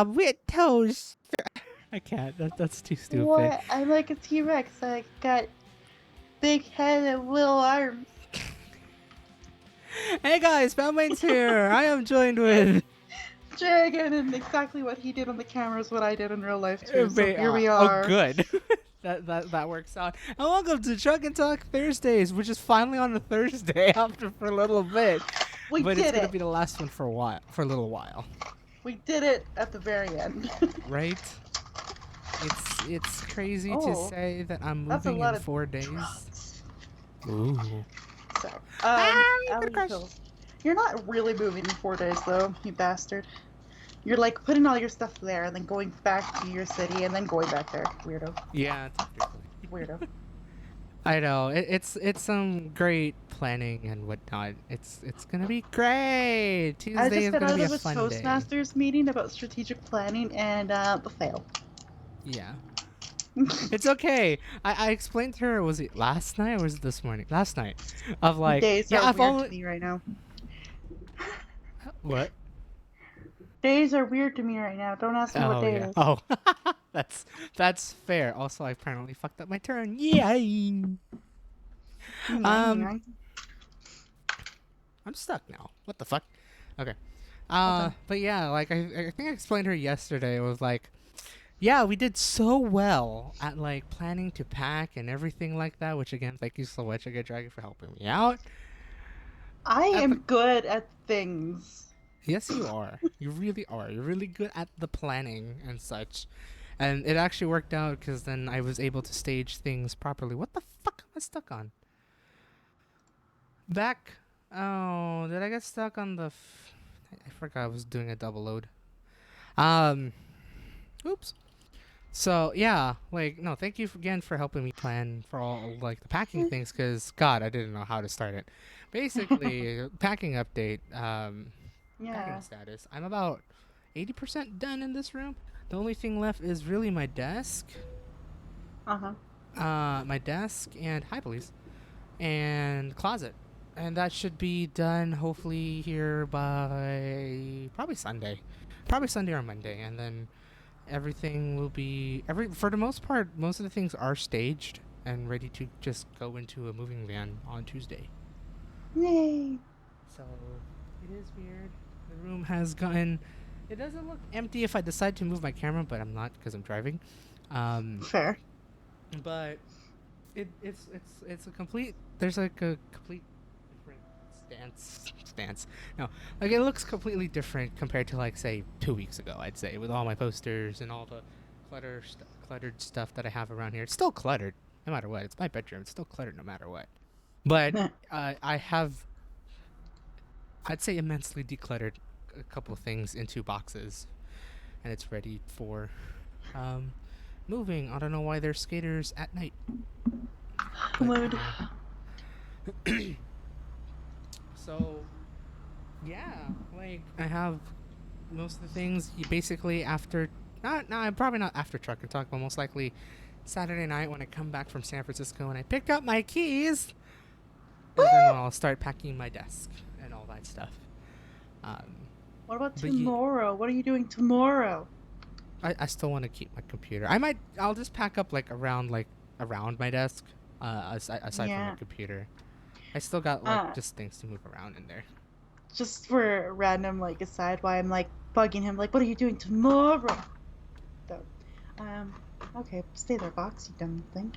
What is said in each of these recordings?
with toes. I can't. That's too stupid. What? I'm like a T-Rex. I got big head and little arms. Hey guys, Foundmain's here. I am joined with Dragon, and exactly what he did on the camera is what I did in real life too. So here we Oh, are. good. that works out. And welcome to Truck and Talk Thursdays, which is finally on a Thursday after for a little bit. We But did it's gonna it. be the last one for a little while. We did it at the very end. Right? It's crazy to Oh, say that I'm that's a moving lot in of 4 days. drops. Ooh. So, good crush. you're not really moving in 4 days though, you bastard. You're like putting all your stuff there and then going back to your city and then going back there. Weirdo. Yeah, technically. Weirdo. I know. It's some great planning and whatnot. It's gonna be great. I Tuesday just is got gonna out be a of a fun day. Toastmasters meeting about strategic planning and fail. Yeah. It's okay. I explained to her, was it last night or was it this morning? Last night. Of like, Days yeah, are I've weird only... to me right now. What? Days are weird to me right now. Don't ask me what Oh, day yeah. it is. Oh. That's fair. Also, I apparently fucked up my turn. Yay! I'm stuck now. What the fuck? Okay. Okay. But yeah, like I think I explained to her yesterday. It was like, yeah, we did so well at like planning to pack and everything like that. Which again, thank you so much, Dragon, for helping me out. I But am good at things. yes, you are. You really are. You're really good at the planning and such. And it actually worked out because then I was able to stage things properly. What the fuck am I stuck on? Back. Oh, did I get stuck on the? I forgot I was doing a double load. Um. Oops. So yeah, like no, thank you again for helping me plan for all like the packing things. Cause God, I didn't know how to start it. Basically, packing update. Packing Yeah. status. I'm about 80% done in this room. The only thing left is really my desk. Uh-huh. My desk and hi police, and closet, and that should be done hopefully here by probably Sunday or Monday, and then everything will be for the most part. Most of the things are staged and ready to just go into a moving van on Tuesday. Yay. So it is weird. The room has gotten. It doesn't look empty if I decide to move my camera, but I'm not because I'm driving. Fair. But it's a complete. There's like a complete different stance. No, like it looks completely different compared to like say 2 weeks ago. I'd say with all my posters and all the cluttered stuff that I have around here. It's still cluttered no matter what. It's my bedroom. It's still cluttered no matter what. But I have, I'd say, immensely decluttered a couple of things into boxes, and it's ready for moving. I don't know why there's skaters at night. Mood. So, yeah, like I have most of the things. You basically after I'm probably not after Truck and Talk, but most likely Saturday night when I come back from San Francisco and I pick up my keys, and then I'll start packing my desk and all that stuff. What about But tomorrow? What are you doing tomorrow? I still want to keep my computer. I'll just pack up like around my desk, aside from Yeah. my computer. I still got like just things to move around in there. Just for a random like aside, why I'm like bugging him, like, what are you doing tomorrow? So, okay, stay there, box, you dumb thing.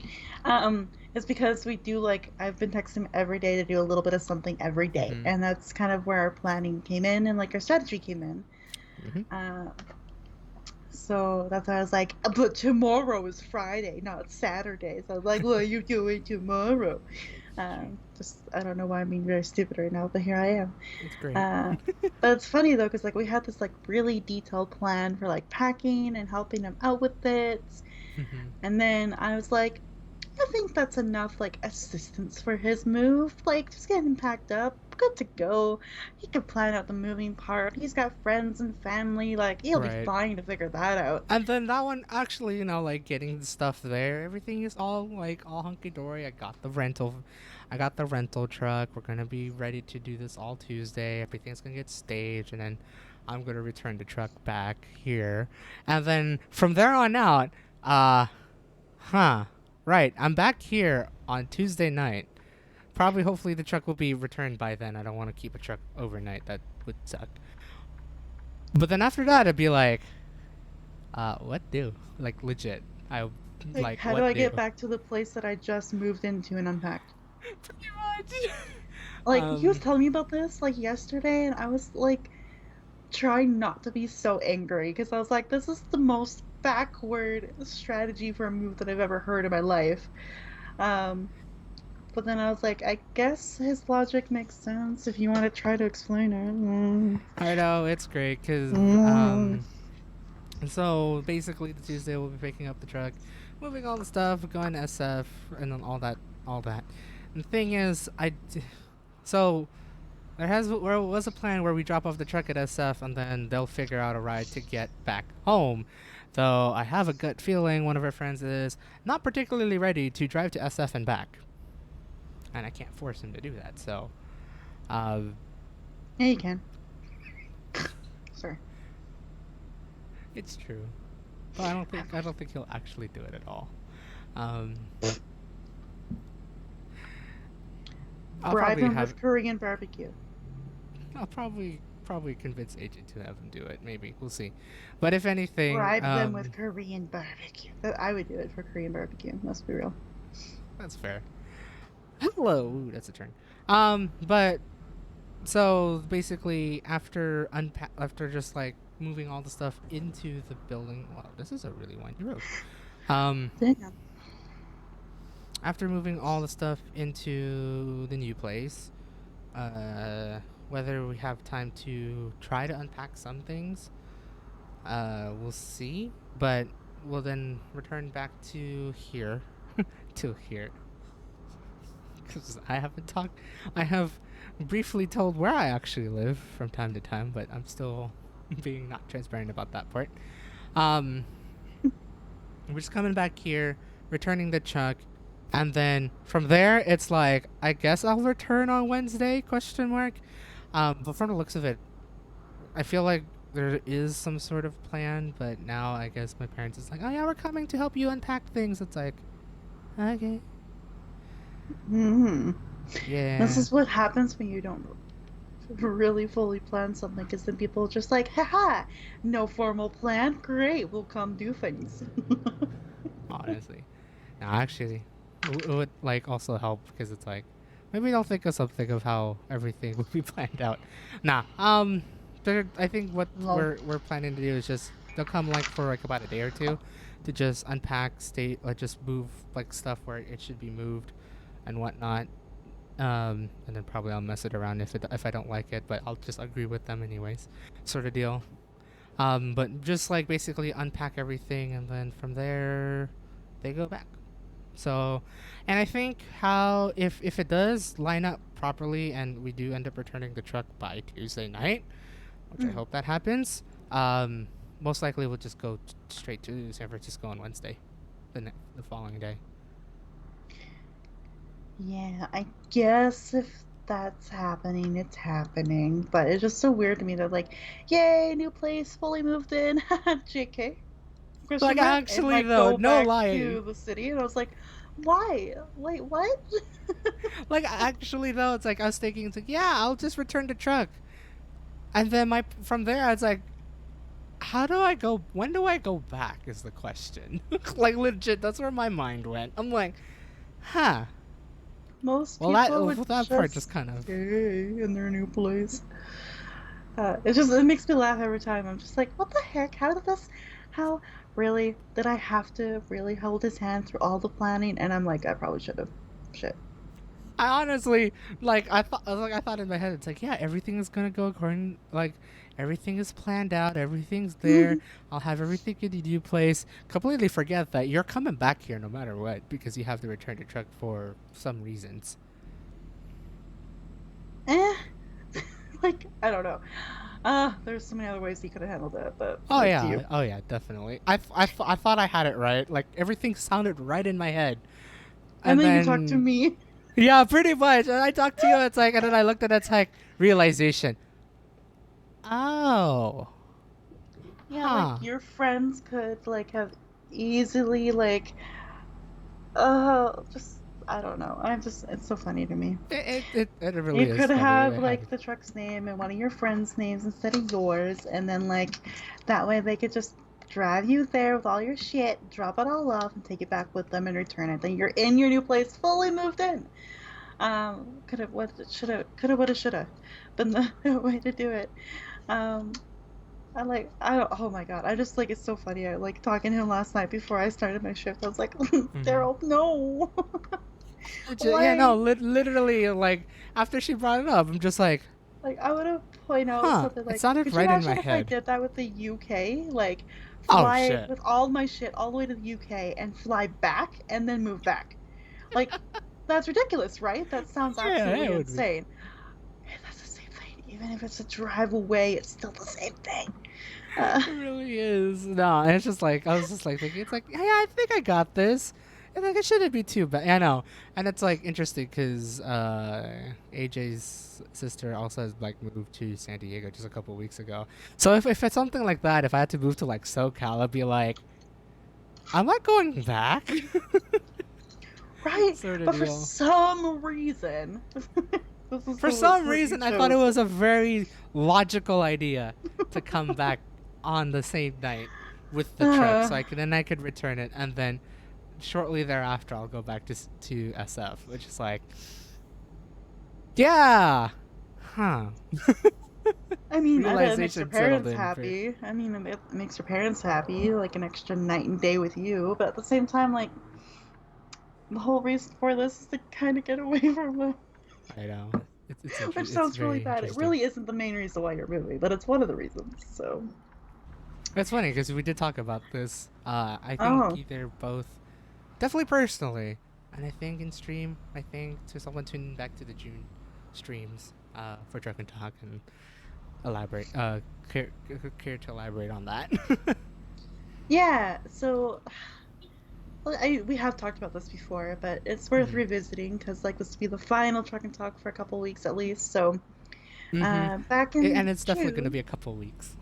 It's because we do like I've been texting him every day to do a little bit of something every day, Mhm. and that's kind of where our planning came in and like our strategy came in. Mhm. So that's why I was like, but tomorrow is Friday, not Saturday. So I was like, what are you doing tomorrow? Just I don't know why I'm being very stupid right now, but here I am. It's great. But it's funny though, because like we had this like really detailed plan for like packing and helping him out with it, Mhm. and then I was like, I think that's enough like assistance for his move. Like just get him packed up, good to go. He can plan out the moving part. He's got friends and family. Like he'll be Right. fine to figure that out. And then that one actually, like getting the stuff there, everything is all hunky dory. I got the rental truck. We're gonna be ready to do this all Tuesday. Everything's gonna get staged, and then I'm gonna return the truck back here, and then from there on out, right, I'm back here on Tuesday night. Probably, hopefully, the truck will be returned by then. I don't want to keep a truck overnight. That would suck. But then after that, it'd be like, what do? Like, legit. Like, how what do I do? get back to the place that I just moved into and unpacked? Pretty much. Like, he was telling me about this, like, yesterday, and I was, like, trying not to be so angry, because I was like, this is the most backward strategy for a move that I've ever heard in my life. But then I was like, I guess his logic makes sense if you want to try to explain it. I know, it's great, because, so basically the Tuesday we'll be picking up the truck, moving all the stuff, going to SF, and then all that. And the thing is, so there was a plan where we drop off the truck at SF, and then they'll figure out a ride to get back home. Though I have a gut feeling one of our friends is not particularly ready to drive to SF and back. And I can't force him to do that, so yeah, you can. Sorry. It's true. But I don't think he'll actually do it at all. I'll Bribe probably him with Korean barbecue. I'll probably convince Agent to have him do it. Maybe, we'll see. But if anything, Bribe them with Korean barbecue. I would do it for Korean barbecue. Let's be real. That's fair. Hello, ooh, that's a turn. But so basically, after just like moving all the stuff into the building. Wow, this is a really windy road. Damn. After moving all the stuff into the new place, whether we have time to try to unpack some things, we'll see. But we'll then return back to here, to here. Because I have briefly told where I actually live from time to time, but I'm still being not transparent about that part. We're just coming back here, returning the truck, and then from there it's like, I guess I'll return on Wednesday, question mark. But from the looks of it, I feel like there is some sort of plan, but now I guess my parents is like, oh yeah, we're coming to help you unpack things. It's like, okay. Yeah. This is what happens when you don't really fully plan something, because then people are just like, haha, no formal plan, great, we'll come do things. Honestly. No, actually, it would like also help, because it's like, maybe they'll think of something of how everything will be planned out. Nah, I think what we're planning to do is just, they'll come like for like about a day or two to just unpack, just move like stuff where it should be moved and whatnot. And then probably I'll mess it around if I don't like it, but I'll just agree with them anyways, sort of deal. But just like basically unpack everything, and then from there they go back. So, and I think if it does line up properly and we do end up returning the truck by Tuesday night, which I hope that happens, most likely we'll just go straight to San Francisco on Wednesday, the following day. Yeah, I guess if that's happening, it's happening. But it's just so weird to me that, like, yay, new place, fully moved in, JK. Like, actually, though, no lying. To the city, and I was like, why? Wait, what? Like, actually, though, it's like, I was thinking, it's like, yeah, I'll just return the truck. And then from there, I was like, when do I go back is the question. Like, legit, that's where my mind went. I'm like, huh. Most people would that part just kind of stay in their new place. It makes me laugh every time. I'm just like, what the heck? How really did I have to really hold his hand through all the planning? And I'm like, I probably should have. Shit. I honestly, like, I thought in my head, it's like, yeah, everything is gonna go according, like, everything is planned out, everything's there. I'll have everything in the new place. Completely forget that you're coming back here no matter what, because you have to return the truck for some reasons. Like, I don't know. There's so many other ways he could have handled it, but oh yeah, definitely. I thought I had it right. Like, everything sounded right in my head. And then you talked to me. Yeah, pretty much. And I talked to you. It's like, and then I looked at it. It's like realization. Oh. Yeah, like Huh. your friends could like have easily like just I don't know. I'm just it's so funny to me. It You really is could funny. have It like happened. the truck's name and one of your friends' names instead of yours, and then like that way they could just drive you there with all your shit, drop it all off, and take it back with them and return it. Then you're in your new place, fully moved in. Could have, what, should have, could have, would have, should have been the way to do it. Um, oh my god, I just like it's so funny. I like talking to him last night before I started my shift. I was like, Hmm. Daryl, no, Yeah, why? no, literally, like after she brought it up, I'm just like, Like I would have point out huh. something It like, sounded could you right in my imagine if I head. did that with the UK? Like Oh fly shit. with all my shit all the way to the UK and fly back and then move back. Like that's ridiculous, right? That sounds Yeah, absolutely it would be. insane. Hey, that's the same thing. Even if it's a drive away, it's still the same thing. Uh, It really is. No, and it's just like I was just like thinking, it's like, hey, I think I got this. And like it shouldn't be too bad. I know, and it's like interesting because AJ's sister also has like moved to San Diego just a couple weeks ago. So if it's something like that, if I had to move to like SoCal, I'd be like, I'm not going back, right? sort of But for deal. some reason, this is For the some route you reason, I thought it chose. was a very logical idea to come back on the same night with the truck, Uh, so I could return it, and then shortly thereafter I'll go back to SF, which is like, yeah, huh? I mean, I bet it makes your Realization settled parents in. For, happy. I mean, it makes your parents happy, like an extra night and day with you. But at the same time, like the whole reason for this is to kind of get away from them, I know which it's sounds really very bad. It interesting. really isn't the main reason why you're moving, but it's one of the reasons. So, It's funny because we did talk about this. I think oh, either both, definitely personally, and I think in stream. I think to someone tuning back to the June streams for Truck and Talk and elaborate. Care to elaborate on that? yeah. So, well, we have talked about this before, but it's worth Mm. revisiting because like this will be the final truck and talk for a couple weeks at least. So, Mm-hmm. back in And it's definitely gonna June, be a couple weeks.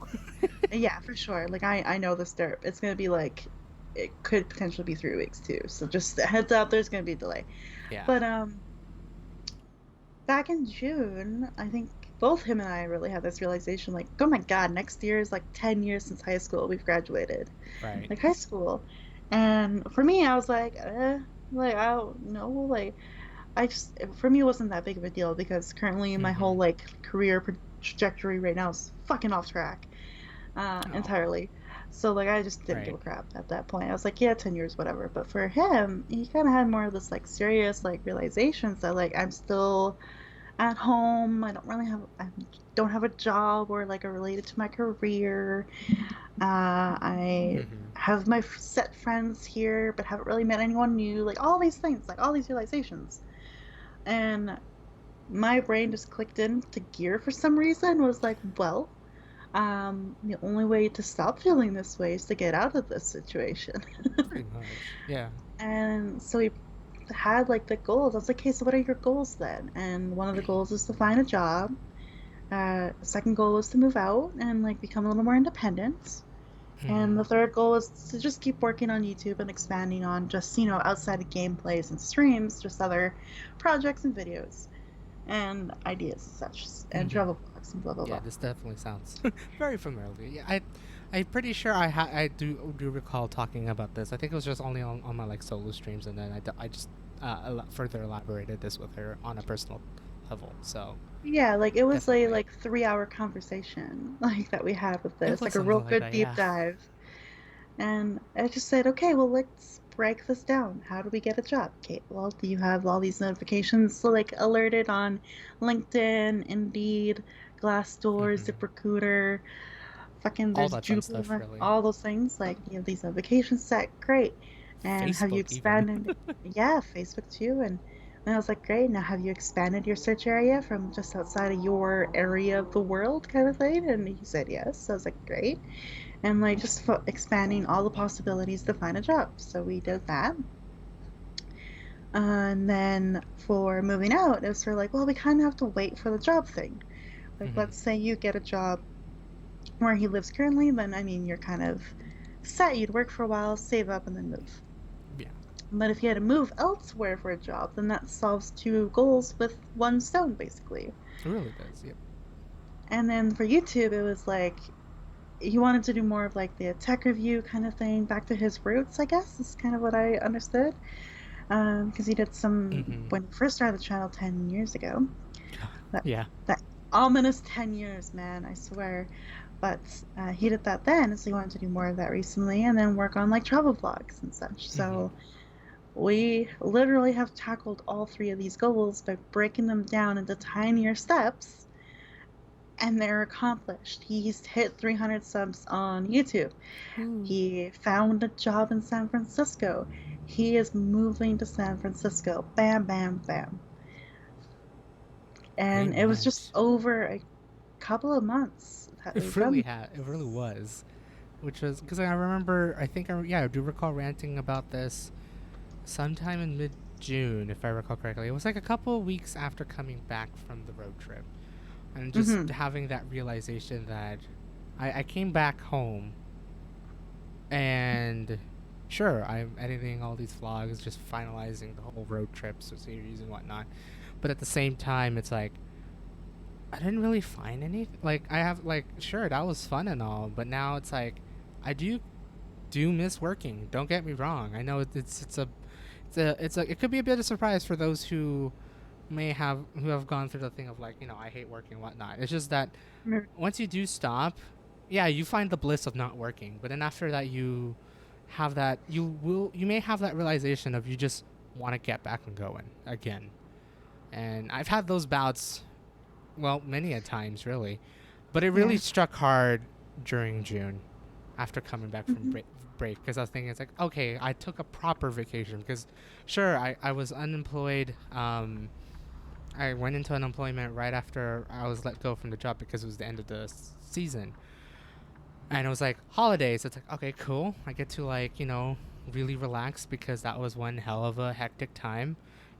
yeah, for sure. Like I know this derp. It's gonna be like it could potentially be 3 weeks too. So just a heads up, there's gonna be a delay. Yeah. But back in June, I think both him and I really had this realization like, oh my god, next year is like 10 years since high school. We've graduated. Right. Like high school. And for me, I was like I don't know, like I just for me it wasn't that big of a deal because currently my whole Mm-hmm. like career trajectory right now is fucking off track Oh. entirely. So like I just didn't give Right. a crap at that point. I was like, yeah, 10 years, whatever. But for him, he kind of had more of this like serious like realizations that like I'm still at home. I don't have a job or like a related to my career. I Mm-hmm. have my set friends here, but haven't really met anyone new. Like all these things, like all these realizations, and my brain just clicked into gear for some reason. Was like, well, the only way to stop feeling this way is to get out of this situation. Pretty much. Yeah. And so we had like the goals. I was like, okay, so what are your goals then? And one of the goals is to find a job. The second goal is to move out and like become a little more independent. And Mm-hmm. the third goal is to just keep working on YouTube and expanding on just, outside of gameplays and streams, just other projects and videos and ideas and such, and Mm-hmm. travel blogs and blah, blah, Yeah, blah. this definitely sounds very familiar. Yeah, I'm pretty sure I do recall talking about this. I think it was just only on my like solo streams, and then I just further elaborated this with her on a personal level. So Yeah, like it was a definitely, like 3 hour conversation like that we had with it this, was like a real something like good that. deep Yeah. dive. And I just said, okay, well, let's break this down. How do we get a job? Okay, well, do you have all these notifications like alerted on LinkedIn, Indeed, Glassdoor, Mm-hmm. ZipRecruiter, fucking All there's that fun stuff, Joomla, really. all those things. Like, you have these notifications set. Great. And have you Facebook even. expanded? Yeah, Facebook too. And I was like, great. Now, have you expanded your search area from just outside of your area of the world, kind of thing? And he said yes. So I was like, great, and like just expanding all the possibilities to find a job. So we did that. And then for moving out, it was sort of like, well, we kind of have to wait for the job thing. Like, Mm-hmm. let's say you get a job. where he lives currently, then I mean, you're kind of set. You'd work for a while, save up, and then move. Yeah. But if you had to move elsewhere for a job, then that solves two goals with one stone, basically. It really does. Yep. And then for YouTube, it was like he wanted to do more of like the tech review kind of thing, back to his roots, I guess, is kind of what I understood. Because he did some Mm-hmm. when he first started the channel 10 years ago. That Yeah. that ominous 10 years, man, I swear. But he did that then, so he wanted to do more of that recently, and then work on like travel vlogs and such. Mm-hmm. So we literally have tackled all three of these goals by breaking them down into tinier steps, and they're accomplished. He's hit 300 subs on YouTube. Ooh. He found a job in San Francisco. He is moving to San Francisco. Bam, bam, bam. Great And it was just minds. over a couple of months that It we've really done had. It really this. was. Which was because I remember. I think I do recall ranting about this sometime in mid June, if I recall correctly. It was like a couple of weeks after coming back from the road trip, and just Mm-hmm. having that realization that I came back home and sure, I'm editing all these vlogs, just finalizing the whole road trips series and whatnot. But at the same time, it's like I didn't really find anything. Like I have like sure that was fun and all, but now it's like I do miss working. Don't get me wrong. I know it's a it could be a bit of surprise for those who have gone through the thing of like I hate working and whatnot. It's just that once you do stop, yeah, you find the bliss of not working. But then after that, you may have that realization of you just want to get back and going again. And I've had those bouts, well, many a times really, but it really Yeah. struck hard during June after coming back from Mm-hmm. break because I was thinking it's like okay, I took a proper vacation because sure I was unemployed. I went into unemployment right after I was let go from the job because it was the end of the season. And it was like holidays. It's like, okay, cool. I get to like, really relax because that was one hell of a hectic time.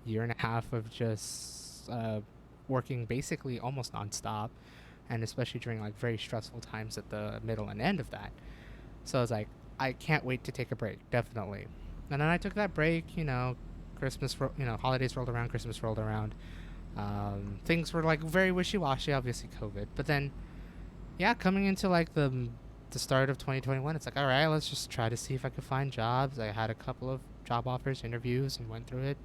Year and a half of just working basically almost nonstop. And especially during like very stressful times at the middle and end of that. So I was like, I can't wait to take a break, definitely. And then I took that break, holidays rolled around, Christmas rolled around. Things were like very wishy washy, obviously COVID. But then, yeah, coming into like the start of 2021, it's like, all right, let's just try to see if I could find jobs. I had a couple of job offers, interviews, and went through it.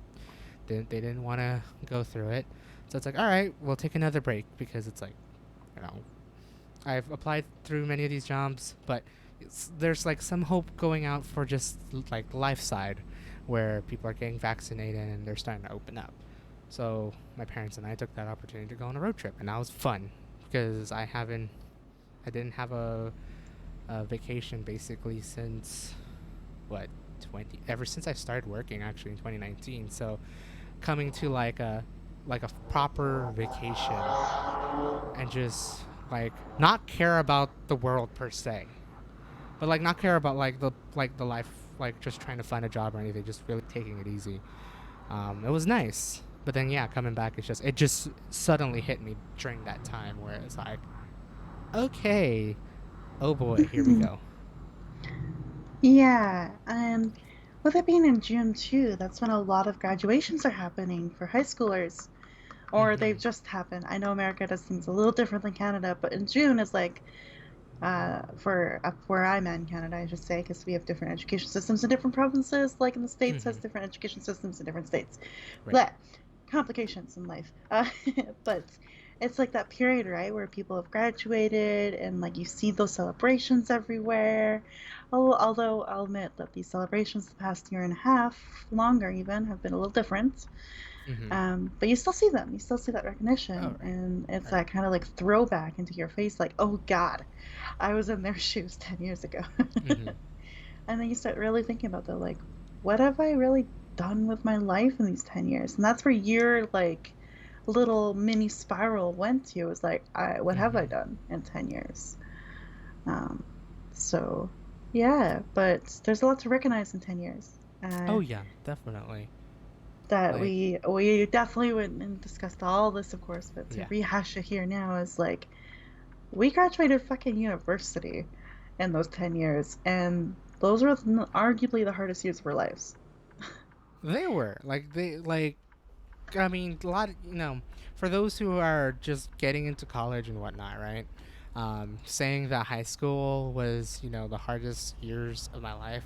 They didn't want to go through it, so it's like, all right, we'll take another break because it's like, you know, I've applied through many of these jobs, but there's like some hope going out for just like life side, where people are getting vaccinated and they're starting to open up. So my parents and I took that opportunity to go on a road trip, and that was fun because I didn't have a vacation basically since what 20 ever since I started working actually in 2019. So coming to like a proper vacation and just like not care about the world per se, but like not care about like the life, like just trying to find a job or anything, just really taking it easy. It was nice, but then yeah, coming back, it just suddenly hit me during that time where it's like, okay, oh boy, here we go. Yeah, and with it being in June too, that's when a lot of graduations are happening for high schoolers, or Mm-hmm. they've just happened. I know America does things a little different than Canada, but in June is like for up where I'm at in Canada, I should say, because we have different education systems in different provinces, like in the states Mm-hmm. has different education systems in different states. Right. But complications in life. But it's like that period, right, where people have graduated and like you see those celebrations everywhere. Although I'll admit that these celebrations the past year and a half, longer even, have been a little different. Mm-hmm. But you still see them. You still see that Oh, recognition, right. and it's Right. that kind of like throwback into your face, like, oh God, I was in their shoes 10 years ago. Mm-hmm. And then you start really thinking about that, like, what have I really done with my life in these 10 years? And that's where your like little mini spiral went to. It was like, what have I Mm-hmm. done in 10 years? Um, so yeah, but there's a lot to recognize in 10 years. Oh Uh, yeah, definitely. that Like, we definitely went and discussed all this, of course, but to yeah. rehash it here now is like we graduated fucking university in those 10 years, and those were arguably the hardest years of our lives. They were like I mean, a lot of, for those who are just getting into college and whatnot, right? Saying that high school was, the hardest years of my life.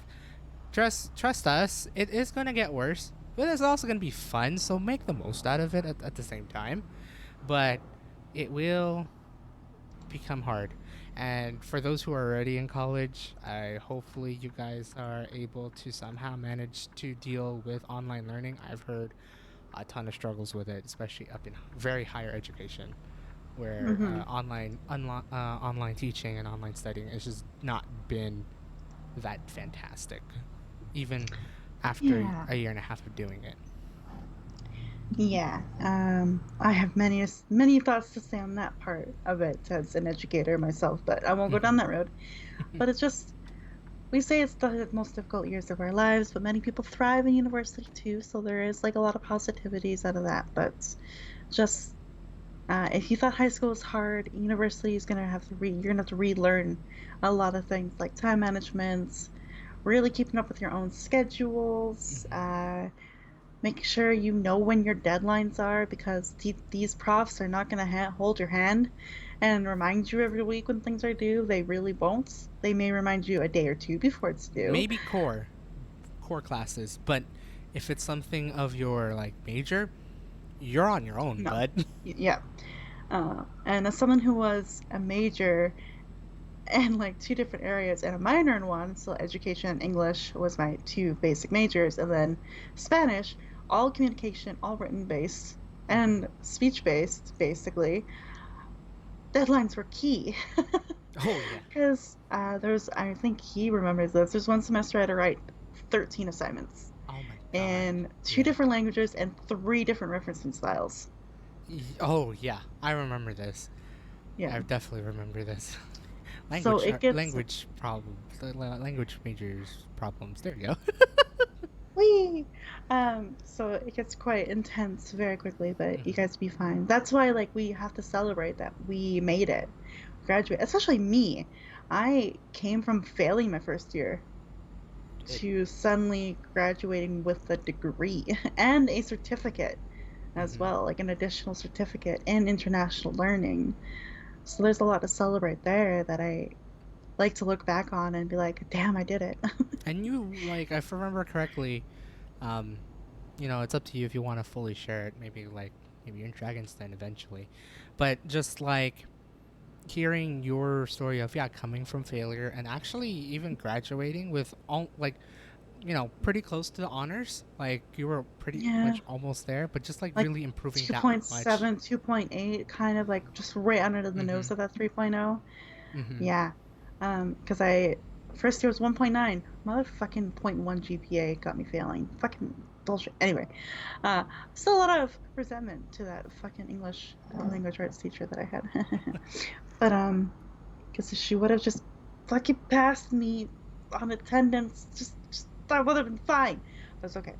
Trust us, it is gonna get worse, but it's also gonna be fun. So make the most out of it at the same time. But it will become hard. And for those who are already in college, I hopefully you guys are able to somehow manage to deal with online learning. I've heard a ton of struggles with it, especially up in very higher education, where Hmm. online teaching and online studying has just not been that fantastic, even after Yeah. a year and a half of doing it. Yeah. I have many thoughts to say on that part of it as an educator myself, but I won't go down Hmm. that road. But it's just, we say it's the most difficult years of our lives, but many people thrive in university too, so there is like a lot of positivities out of that. But just if you thought high school was hard, university is gonna have to you're gonna have to relearn a lot of things like time management, really keeping up with your own schedules, making sure you know when your deadlines are because these profs are not gonna hold your hand and remind you every week when things are due. They really won't. They may remind you a day or two before it's due. Maybe core classes, but if it's something of your like major, you're on your own, No. bud. Yeah. And as someone who was a major in like two different areas and a minor in one, so education and English was my two basic majors, and then Spanish, all communication, all written based, Hmm. and speech based, basically. Deadlines were key. Oh yeah. Because there's, I think he remembers this, there's one semester I had to write 13 assignments Oh my god. in two Yeah. different languages and three different referencing styles. Oh yeah. I remember this. Yeah. I definitely remember this. So language it gets language problems. Language majors problems. There you go. wee. So it gets quite intense very quickly, but you Hmm. guys be fine. That's why like we have to celebrate that we made it, graduate. Especially me. I came from failing my first year It. to suddenly graduating with a degree and a certificate as Hmm. well, like an additional certificate in international learning. So there's a lot to celebrate there that I like to look back on and be like, damn, I did it. And you like, if I remember correctly, um, it's up to you if you want to fully share it. Maybe you're in Dragon's Den eventually, but just like hearing your story of coming from failure and actually even graduating with all like pretty close to the honors. Like you were pretty Yeah, much almost there, but just like like really improving that much. 2.7, 2.8, kind of like just right under the Mm-hmm. nose of that 3.0. Mm-hmm. Yeah. Because I first year was 1.9. Motherfucking point 0.1 GPA got me failing. Fucking bullshit. Anyway, uh, still a lot of resentment to that fucking English language arts teacher that I had. But because if she would have just fucking passed me on attendance, just that would have been fine. That's okay.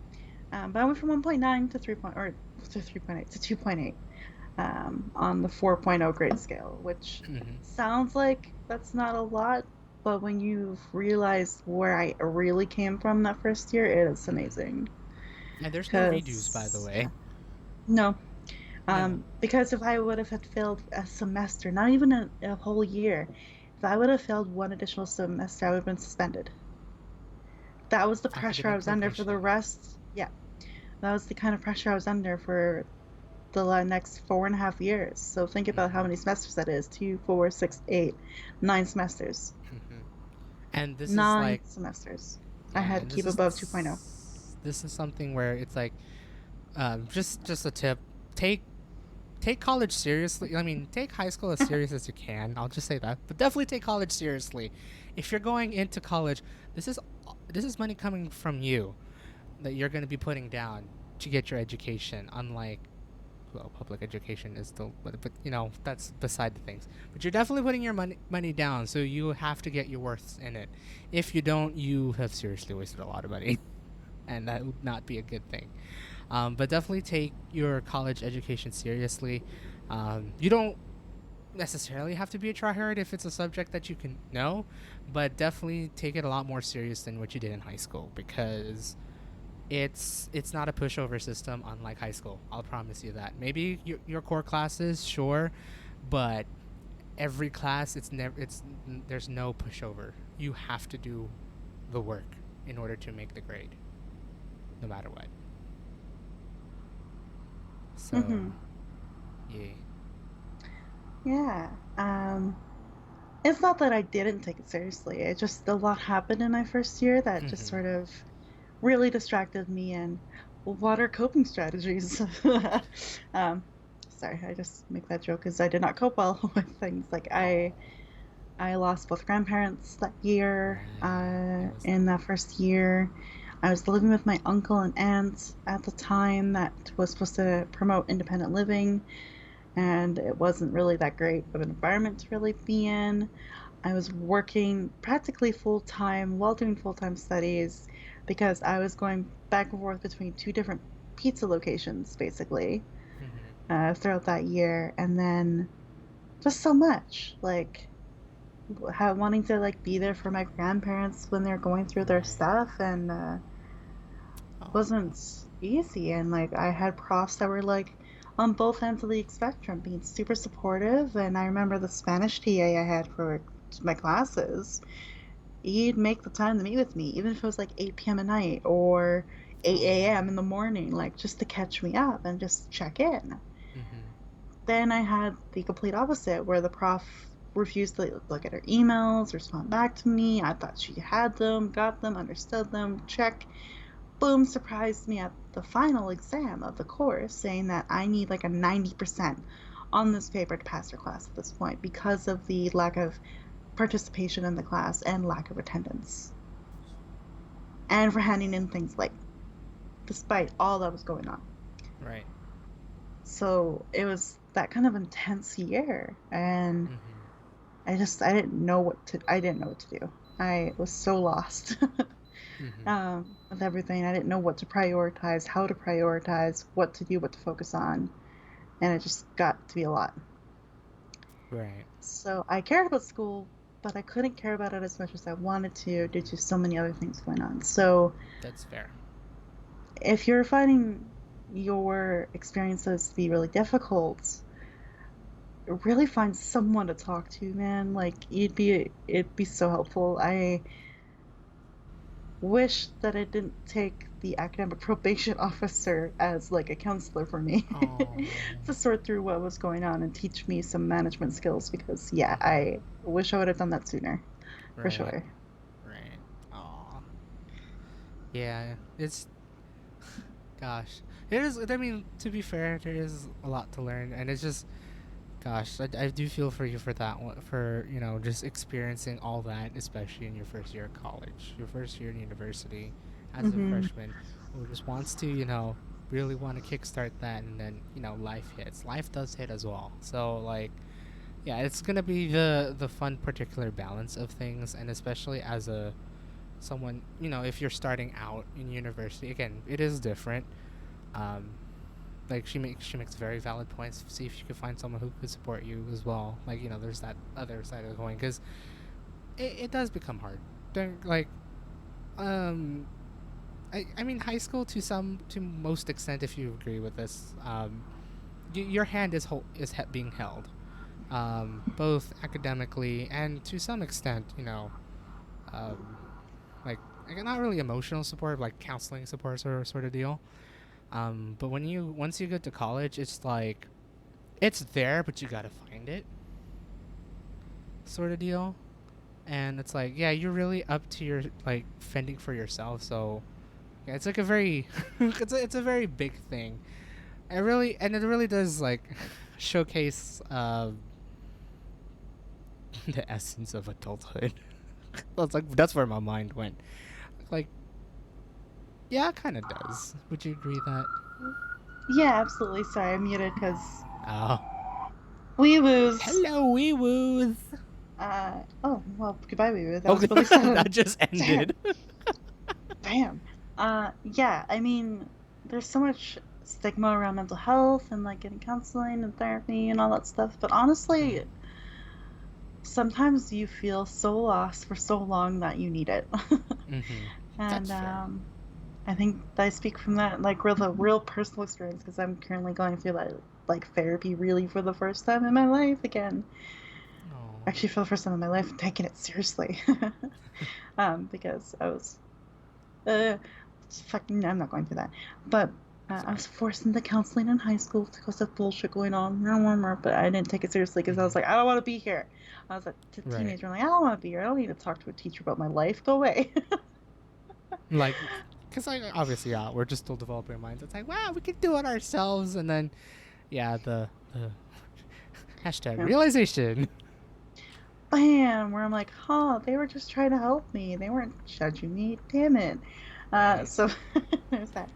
But I went from 1.9 to 3 point, or to 3.8 to 2.8 on the 4.0 grade scale, which Mm-hmm. sounds like that's not a lot, but when you've realized where I really came from that first year, it is Mm-hmm. amazing. And there's no redos, by the Because, yeah, way. no. No. Because if I would have had failed a semester, not even a whole year, if I would have failed one additional semester, I would have been suspended. That was the pressure I Academic was under for the probation. rest. Yeah, that was the kind of pressure I was under for the next 4.5 years. So think about how Mm-hmm. many semesters that is: 2, 4, 6, 8, 9 semesters. Mm-hmm. And this is Nine like, semesters. I yeah, had to and keep above 2.0. this is something where it's like, just a tip. Take take college seriously. I mean, take high school as serious as you can. I'll just say that. But definitely take college seriously. If you're going into college, this is this is money coming from you that you're going to be putting down to get your education. Unlike, well, public education is still, but that's beside the things. But you're definitely putting your money down, so you have to get your worths in it. If you don't, you have seriously wasted a lot of money, and that would not be a good thing. But definitely take your college education seriously. You don't necessarily have to be a tryhard if it's a subject that you can know, but definitely take it a lot more serious than what you did in high school, because it's not a pushover system unlike high school. I'll promise you that. Maybe your core classes, sure, but every class, it's there's no pushover. You have to do the work in order to make the grade, no matter what. So, Mm-hmm. yeah. Yeah. It's not that I didn't take it seriously. It just a lot happened in my first year that just Mhm. sort of really distracted me. And what are coping strategies? um, sorry, I just make that joke because I did not cope well with things. Like Oh, I lost both grandparents that year. right. It was In that first year, I was living with my uncle and aunt at the time that was supposed to promote independent living, and it wasn't really that great of an environment to really be in. I was working practically full time while doing full time studies because I was going back and forth between two different pizza locations basically Mhm. throughout that year. And then just so much like wanting to like be there for my grandparents when they're going through their Right. stuff, and Oh. wasn't easy. And like I had profs that were like on both ends of the spectrum being super supportive. And I remember the Spanish TA I had for my classes, he'd make the time to meet with me even if it was like 8 p.m. at night or 8 Oh. a.m. in the morning, like just to catch me up and just check in. Mhm. Then I had the complete opposite where the prof refused to look at her emails, respond back to me. I thought she had them, got them, understood them, check. Boom, surprised me at the final exam of the course saying that I need like a 90% on this paper to pass her class at this point because of the lack of participation in the class and lack of attendance. And for handing in things late, despite all that was going on. Right. So it was that kind of intense year, and Mhm. I didn't know I didn't know what to do. I was so lost Mhm. with everything. I didn't know what to prioritize, how to prioritize, what to do, what to focus on, and it just got to be a lot. Right. So I cared about school, but I couldn't care about it as much as I wanted to due Mhm. to so many other things going on. So That's fair. if you're finding your experiences to be really difficult, really find someone to talk to, man. Like it'd be so helpful. I wish that I didn't take the academic probation officer as like a counselor for me Oh. to sort through what was going on and teach me some management skills, because yeah, Mhm. I wish I would have done that sooner, for Right. sure. Right. Oh. Yeah. It's gosh. It is. I mean, to be fair, there is a lot to learn, and it's just gosh. I do feel for you for that one. For just experiencing all that, especially in your first year of college, your first year in university, as a Hmm. freshman, who just wants to really want to kickstart that, and then life hits. Life does hit as well. So like yeah, it's gonna be the fun particular balance of things, and especially as a someone if you're starting out in university, again, it is different. Um, like she makes very valid points. See if you could find someone who could support you as well. Like there's that other side of the coin, because it does become hard. Like um, I mean high school to most extent, if you agree with this, your hand is being held, both academically and to some extent, um, like not really emotional support, like counseling support sort of deal. But once you get to college, it's like it's there, but you gotta find it, sort of deal. And it's like, yeah, you're really up to your like fending for yourself. So yeah, it's like a very, it's a very big thing. It really does like showcase the essence of adulthood. That's where my mind went. Like, yeah, it kind of does. Would you agree that? Yeah, absolutely. Sorry, I muted because Oh, wee woos. hello, wee woos. Oh well, goodbye, wee woo. That Oh, was really that sudden. just Damn, ended. damn. Yeah. I mean, there's so much stigma around mental health and like getting counseling and therapy and all that stuff. But honestly, Mhm. sometimes you feel so lost for so long that you need it. Mm-hmm. And That's fair. I think I speak from that like real personal experience because I'm currently going through that like therapy really for the first time in my life again. Oh. Actually, for the first time in my life, I'm taking it seriously. Because I was uh, fucking. I'm not going through that, but That's I okay. was forced into counseling in high school because of bullshit going on. But I didn't take it seriously because I was Mm-hmm. like, I don't want to be here. I was a Right. teenager. I'm like, I don't want to be here. I don't need to talk to a teacher about my life. Go away. Like, because like obviously, yeah, we're just still developing our minds. It's like, wow, we could do it ourselves, and then yeah, the hashtag Yeah. realization. Bam, where I'm like, huh, they were just trying to help me. They weren't judging me. Damn it. Right. So there's that.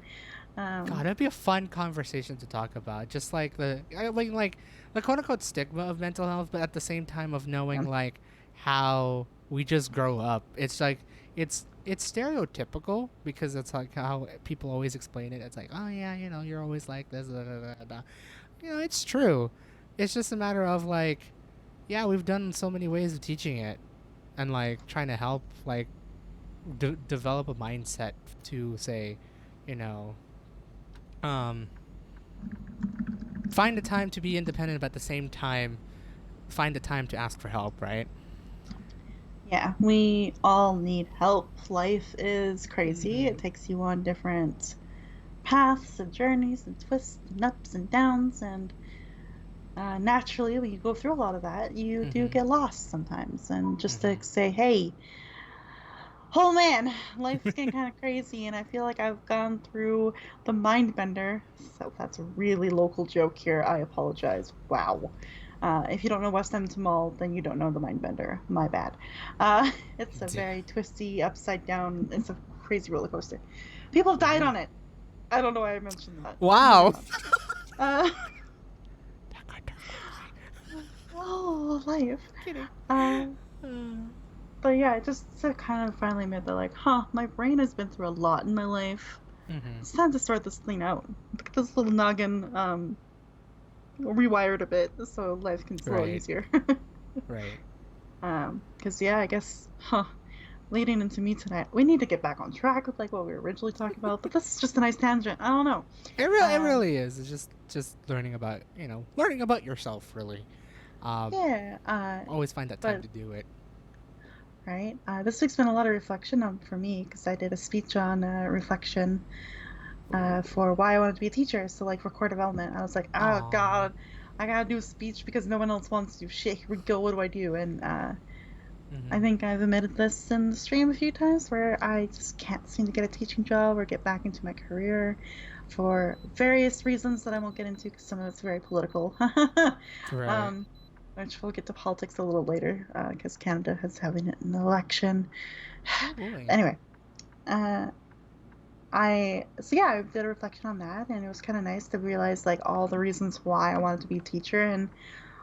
God, Um, it'd be a fun conversation to talk about. Just like like the quote unquote stigma of mental health, but at the same time of yeah. knowing like how we just grow up. It's like it's stereotypical because it's like how people always explain it. It's like, oh yeah, you're always like this. Da, da, da, da. It's true. It's just a matter of like, yeah, we've done so many ways of teaching it and like trying to help like develop a mindset to say, you know, um find a time to be independent, but at the same time, find a time to ask for help, right? Yeah, we all need help. Life is crazy. Mm-hmm. It takes you on different paths and journeys and twists and ups and downs. And naturally, when you go through a lot of that, you do Mm-hmm. get lost sometimes. And just to Mm-hmm. say, hey, oh man, life's getting kind of crazy. And I feel like I've gone through the mind bender. So that's a really local joke here. I apologize. Wow. If you don't know West Edmonton Mall, then you don't know the Mindbender. My bad. It's a very twisty, upside down. It's a crazy roller coaster. People have died Ooh. on it. I don't know why I mentioned that. Moving Wow. on. Uh, That got dark quickly. oh, life. Kidding. Uh, Uh, but yeah, I just to kind of finally admit that, like, huh, my brain has been through a lot in my life. mm-hmm. It's time to sort this thing out. Get this little noggin rewired a bit so life can flow Right. easier. Right. Because yeah, I guess, huh, leading into me tonight, we need to get back on track with like what we were originally talking about. But this is just a nice tangent. I don't know. It Um, really is. It's just learning about yourself really. yeah. Always find that time But to do it. right, this week's been a lot of reflection for me because I did a speech on reflection for why I wanted to be a teacher. So like for core development, I was like, oh Aw. God, I gotta do a speech because no one else wants to. Shit, here we go. What do I do? And I Mm-hmm. think I've admitted this in the stream a few times where I just can't seem to get a teaching job or get back into my career for various reasons that I won't get into because some of it's very political. Right. um, which we'll get to politics a little later because Canada is having an election. Oh boy. Anyway, uh, I did a reflection on that and it was kind of nice to realize like all the reasons why I wanted to be a teacher and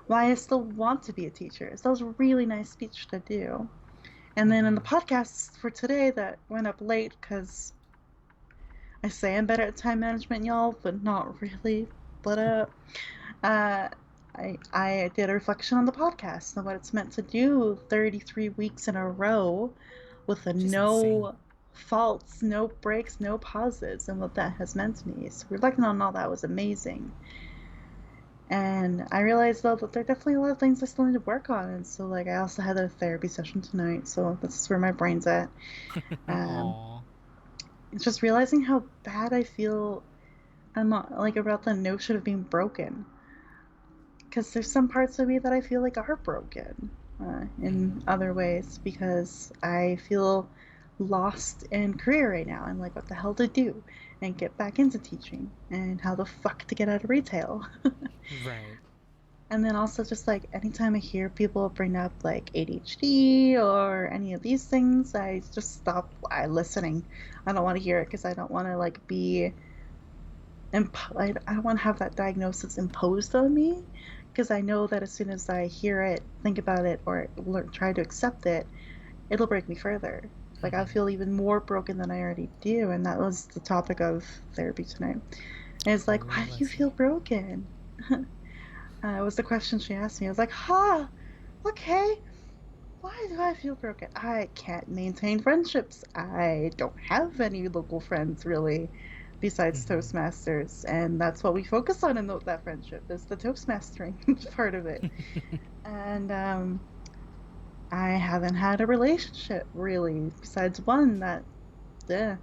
why I still want to be a teacher. So that was a really nice speech to do. And then in the Mm-hmm. podcast for today that went up late because I say I'm better at time management, y'all, but not really. But uh, I did a reflection on the podcast and what it's meant to do 33 weeks in a row with a Just insane. no faults, no breaks, no pauses, and what that has meant to me. So reflecting on all that was amazing. And I realized though that there are definitely a lot of things I still need to work on. And so like I also had a therapy session tonight, so that's where my brain's at. Um, Aw. it's just realizing how bad I feel. I'm not like about the notion of being broken, because there's some parts of me that I feel like are broken in Mm-hmm. other ways because I feel lost in career right now and like what the hell to do and get back into teaching and how the fuck to get out of retail. Right. And then also just like anytime I hear people bring up like ADHD or any of these things, I just stop listening. I don't want to hear it because I don't want to like be I don't want to have that diagnosis imposed on me because I know that as soon as I hear it, think about it, or try to accept it, it'll break me further. Like I Mm-hmm. feel even more broken than I already do, and that was the topic of therapy tonight. And it's like, why do Oh, I you feel see. broken? Was the question she asked me. I was like, huh, okay. why do I feel broken? I can't maintain friendships. I don't have any local friends really besides Mm-hmm. Toastmasters, and that's what we focus on in that friendship is the Toastmastering part of it. And I haven't had a relationship really besides one that uh,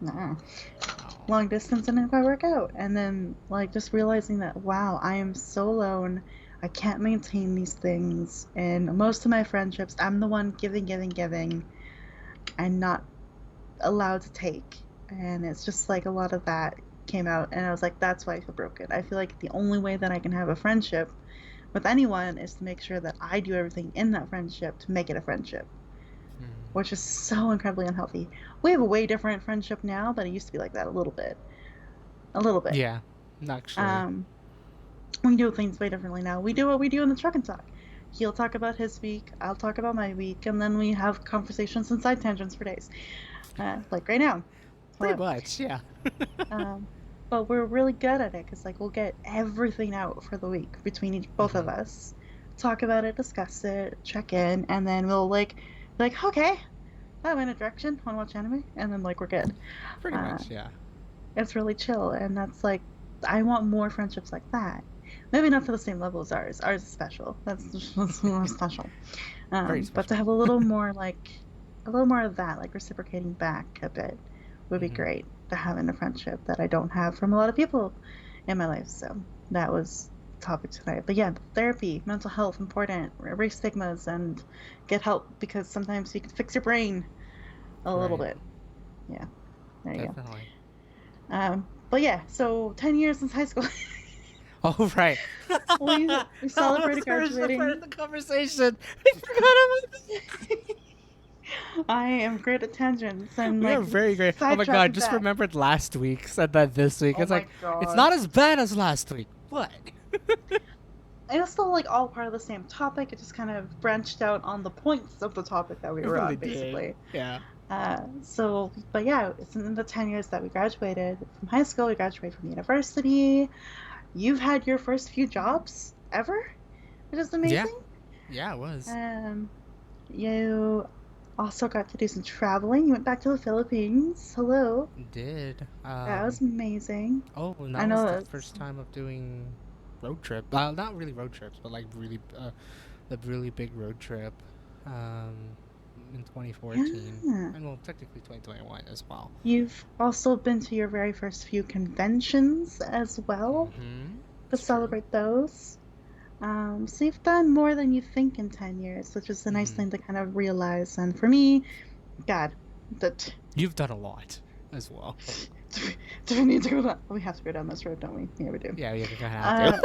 nah, Oh. long distance didn't quite work out. And then like just realizing that wow, I am so alone. I can't maintain these things. And most of my friendships, I'm the one giving, giving, giving, and not allowed to take. And it's just like a lot of that came out. And I was like, that's why I feel broken. I feel like the only way that I can have a friendship with anyone is to make sure that I do everything in that friendship to make it a friendship, Mm. which is so incredibly unhealthy. We have a way different friendship now, but it used to be like that a little bit. A little bit. Yeah, actually. Um, we do things way differently now. We do what we do in the truck and talk. He'll talk about his week, I'll talk about my week, and then we have conversations and side tangents for days. Like right now. Pretty Hello. much, yeah. Um, but we're really good at it because like we'll get everything out for the week between both of Mm-hmm. us, talk about it, discuss it, check in, and then we'll like okay, that went a direction. Want to watch anime? And then like we're good. Pretty Uh, much, yeah. it's really chill, and that's like I want more friendships like that. Maybe not to the same level as ours. Ours is special. That's more special. Very But to special. have a little more a little more of that, like reciprocating back a bit, would be Mm-hmm. great. To have in a friendship that I don't have from a lot of people in my life. So that was the topic tonight. But yeah, therapy, mental health, important. Erase stigmas and get help because sometimes you can fix your brain a little Right. bit. Yeah, there you Definitely. go. But yeah, so 10 years since high school. Oh, right. We That was celebrated the original part of graduating. the conversation. I forgot about that. I am great at tangents and We are like very great. Oh my god, sidetracking just back. remembered last week, said that this week. Oh It's my like, it's god. not as bad as last week. What? And it's still like all part of the same topic. It just kind of branched out on the points of the topic that we It were really on, did. basically. Yeah. But yeah, it's in the 10 years that we graduated from high school, we graduated from university. You've had your first few jobs ever, which is Yeah. amazing. Yeah, it was. Um, you also got to do some traveling. You went back to the Philippines. Hello. It did. That was amazing. Oh, and I that was know the that's. first time of doing road trip. Not really road trips, but like really, the really big road trip, um, in 2014, Yeah. and well, technically 2021 as well. You've also been to your very first few conventions as well Mm-hmm. to It's true. celebrate those. So you've done more than you think in 10 years, which is a nice Mm-hmm. thing to kind of realize. And for me, God, that You've done a lot as well. do we need to go down? We have to go down this road, don't we? Yeah, we do. Yeah, we kind of have Uh,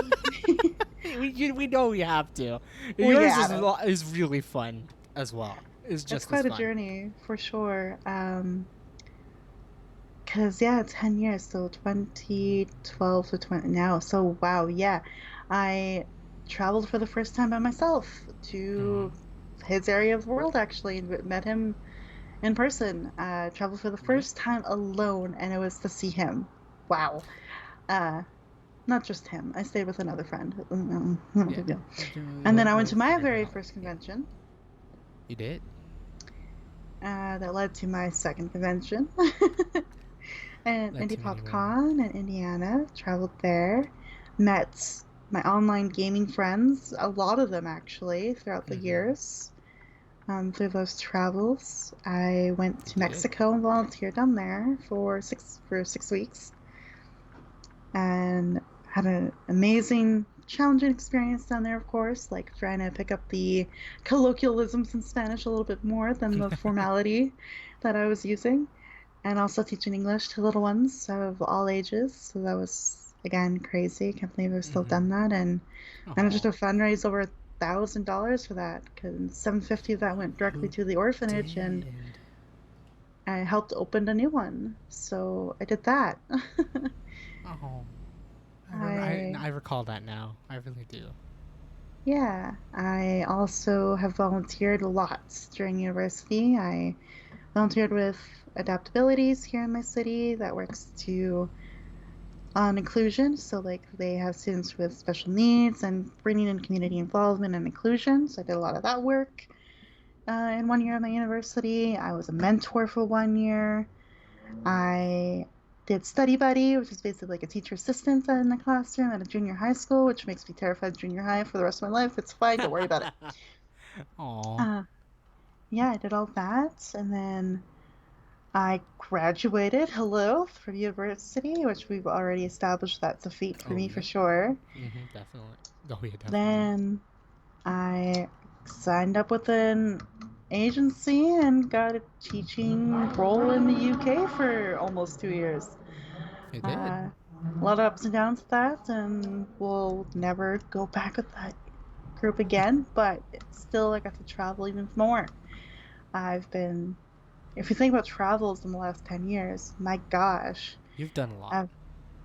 to. We know we have to. well, Yours yeah, is really fun as well. It's it's just as quite a fun. journey for sure. Cause yeah, 10 years, so 2012 to 20 now. So wow, yeah. I traveled for the first time by myself Mm-hmm. to his area of the world actually and met him in person. Traveled for the Yep. first time alone and it was to see him. Wow. Uh, not just him. I stayed with another friend. No Yeah. big deal. And then I went to my Figured it very out. first Yeah. convention. You did. That led to my second convention. And Led Indie to many more. PopCon in Indiana. Traveled there. Met my online gaming friends, a lot of them actually, throughout the Mm-hmm. years. Through those travels, I went You to did. Mexico and volunteered down there for 6 weeks, and had an amazing, challenging experience down there. Of course, like trying to pick up the colloquialisms in Spanish a little bit more than the formality that I was using, and also teaching English to little ones of all ages. So that was again crazy. Can't believe I've still Mm-hmm. done that, and managed Oh, to fundraise over $1,000 for that because 750 of that went directly who to the orphanage, and did? I helped open a new one. So I did that. Oh, I remember. I I recall that now. I really do. Yeah, I also have volunteered a lot during university. I volunteered with Adaptabilities here in my city that works to on inclusion. So, like, they have students with special needs and bringing in community involvement and inclusion. So, I did a lot of that work in 1 year at my university. I was a mentor for 1 year. I did study buddy, which is basically like a teacher assistant in the classroom at a junior high school, which makes me terrified of junior high for the rest of my life. It's fine, don't worry about it. Aw. Uh, yeah, I did all that, and then I graduated, hello, from university, which we've already established that's a feat for Oh me for yeah. sure. Definitely. Oh yeah, definitely. Then I signed up with an agency and got a teaching role in the UK for almost 2 years. You did. A lot of ups and downs with that, and we'll never go back with that group again, but still, I got to travel even more. I've been, if you think about travels in the last 10 years, my gosh, You've done a lot. I've,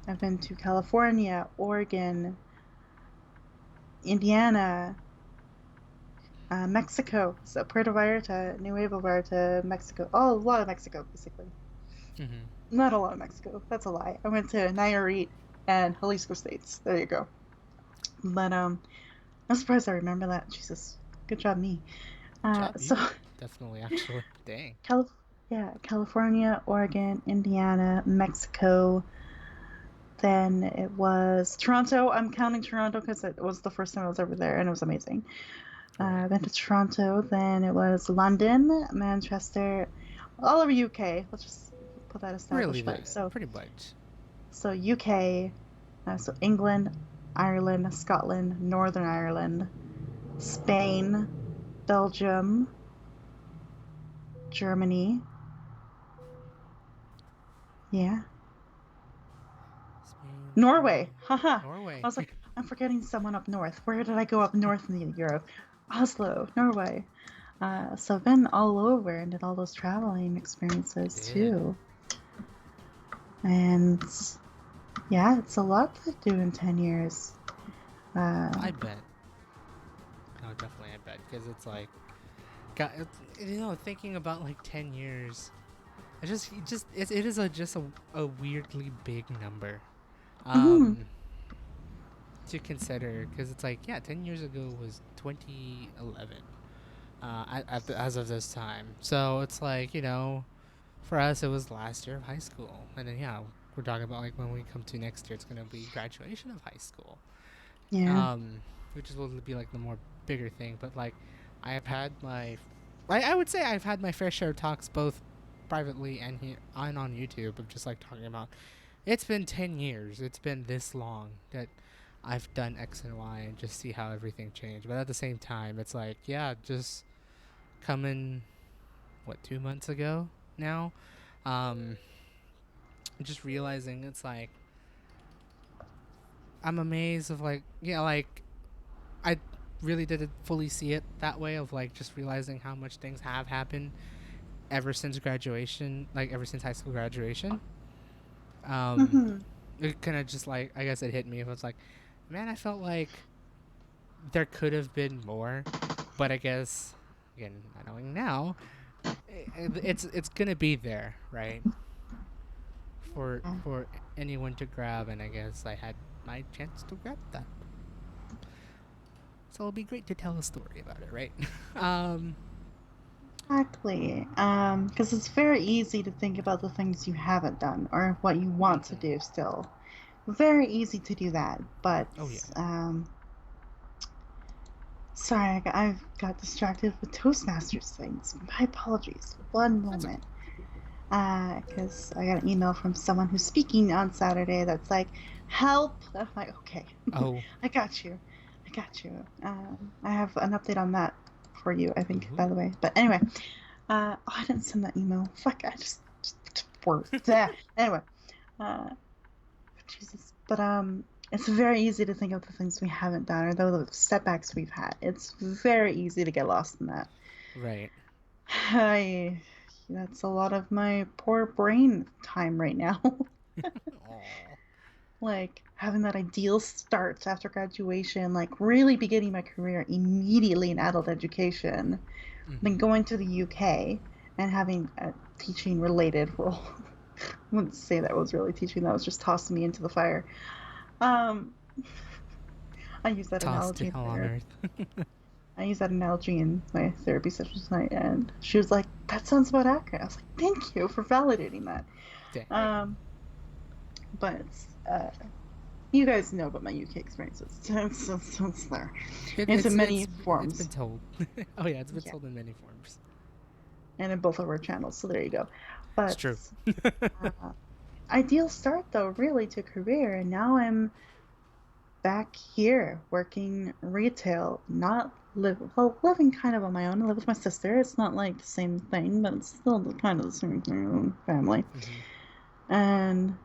I've been to California, Oregon, Indiana, Mexico, so Puerto Vallarta, Nuevo Vallarta, Mexico. Oh, a lot of Mexico, basically. Mm-hmm. Not a lot of Mexico. That's a lie. I went to Nayarit and Jalisco states. There you go. But I'm surprised I remember that. Jesus, good job me. Good job, So you. Definitely, actually. Dang. California, Oregon, Indiana, Mexico. Then it was Toronto. I'm counting Toronto because it was the first time I was ever there, and it was amazing. Right. Then to Toronto. Then it was London, Manchester, all over UK. Let's just put that Really, established first. So pretty much. UK, so England, Ireland, Scotland, Northern Ireland, Spain, Belgium, Germany. Yeah. Spain, Norway. Germany, Haha. Norway. I was like, I'm forgetting someone up north. Where did I go up north in Europe? Oslo, Norway. So I've been all over and did all those traveling experiences You did. too. And yeah, it's a lot to do in 10 years. I bet. No, definitely, I bet. Because it's like, God, thinking about like 10 years, it is a weirdly big number. Mhm. To consider, because it's like, yeah, 10 years ago was 2011, as of this time. So it's like, for us, it was last year of high school. And then, yeah, we're talking about like when we come to next year, it's going to be graduation of high school. Yeah. Which will be like the more bigger thing. But like, I have had I would say I've had my fair share of talks both privately and here and on YouTube of just like talking about it's been 10 years. It's been this long that I've done X and Y and just see how everything changed. But at the same time, it's like, yeah, just coming, 2 months ago now? Um, just realizing it's like, I'm amazed of like, yeah, like, I really didn't fully see it that way of like just realizing how much things have happened ever since graduation, like ever since high school graduation. Um, Mhm. it kind of just like, I guess it hit me. It was like, man, I felt like there could have been more, but I guess again, not knowing now, it's gonna be there, right? For anyone to grab, and I guess I had my chance to grab that. So it'll be great to tell a story about it, right? um, Exactly. Because it's very easy to think about the things you haven't done or what you want to mhm. do still. Very easy to do that, but Oh yeah. um, sorry, I got distracted with Toastmasters things. My apologies. One That's okay. moment. Because I got an email from someone who's speaking on Saturday that's like, help! I'm like, okay, Oh. I got you. I got you. I have an update on that for you, I think, by Ooh. the way. But anyway, I didn't send that email. Fuck, I just worked. Yeah. Anyway, uh, Jesus. But it's very easy to think of the things we haven't done or the setbacks we've had. It's very easy to get lost in that. Right. I That's a lot of my poor brain time right now. Oh. Like having that ideal start after graduation, like really beginning my career immediately in adult education, then Mhm. going to the UK and having a teaching related role. wouldn't say that was really teaching. That was just tossing me into the fire. Um, I use that Tossed to analogy in hell on therapy. earth. I used that analogy in my therapy session tonight, and she was like, "That sounds about accurate." I was like, "Thank you for validating that." Dang. But you guys know about my UK experiences. It's there. It's in many It's been forms. told. Oh yeah, it's been Yeah, told in many forms. and in both of our channels. So there you go. It's But true. uh, ideal start though, really, to career, and now I'm back here working retail, not living kind of on my own. I live with my sister. It's not like the same thing, but it's still kind of the same thing, family. Hmm. And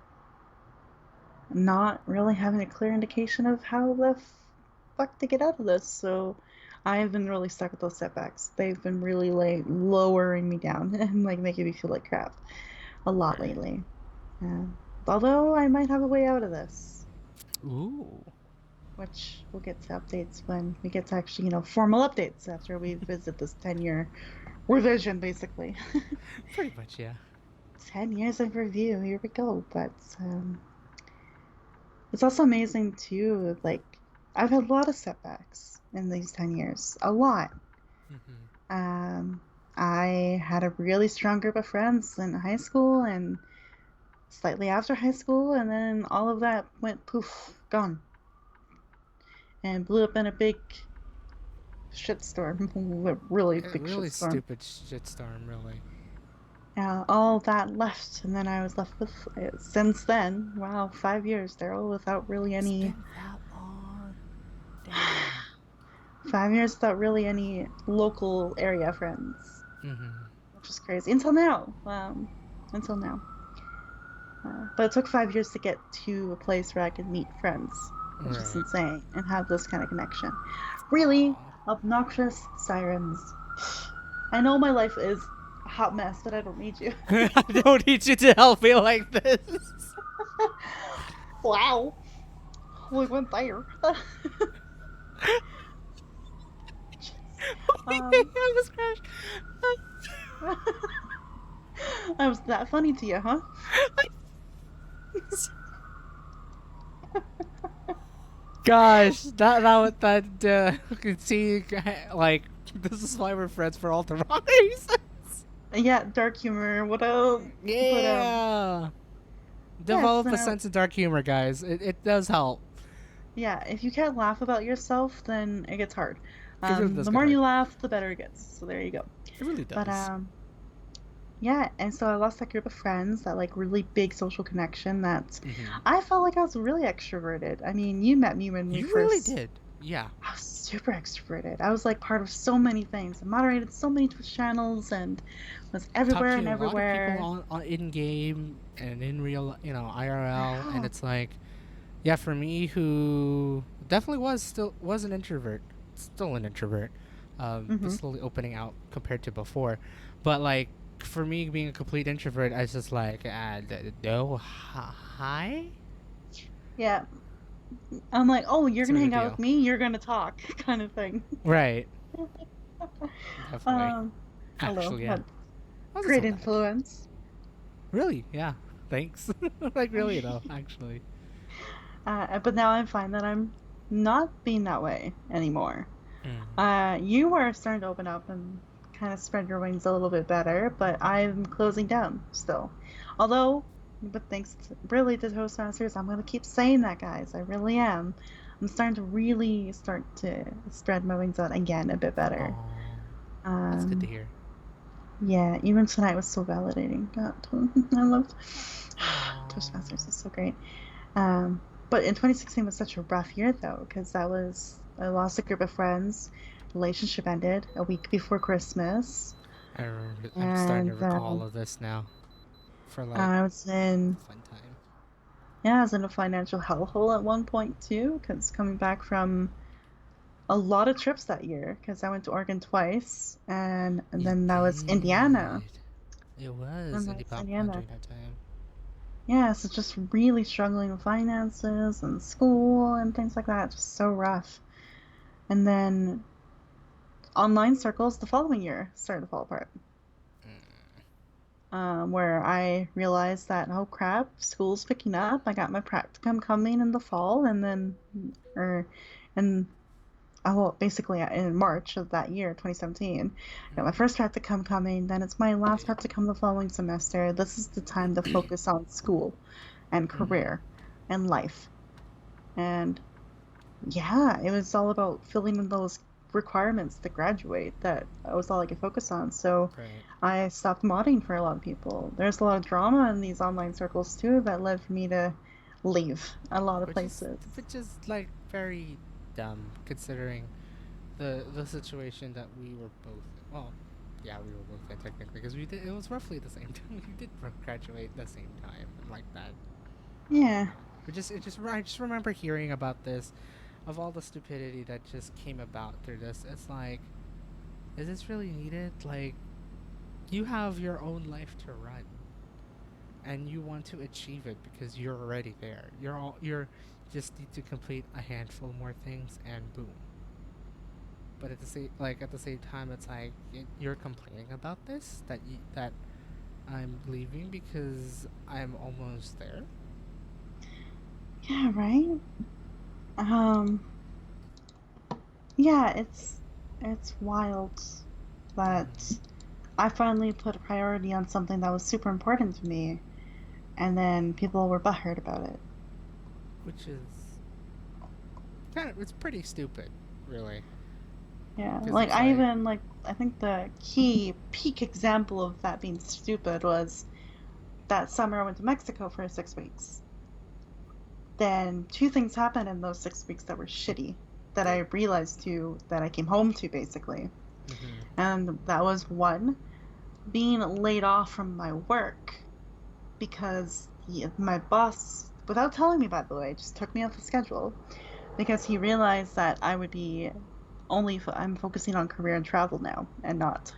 not really having a clear indication of how the fuck to get out of this. So I've been really stuck with those setbacks. They've been really like lowering me down and like making me feel like crap a lot Right. lately. Yeah. Although I might have a way out of this, Ooh. which we'll get to updates when we get to actually, formal updates after we visit this 10-year revision, basically. Pretty much, yeah. 10 years in review, here we go. But it's also amazing too, like, I've had a lot of setbacks in these 10 years. A lot. Hmm. Um, I had a really strong group of friends in high school and slightly after high school, and then all of that went poof, gone, and blew up in a big shitstorm. A really A big really shitstorm. stupid shitstorm, really. All that left, and then I was left with, since then, wow, 5 years, Daryl, without really It's any, been that long. Damn. 5 years without really any local area friends, Hmm. which is crazy. Until now. Until now. But it took 5 years to get to a place where I could meet friends, which is Right. insane, and have this kind of connection. Really Aw. obnoxious sirens. I know my life is a hot mess, but I don't need you. I don't need you to help me like this. Wow. We went there. I um, almost crashed. that was that funny to you, huh? Gosh, you can see, like, this is why we're friends for all the wrong reasons. Yeah, dark humor. What else? But Yeah. yes. Develop a sense of dark humor, guys. It does help. Yeah, if you can't laugh about yourself, then it gets hard. It really does The get more hard. you laugh, the better it gets. So there you go. It really But does. yeah, and so I lost that group of friends, that like really big social connection that Hmm. I felt like I was really extroverted. I mean, you met me when we You really first. did. Yeah. I was super extroverted. I was like part of so many things. I moderated so many Twitch channels and was Talk everywhere to and a lot of people everywhere. on in game and in real, IRL, and Wow. it's like, yeah, for me, who definitely was an introvert, still an introvert, but Mm-hmm. slowly opening out compared to before. But like for me, being a complete introvert, I was just like, no, hi. Yeah. I'm like, oh, you're It's a gonna bit of a hang out with deal, me, you're gonna talk, kind of thing. right? Definitely, um, Hello. actually, yeah. Wasn't so Great bad. influence. Really, yeah. Thanks. Like really though, actually. But now I'm fine that I'm not being that way anymore. Mm. You are starting to open up and kind of spread your wings a little bit better, but I'm closing down still. Although, but thanks really to Toastmasters, I'm gonna keep saying that, guys. I really am. I'm starting to really start to spread my wings out again a bit better. Oh, that's good to Um, hear. yeah, even tonight was so validating. God, I loved Oh. Toastmasters is so great. Um, but in 2016 was such a rough year though, because I lost a group of friends, relationship ended a week before Christmas, I'm starting to and recall all of this now. For like I was in a fun time. yeah, I was in a financial hellhole at one point too, because coming back from a lot of trips that year, because I went to Oregon twice, and You then that was Indiana, did. It was and indie that's popcorn Indiana. during that time. Yeah, so just really struggling with finances and school and things like that, just so rough. And then online circles the following year started to fall apart. Mm. where I realized that, oh crap, school's picking up. I got my practicum coming in the fall, and then, or, and well, basically in March of that year, 2017, I got my first practicum coming. Then it's my last practicum the following semester. This is the time to focus on school and career and life. And yeah, it was all about filling in those requirements to graduate. That was all I could focus on. So Right. I stopped modding for a lot of people. There's a lot of drama in these online circles too that led for me to leave a lot of places. Which is like very dumb considering the situation that we were both in. Well, yeah, we were both in technically because we did. It was roughly the same time. We did graduate the same time and like that. Yeah, I just remember hearing about this, of all the stupidity that just came about through this. It's like, is this really needed? Like, you have your own life to run, and you want to achieve it because you're already there. You're just need to complete a handful more things, and boom. But at the same time, it's like you're complaining about this that I'm leaving because I'm almost there. yeah, right. Um, yeah, it's wild that I finally put a priority on something that was super important to me, and then people were butthurt about it. Which is it's pretty stupid, really. Yeah, Because like it's like, I think the key peak example of that being stupid was that summer I went to Mexico for 6 weeks. Then two things happened in those 6 weeks that were shitty that I realized that I came home to basically. mm-hmm, And that was one, being laid off from my work because my boss, without telling me by the way, just took me off the schedule because he realized that I would be I'm focusing on career and travel now and not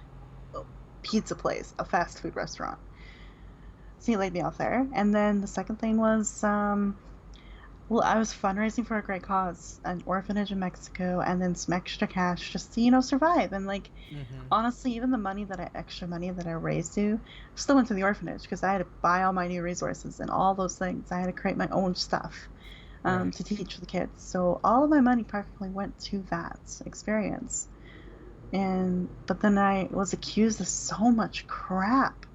a pizza place, a fast food restaurant. So he laid me off there. And then the second thing was, well, I was fundraising for a great cause, an orphanage in Mexico, and then some extra cash just to, survive. And like, mm-hmm, honestly, even extra money that I raised still went to the orphanage because I had to buy all my new resources and all those things. I had to create my own stuff right, to teach the kids. So all of my money practically went to that experience. But then I was accused of so much crap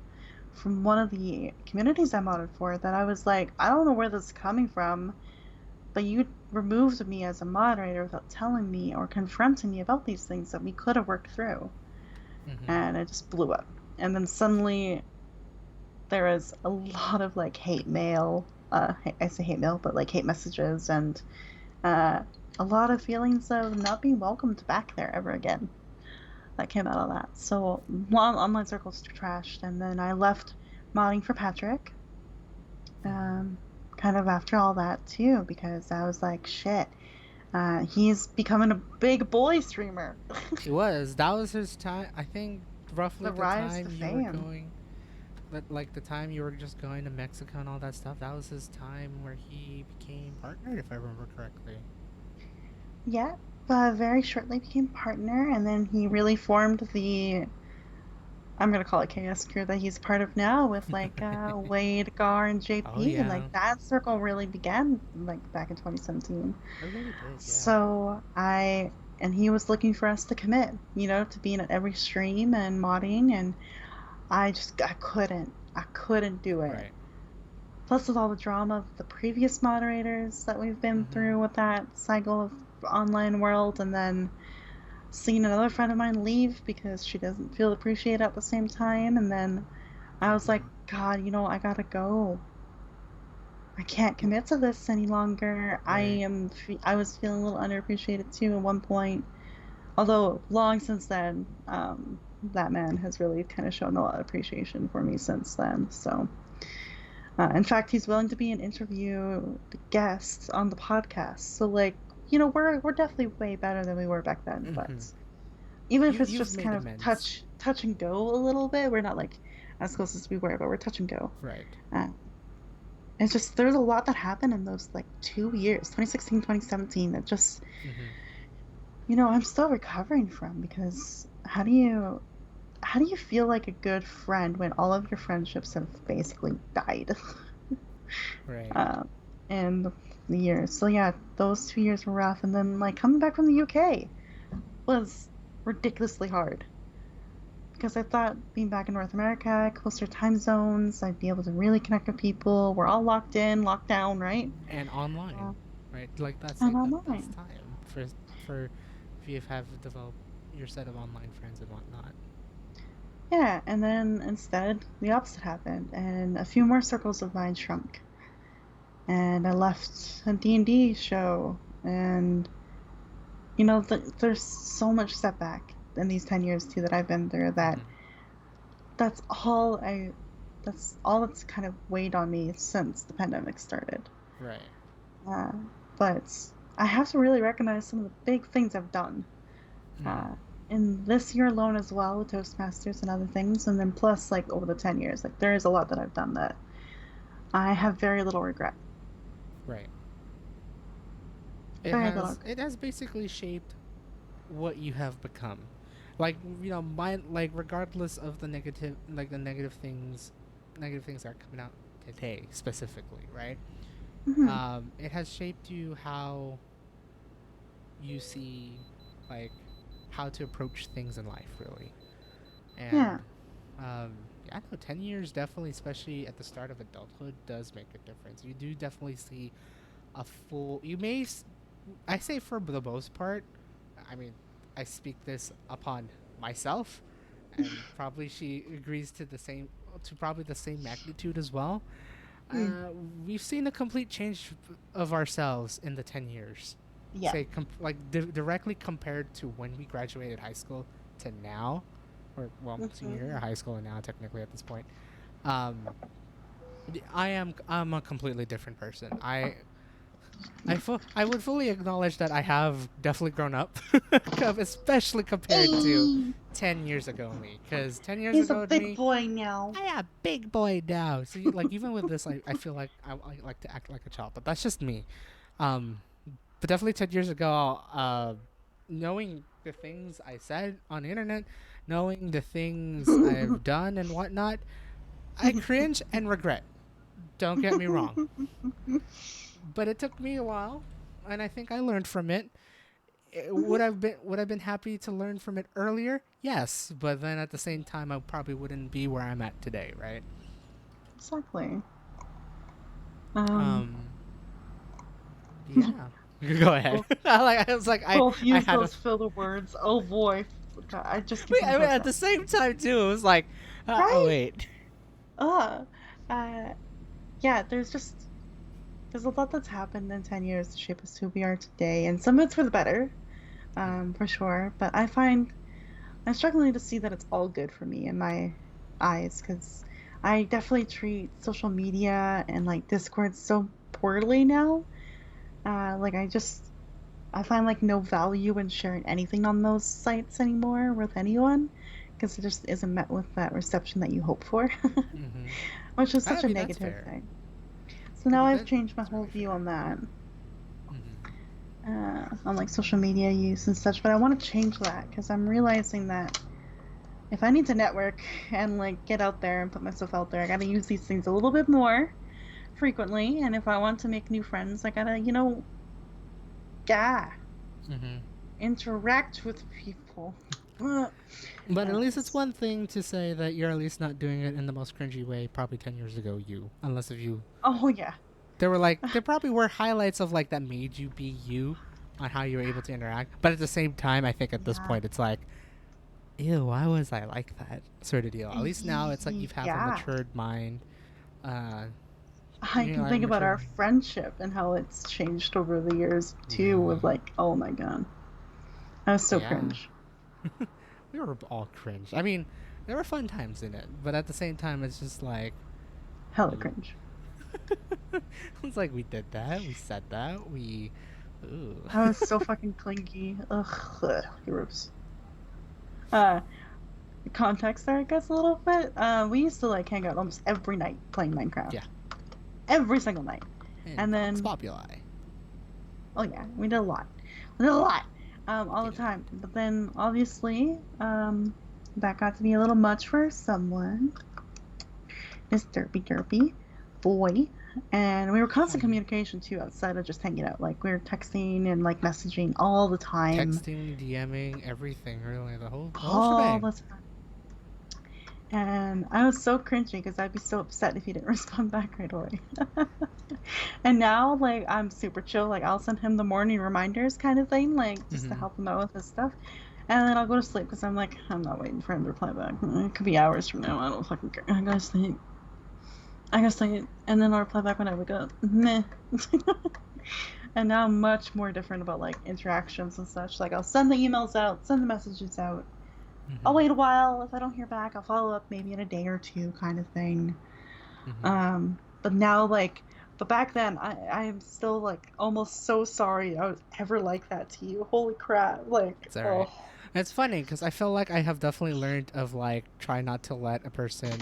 from one of the communities I modded for that I was like, I don't know where this is coming from, but you removed me as a moderator without telling me or confronting me about these things that we could have worked through. mm-hmm, And it just blew up. And then suddenly there was a lot of like hate mail. I say hate mail, but like hate messages and a lot of feelings of not being welcomed back there ever again. That came out of that. So online circles trashed, and then I left modding for Patrick. Um, Kind of after all that too, because I was like, shit. He's becoming a big boy streamer. that was his time. I think roughly The the rise to time you were fame. going, but like the time you were just going to Mexico and all that stuff. That was his time where he became partnered, if I remember correctly. Yeah, but very shortly became partner, and then he really formed I'm gonna call it Chaos Crew that he's part of now with like Wade, Gar, and Oh JP, and like yeah, that circle really began like back in 2017. it really did. Yeah. So and he was looking for us to commit, to being at every stream and modding, and I couldn't do it. Right. Plus, with all the drama of the previous moderators that we've been Mm-hmm. through with that cycle of online world, and then seeing another friend of mine leave because she doesn't feel appreciated at the same time, and then I was like, Mm-hmm. God, I gotta go. I can't commit to this any longer. Right. I was feeling a little underappreciated too at one point. Although long since then, that man has really kind of shown a lot of appreciation for me since then. So, in fact, he's willing to be an interview guest on the podcast. So, like, we're definitely way better than we were back then. But Mm-hmm. even if it's You've just made kind of amends. touch and go a little bit, we're not like as close as we were, but we're touch and go. Right. Uh, it's just there's a lot that happened in those like 2 years, 2016, 2017, that just Mm-hmm. I'm still recovering from because how do you feel like a good friend when all of your friendships have basically died Right. in the years? So yeah, those 2 years were rough, and then like coming back from the UK was ridiculously hard because I thought being back in North America, closer time zones, I'd be able to really connect with people. We're all locked in, locked down, right? And online, Uh, right? Like that's and it. That's online. time for if you have developed your set of online friends and whatnot. Yeah, and then instead, the opposite happened, and a few more circles of mine shrunk. And I left a D&D show, and there's so much setback in these 10 years too that I've been through that Mm-hmm. that's all I that's all that's kind of weighed on me since the pandemic started. Right. Uh, but I have to really recognize some of the big things I've done. Mm-hmm. Uh, in this year alone as well with Toastmasters and other things, and then plus like over the 10 years, like there is a lot that I've done that I have very little regret. Right. Very little regret. It has basically shaped what you have become. Like mine. Like regardless of the negative things that are coming out today specifically, right? Hmm. It has shaped you how you see like how to approach things in life, really. Yeah. And yeah, no, 10 years definitely, especially at the start of adulthood, does make a difference. You do definitely see a full. I say for the most part. I mean, I speak this upon myself, and probably she agrees to probably the same magnitude as well. Mm. Uh, we've seen a complete change of ourselves in the 10 years. Yeah. Say, directly compared to when we graduated high school to now, or well, senior year Hmm. of high school and now technically at this point. Um, I'm a completely different person. I would fully acknowledge that I have definitely grown up, especially compared to Hey, 10 years ago me. Because 10 years he's a ago to big me, boy now. I am a big boy now. So like even with this, I feel like I like to act like a child, but that's just me. Um, but definitely 10 years ago, knowing the things I said on the internet, knowing the things I've done and whatnot, I cringe and regret. Don't get me wrong, but it took me a while, and I think I learned from it. Would I've been happy to learn from it earlier? Yes, but then at the same time, I probably wouldn't be where I'm at today, right? Exactly. Um, Um, yeah. Go ahead. both, I was like, both I use had a. those filler words. Oh boy, God, I just keep Wait, coming I to mean, myself. at the same time too, it was like, oh Right? wait. Uh, uh, yeah. There's a lot that's happened in 10 years to shape us to who we are today, and some of it's for the better, for sure. But I find I'm struggling to see that it's all good for me in my eyes because I definitely treat social media and like Discord so poorly now. Like I find like no value in sharing anything on those sites anymore with anyone because it just isn't met with that reception that you hope for, Mm-hmm. which is I such a mean, that's negative fair. thing. So I now mean, I've changed my that's whole very view fair. on that, Mm-hmm. on like social media use and such. But I want to change that because I'm realizing that if I need to network and like get out there and put myself out there, I gotta use these things a little bit more frequently. And if I want to make new friends, I gotta, yeah, Mm-hmm. interact with people. But at least it's Yes. one thing to say that you're at least not doing it in the most cringy way. Probably 10 years ago, unless if you, Oh yeah. there probably were highlights of like that made you be you, on how you were able to interact. But at the same time, I think at this Yeah. point, it's like, ew, why was I like that sort of deal? At least now it's like you have a Yeah. matured mind. Uh, I can like think about matured our mind. friendship and how it's changed over the years too. Yeah, With like, oh my god, I was so yeah. cringe. We were all cringe. I mean, there were fun times in it, but at the same time, it's just like, Hella ooh. cringe. It's like we did that, we said that, ooh. I was so fucking clingy. Ugh, gross. Uh, Context there, I guess, a little bit. We used to like hang out almost every night playing Minecraft. Yeah, Every single night. and And Vox then, Populi. oh yeah, we did a lot. We did a lot. All the Did. time. But then, obviously, that got to be a little much for someone. Miss Derpy Derpy boy. And we were constant communication too outside of just hanging out. Like we were texting and like messaging all the time. Texting, DMing, everything, really, the whole All shebang. the time. And I was so cringy because I'd be so upset if he didn't respond back right away. And now, like, I'm super chill. Like, I'll send him the morning reminders kind of thing, like, just to help him out with his stuff. And then I'll go to sleep because I'm like, I'm not waiting for him to reply back. It could be hours from now. I don't fucking care. I gotta sleep. And then I'll reply back when I wake up. Meh. And now I'm much more different about, like, interactions and such. Like, I'll send the emails out, send the messages out. I'll wait a while. If I don't hear back, I'll follow up maybe in a day or two kind of thing. But now, like, but back then, I am still, like, almost so sorry I was ever like that to you. Holy crap. Like, It's alright. It's funny, because I feel like I have definitely learned of, like, try not to let a person,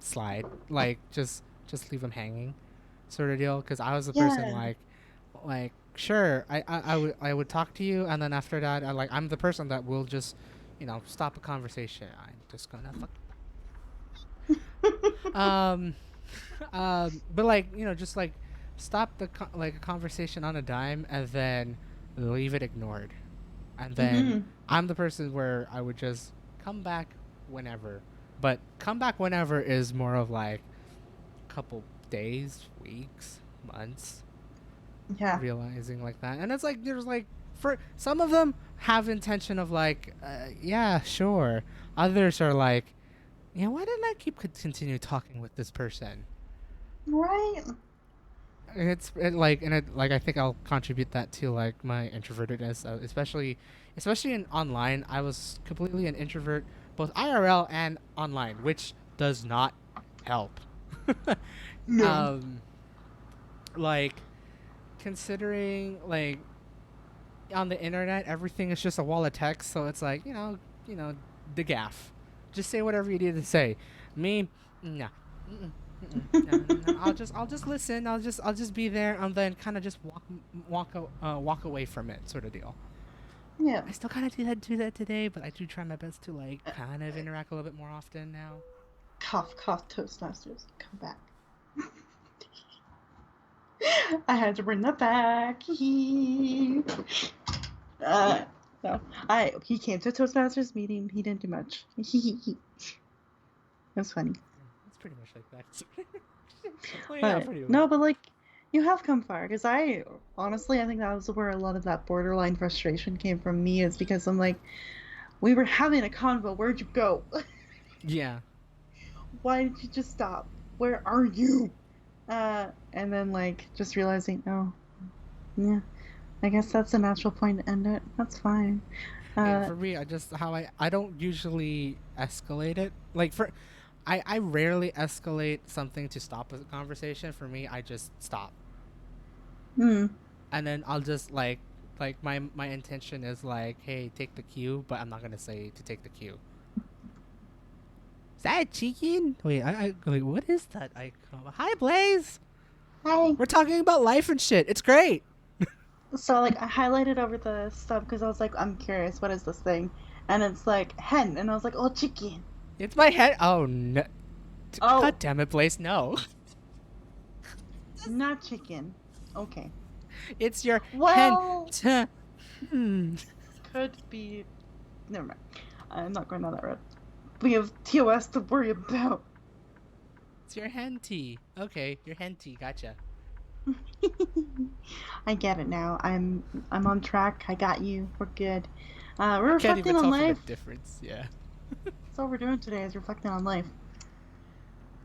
slide. Like, just leave them hanging sort of deal. Because I was the person, like, sure, I would talk to you, and then after that, I'm the person that will just, stop a conversation. I'm just gonna but like, just like stop like a conversation on a dime and then leave it ignored. And then I'm the person where I would just come back whenever. But come back whenever is more of like a couple days, weeks, months. Yeah. Realizing like that. And it's like there's like for some of them have intention of like yeah, sure. Others are like, yeah, why didn't I continue talking with this person? Right. I think I'll contribute that to like my introvertedness, especially in online. I was completely an introvert, both IRL and online, which does not help. No. Like considering like on the internet, everything is just a wall of text, so it's like the gaff. Just say whatever you need to say. Me, nah. No. I'll just listen. I'll just be there and then kind of just walk away from it, sort of deal. Yeah. I still kind of do that today, but I do try my best to like kind of interact a little bit more often now. Cough, cough, Toastmasters, come back. I had to bring that back. No, he came to a Toastmasters meeting. He didn't do much. It was funny. It's pretty much like that. No, but like, you have come far. Because I think that was where a lot of that borderline frustration came from me. Is because I'm like, we were having a convo. Where'd you go? Yeah. Why did you just stop? Where are you? And then like just realizing, oh, yeah, I guess that's a natural point to end it. That's fine. For me, I don't usually escalate it. Like I rarely escalate something to stop a conversation. For me, I just stop. And then I'll just like my intention is like, hey, take the cue, but I'm not gonna say to take the cue. Is that a chicken? Wait, wait, what is that icon? Hi, Blaze. Hi. We're talking about life and shit. It's great. So like I highlighted over the stuff because I was like, I'm curious, what is this thing? And it's like hen, and I was like, oh, chicken. It's my head. Oh no! Oh. God damn it, Blaze! No. Not chicken. Okay. It's your well, hen. Could be. Never mind. I'm not going down that road. We have TOS to worry about. It's your henty. Okay, your henty. Gotcha. I get it now. I'm on track. I got you. We're good. We're Can't reflecting even on tell life. the difference. Yeah. That's all we're doing today is reflecting on life.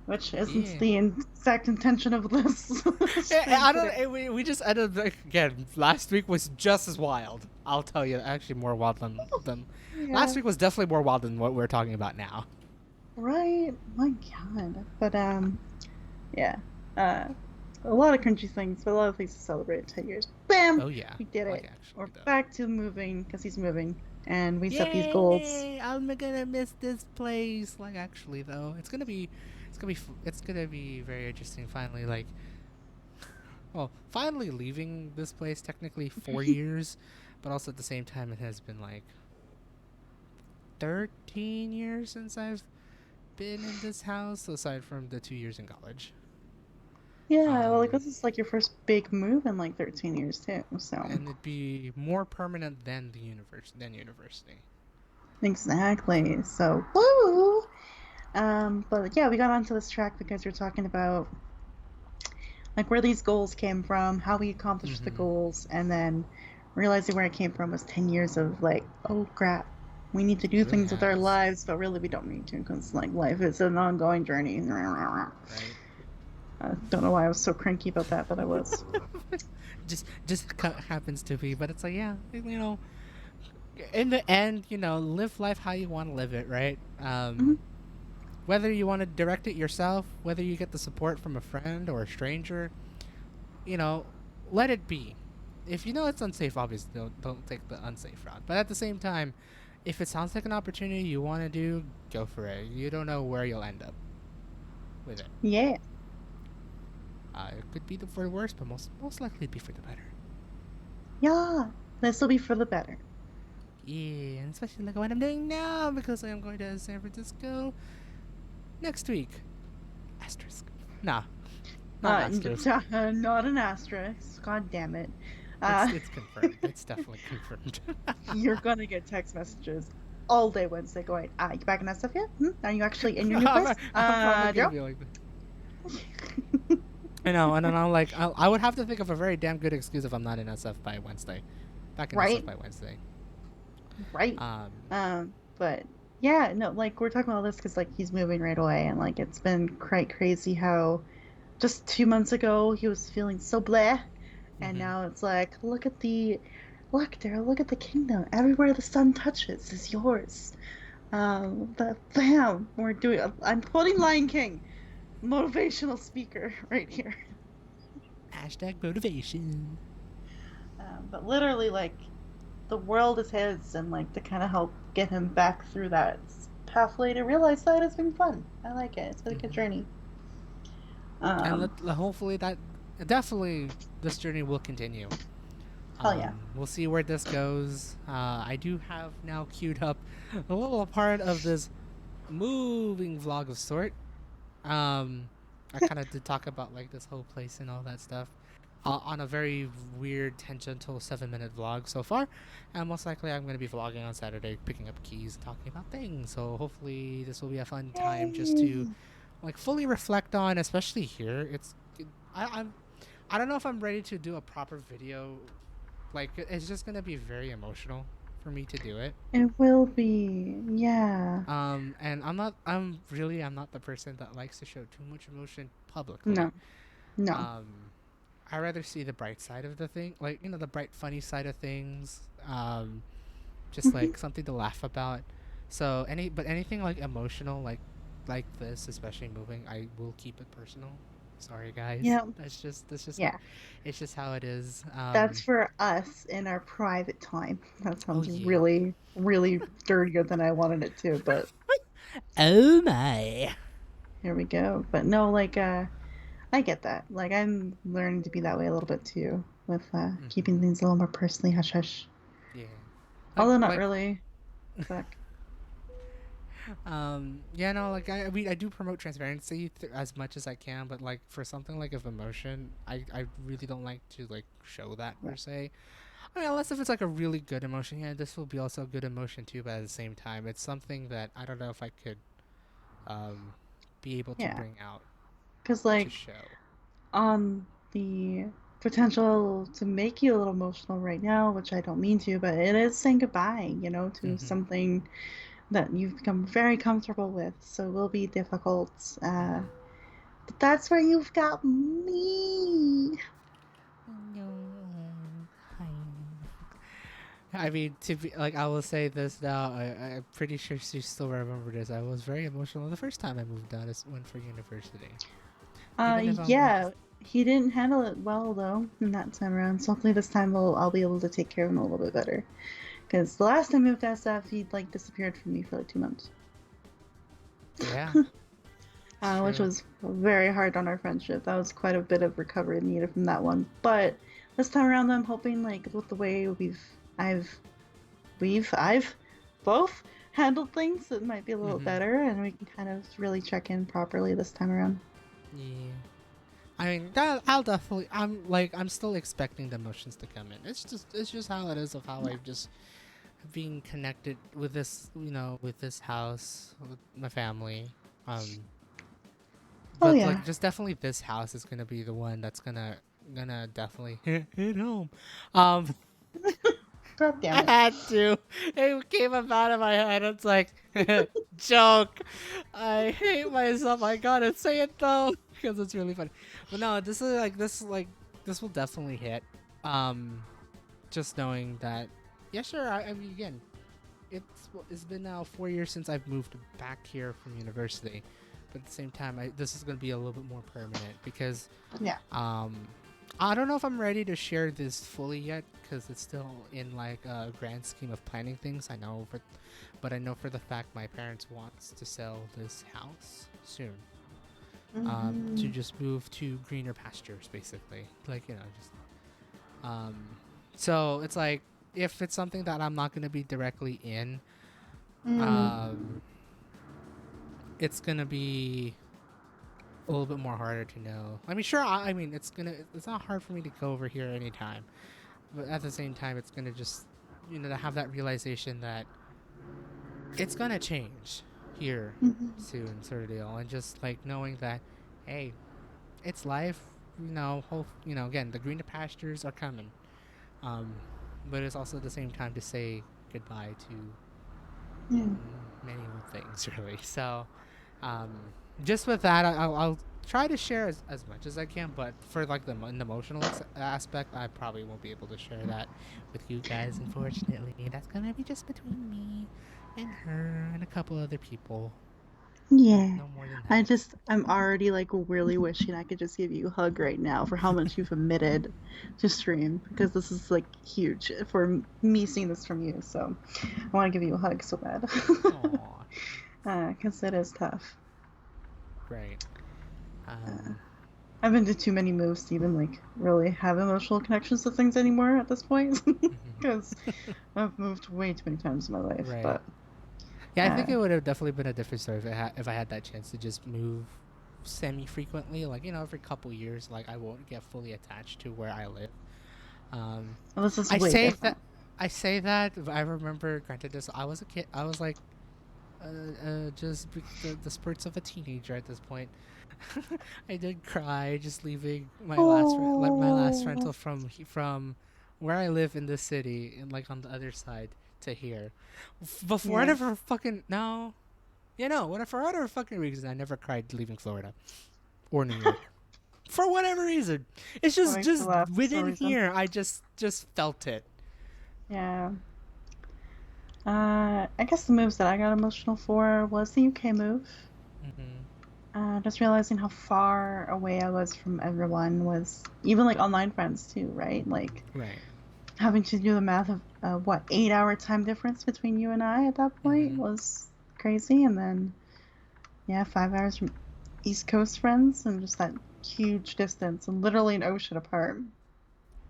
Which isn't the exact intention of this. I don't. We just ended again. Last week was just as wild. I'll tell you, actually more wild than Yeah. Last week was definitely more wild than what we're talking about now. Right. My God. But yeah. A lot of cringy things, but a lot of things to celebrate 10 years. Bam! Oh yeah. We did it. Actually, We're back to moving because he's moving, and we set these goals. I'm gonna miss this place. Like actually, though, it's gonna be very interesting. Finally, like, well, finally leaving this place. Technically 4 years, but also at the same time, it has been like 13 years since I've been in this house, aside from the 2 years in college. Yeah, well, like Um, this is like your first big move in like 13 years too. So and it'd be more permanent than university. exactly. So woo. But yeah, we got onto this track because you're talking about like where these goals came from, how we accomplished the Mm-hmm. goals, and then realizing where it came from was 10 years of like, oh crap, we need to It do really things with our has, lives, but really we don't need to because like life is an ongoing journey. right? Don't know why I was so cranky about that, but I was. Just happens to be, but it's like, yeah, in the end, live life how you want to live it, right? Mhm. Whether you want to direct it yourself, whether you get the support from a friend or a stranger, you know, let it be. If you know it's unsafe, obviously don't take the unsafe route. But at the same time, if it sounds like an opportunity you want to do, go for it. You don't know where you'll end up with it. Yeah, It could be for the worst, but most likely it'd be for the better. yeah, this will be for the better. Yeah, and especially like what I'm doing now because I am going to San Francisco next week. Asterisk. Nah, not asterisk. Not an asterisk. God damn it. It's Uh, it's confirmed. It's definitely confirmed. you're gonna get text messages all day Wednesday going, you packing that stuff yet? Are you actually in your new I'm, place? I'm probably gonna Daryl? be like that. I know, and then I'm like, I would have to think of a very damn good excuse if I'm not in SF by Wednesday. Back in SF Right? by Wednesday. Right. Um, But yeah, no, like we're talking about this because like he's moving right away, and like it's been quite crazy how just 2 months ago he was feeling so bleh, and mm-hmm. now it's like, look, Daryl, look at the kingdom. Everywhere the sun touches is yours. But bam, we're doing. I'm quoting Lion King, motivational speaker right here. Hashtag motivation. But literally, like the world is his, and like to kind of help get him back through that pathway to realize that it's been fun. I like it. It's been a good Mm-hmm. journey. And Um, hopefully that definitely this journey will continue. hell yeah. We'll see where this goes. I do have now queued up a little part of this moving vlog of sort. I kind of did talk about like this whole place and all that stuff on a very weird tangential 7-minute vlog so far, and most likely I'm going to be vlogging on Saturday, picking up keys and talking about things. So hopefully this will be a fun time just to Yay. like fully reflect on, especially here. I'm I don't know if I'm ready to do a proper video. Like it's just gonna be very emotional for me to do it. It will be. Yeah. And I'm not the person that likes to show too much emotion publicly. No. No. Um, I rather see the bright side of the thing, like the bright, funny side of things. Just Mhm. like something to laugh about. So anything like emotional, like this, especially moving, I will keep it personal. Sorry, guys. Yeah. That's just Yeah. it's just how it is. That's for us in our private time. That Oh sounds yeah. really, really dirtier than I wanted it to, but Oh my. here we go. But no, like, I get that. Like, I'm learning to be that way a little bit too, with Mm-hmm. keeping things a little more personally hush hush. Yeah. Like Although not like really. Fuck. yeah, no, like I mean I do promote transparency as much as I can, but like for something like of emotion, I really don't like to like show that Yeah. per se. I mean, unless if it's like a really good emotion, yeah, this will be also a good emotion too, but at the same time it's something that I don't know if I could um be able to Yeah. bring out Because, to like, show. on the potential to make you a little emotional right now, which I don't mean to, but it is saying goodbye, to Mm-hmm. something that you've become very comfortable with. So it will be difficult. Mm-hmm. But that's where you've got me. No, I mean, to be like, I will say this now. I'm pretty sure you still remember this. I was very emotional the first time I moved out. Went for university. Even if I'm like, Yeah, he didn't handle it well though in that time around. So hopefully this time I'll be able to take care of him a little bit better. Because the last time I moved to SF, he like disappeared from me for like 2 months, yeah, it's which true. was very hard on our friendship. That was quite a bit of recovery needed from that one. But this time around, I'm hoping like with the way I've both handled things, it might be a little Mm-hmm. better, and we can kind of really check in properly this time around. Yeah. I mean, I'll definitely. I'm still expecting the emotions to come in. It's just how it is of how I've just being connected with this, with this house, with my family. Um, Oh but yeah. like, just definitely this house is gonna be the one that's gonna definitely hit home. Um, God damn I it. had to. It came up out of my head. It's like joke. I hate myself. I gotta say it though because it's really funny. But no, this will definitely hit. Um, just knowing that. Yeah, sure. I mean, again, it's been now 4 years since I've moved back here from university, but at the same time, this is gonna be a little bit more permanent because Yeah. um, I don't know if I'm ready to share this fully yet because it's still in like a grand scheme of planning things. But I know for the fact my parents wants to sell this house soon. To Mm-hmm. just move to greener pastures, basically. Like just um. So it's like if it's something that I'm not gonna be directly in, Mm. um, it's gonna be a little bit more harder to know. I mean, sure. I mean, it's not hard for me to go over here anytime, but at the same time, it's gonna just to have that realization that it's gonna change here Mm-hmm. soon, sort of deal, and just like knowing that, hey, it's life. Again, the greener pastures are coming. Um, but it's also at the same time to say goodbye to Yeah. many old things, really. So, um, just with that, I'll try to share as much as I can. But for like the emotional aspect, I probably won't be able to share that with you guys. Unfortunately, that's gonna be just between me and her and a couple other people. Yeah. No more than that. I'm already like really wishing I could just give you a hug right now for how much you've admitted to stream because this is like huge for me seeing this from you. So I want to give you a hug so bad. Aw, Because it is tough. right. Uh, Um, I've been to too many moves to even like really have emotional connections to things anymore at this point because I've moved way too many times in my life. right. But Yeah, I think uh, it would have definitely been a different story if I had that chance to just move semi frequently, like every couple years. Like I won't get fully attached to where I live. Um, well, this is I way say different. that I say that but I remember. Granted, this I was a kid. I was like, the spurts of a teenager at this point. I did cry just leaving my last Oh, rental from where I live in the city and like on the other side to here. Before yeah, whatever fucking no, for whatever fucking reason, I never cried leaving Florida or New York. For whatever reason, it's that makes me just laugh for some within reason. here. I just felt it. Yeah. I guess the moves that I got emotional for was the UK move. Hmm. Just realizing how far away I was from everyone was even like online friends too, right? Like Right. having to do the math of what 8 hour time difference between you and I at that point Hmm. was crazy, and then yeah, 5 hours from East Coast friends and just that huge distance and literally an ocean apart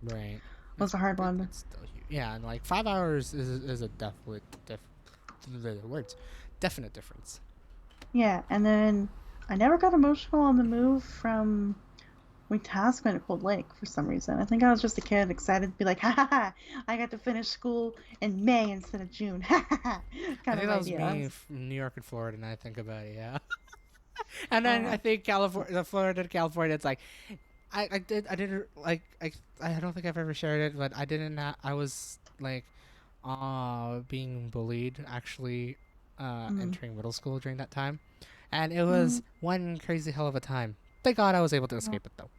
Right. was a hard one. It's still huge. Yeah, and like 5 hours is a definite the words definite difference. Yeah, and then I never got emotional on the move from we task went at Cold Lake for some reason. I think I was just a kid excited to be like, ha ha ha, I got to finish school in May instead of June. Ha ha ha, I kind think of that was idea. me from New York and Florida, and I think about it. Yeah, and then I Uh, think California, the Florida to California. It's like I didn't like I don't think I've ever shared it, but I didn't. I was like being bullied actually mm, entering middle school during that time, and it mm, was one crazy hell of a time. Thank God I was able to oh, escape it though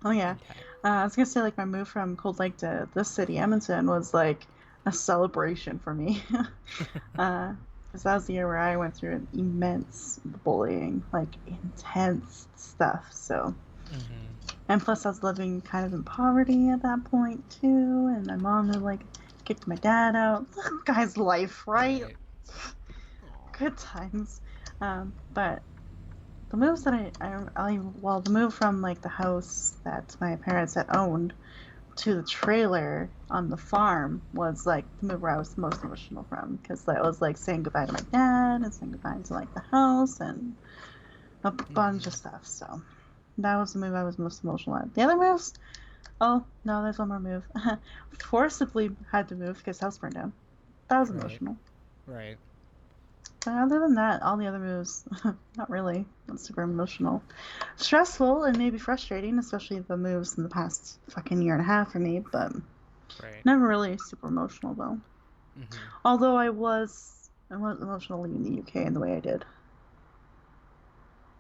oh, yeah. in time. I was gonna say like my move from Cold Lake to this city, Edmonton, was like a celebration for me. Because that was the year where I went through an immense bullying, like intense stuff. So, Hmm. and plus I was living kind of in poverty at that point too, and my mom had like kicked my dad out. Guy's life, right? Right. Aw. Good times. But the moves that well, the move from like the house that my parents had owned to the trailer on the farm was like the move where I was the most emotional from, because that was like saying goodbye to my dad and saying goodbye to like the house and a bunch of stuff. So that was the move I was most emotional at. The other moves, oh no, there's one more move. Forcibly had to move because house burned down. That was emotional. Right. But other than that, all the other moves, not really. Not super emotional. Stressful and maybe frustrating, especially the moves in the past fucking year and a half for me, but never really super emotional though. Although I was emotional leaving the UK in the way I did.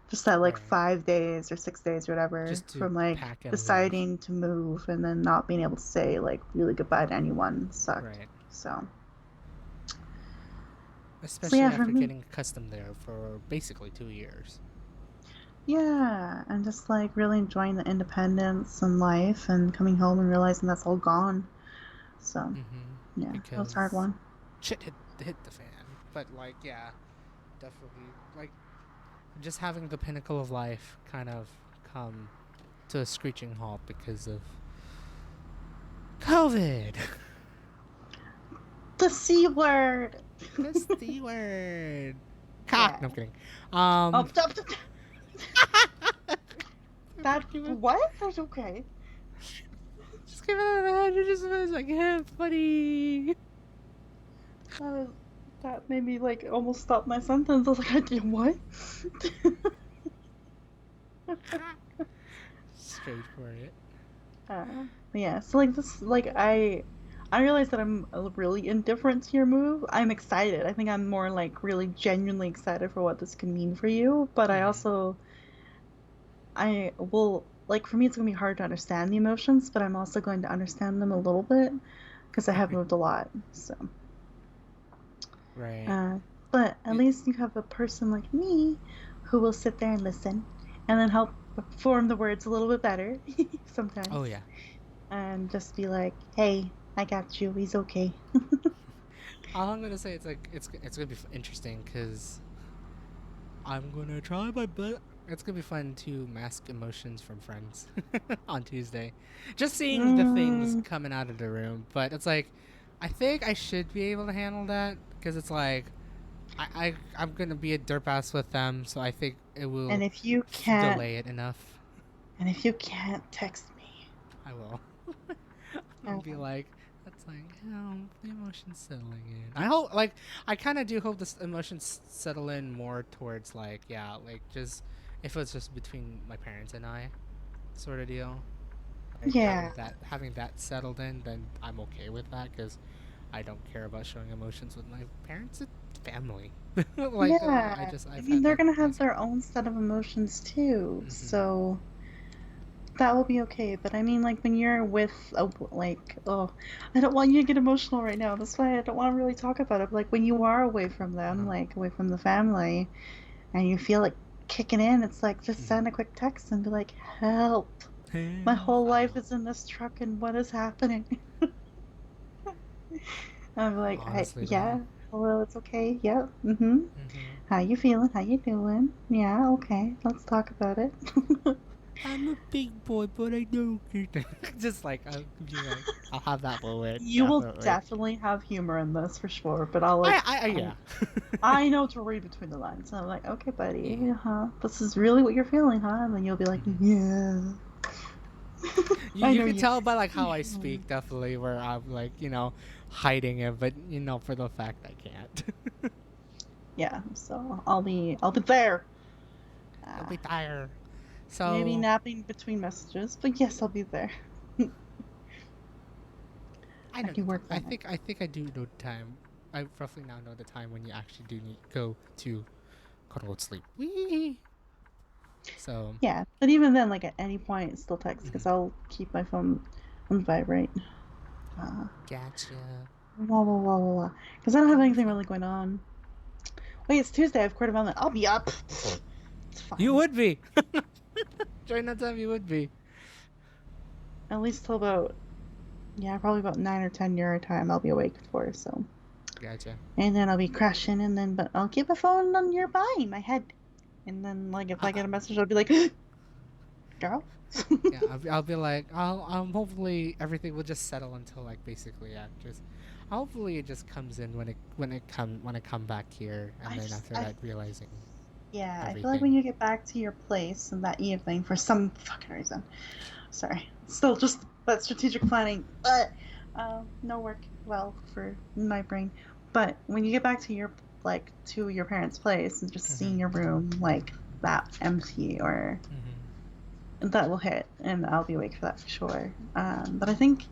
Just that like 5 days or 6 days or whatever from like deciding to move and then not being able to say like really goodbye to anyone sucked. Right. So. Especially after getting accustomed there for basically 2 years. Yeah, and just like really enjoying the independence and life and coming home and realizing that's all gone. So, yeah, that was a hard one. Shit hit the fan. But like, yeah, definitely. Like, just having the pinnacle of life kind of come to a screeching halt because of COVID. The C word. The C word. Cock. Yeah. No, I'm kidding. That what? That's okay. Just give it out of my head. You're just like, yeah, funny. That made me like almost stop my sentence. I was like, I did what? Straight for it. Yeah. So like this, like I realize that I'm really indifferent to your move. I'm excited. I think I'm more like really genuinely excited for what this can mean for you. But I also, I will like for me it's gonna be hard to understand the emotions, but I'm also going to understand them a little bit because I have moved a lot. So. Right. But at least you have a person like me who will sit there and listen and then help form the words a little bit better sometimes. Oh yeah. And just be like, hey, I got you. He's okay. All I'm gonna say it's like it's gonna be interesting because I'm gonna try my best. It's gonna be fun to mask emotions from friends on Tuesday. Just seeing the things coming out of the room, but it's like I think I should be able to handle that because it's like I'm gonna be a dirtbass with them, so I think it will. And if you can't delay it enough. And if you can't text me, I will. I'll be like, that's like, the emotion's settling in. I hope, like, I kind of do hope this emotions settle in more towards, like, yeah, like, just, if it's just between my parents and I, sort of deal. Like, yeah. Having that settled in, then I'm okay with that, because I don't care about showing emotions with my parents. It's family. Like, yeah. I mean, they're going to have their own set of emotions, too, so that will be okay. But I mean, like when you're with I don't want you to get emotional right now. That's why I don't want to really talk about it. But, like when you are away from them, like away from the family, and you feel like kicking in, it's like just send a quick text and be like, help. My whole life is in this truck and what is happening? I'm like, yeah, hello, it's okay. Yep. How you feeling? How you doing? Yeah, okay. Let's talk about it. I'm a big boy, but I don't care. Just like I'll have that moment. You will definitely have humor in this for sure, but I'll like. Yeah. I know to read between the lines. And I'm like, okay, buddy, this is really what you're feeling, huh? And then you'll be like, yeah. You can tell by like how I speak, definitely, where I'm like, hiding it, but for the fact I can't. Yeah, so I'll be there. I'll be there. So maybe napping between messages, but yes, I'll be there. I know. I think I do know the time. I roughly now know the time when you actually do need to go to quote unquote sleep. Whee! So yeah, but even then, like at any point, still text because I'll keep my phone on vibrate. Gotcha. Because I don't have anything really going on. Wait, it's Tuesday. I have court development. I'll be up. It's fine. You would be. During that time, you would be. At least till about, probably about 9 or 10 Euro time. I'll be awake for, so. Gotcha. And then I'll be crashing, but I'll keep my phone on nearby my head. And then, like, if I get a message, I'll be like, Girl. Yeah, I'll be like, hopefully everything will just settle until like basically just hopefully it just comes in when I come back here, and I then just after I that realizing Yeah, I feel like everything. when you get back to your place in that evening for some fucking reason. Sorry. Still just that strategic planning. No work well for my brain. But when you get back to your to your parents' place and just seeing Mhm. your room like that empty or Mhm. that will hit and I'll be awake for that for sure. But I think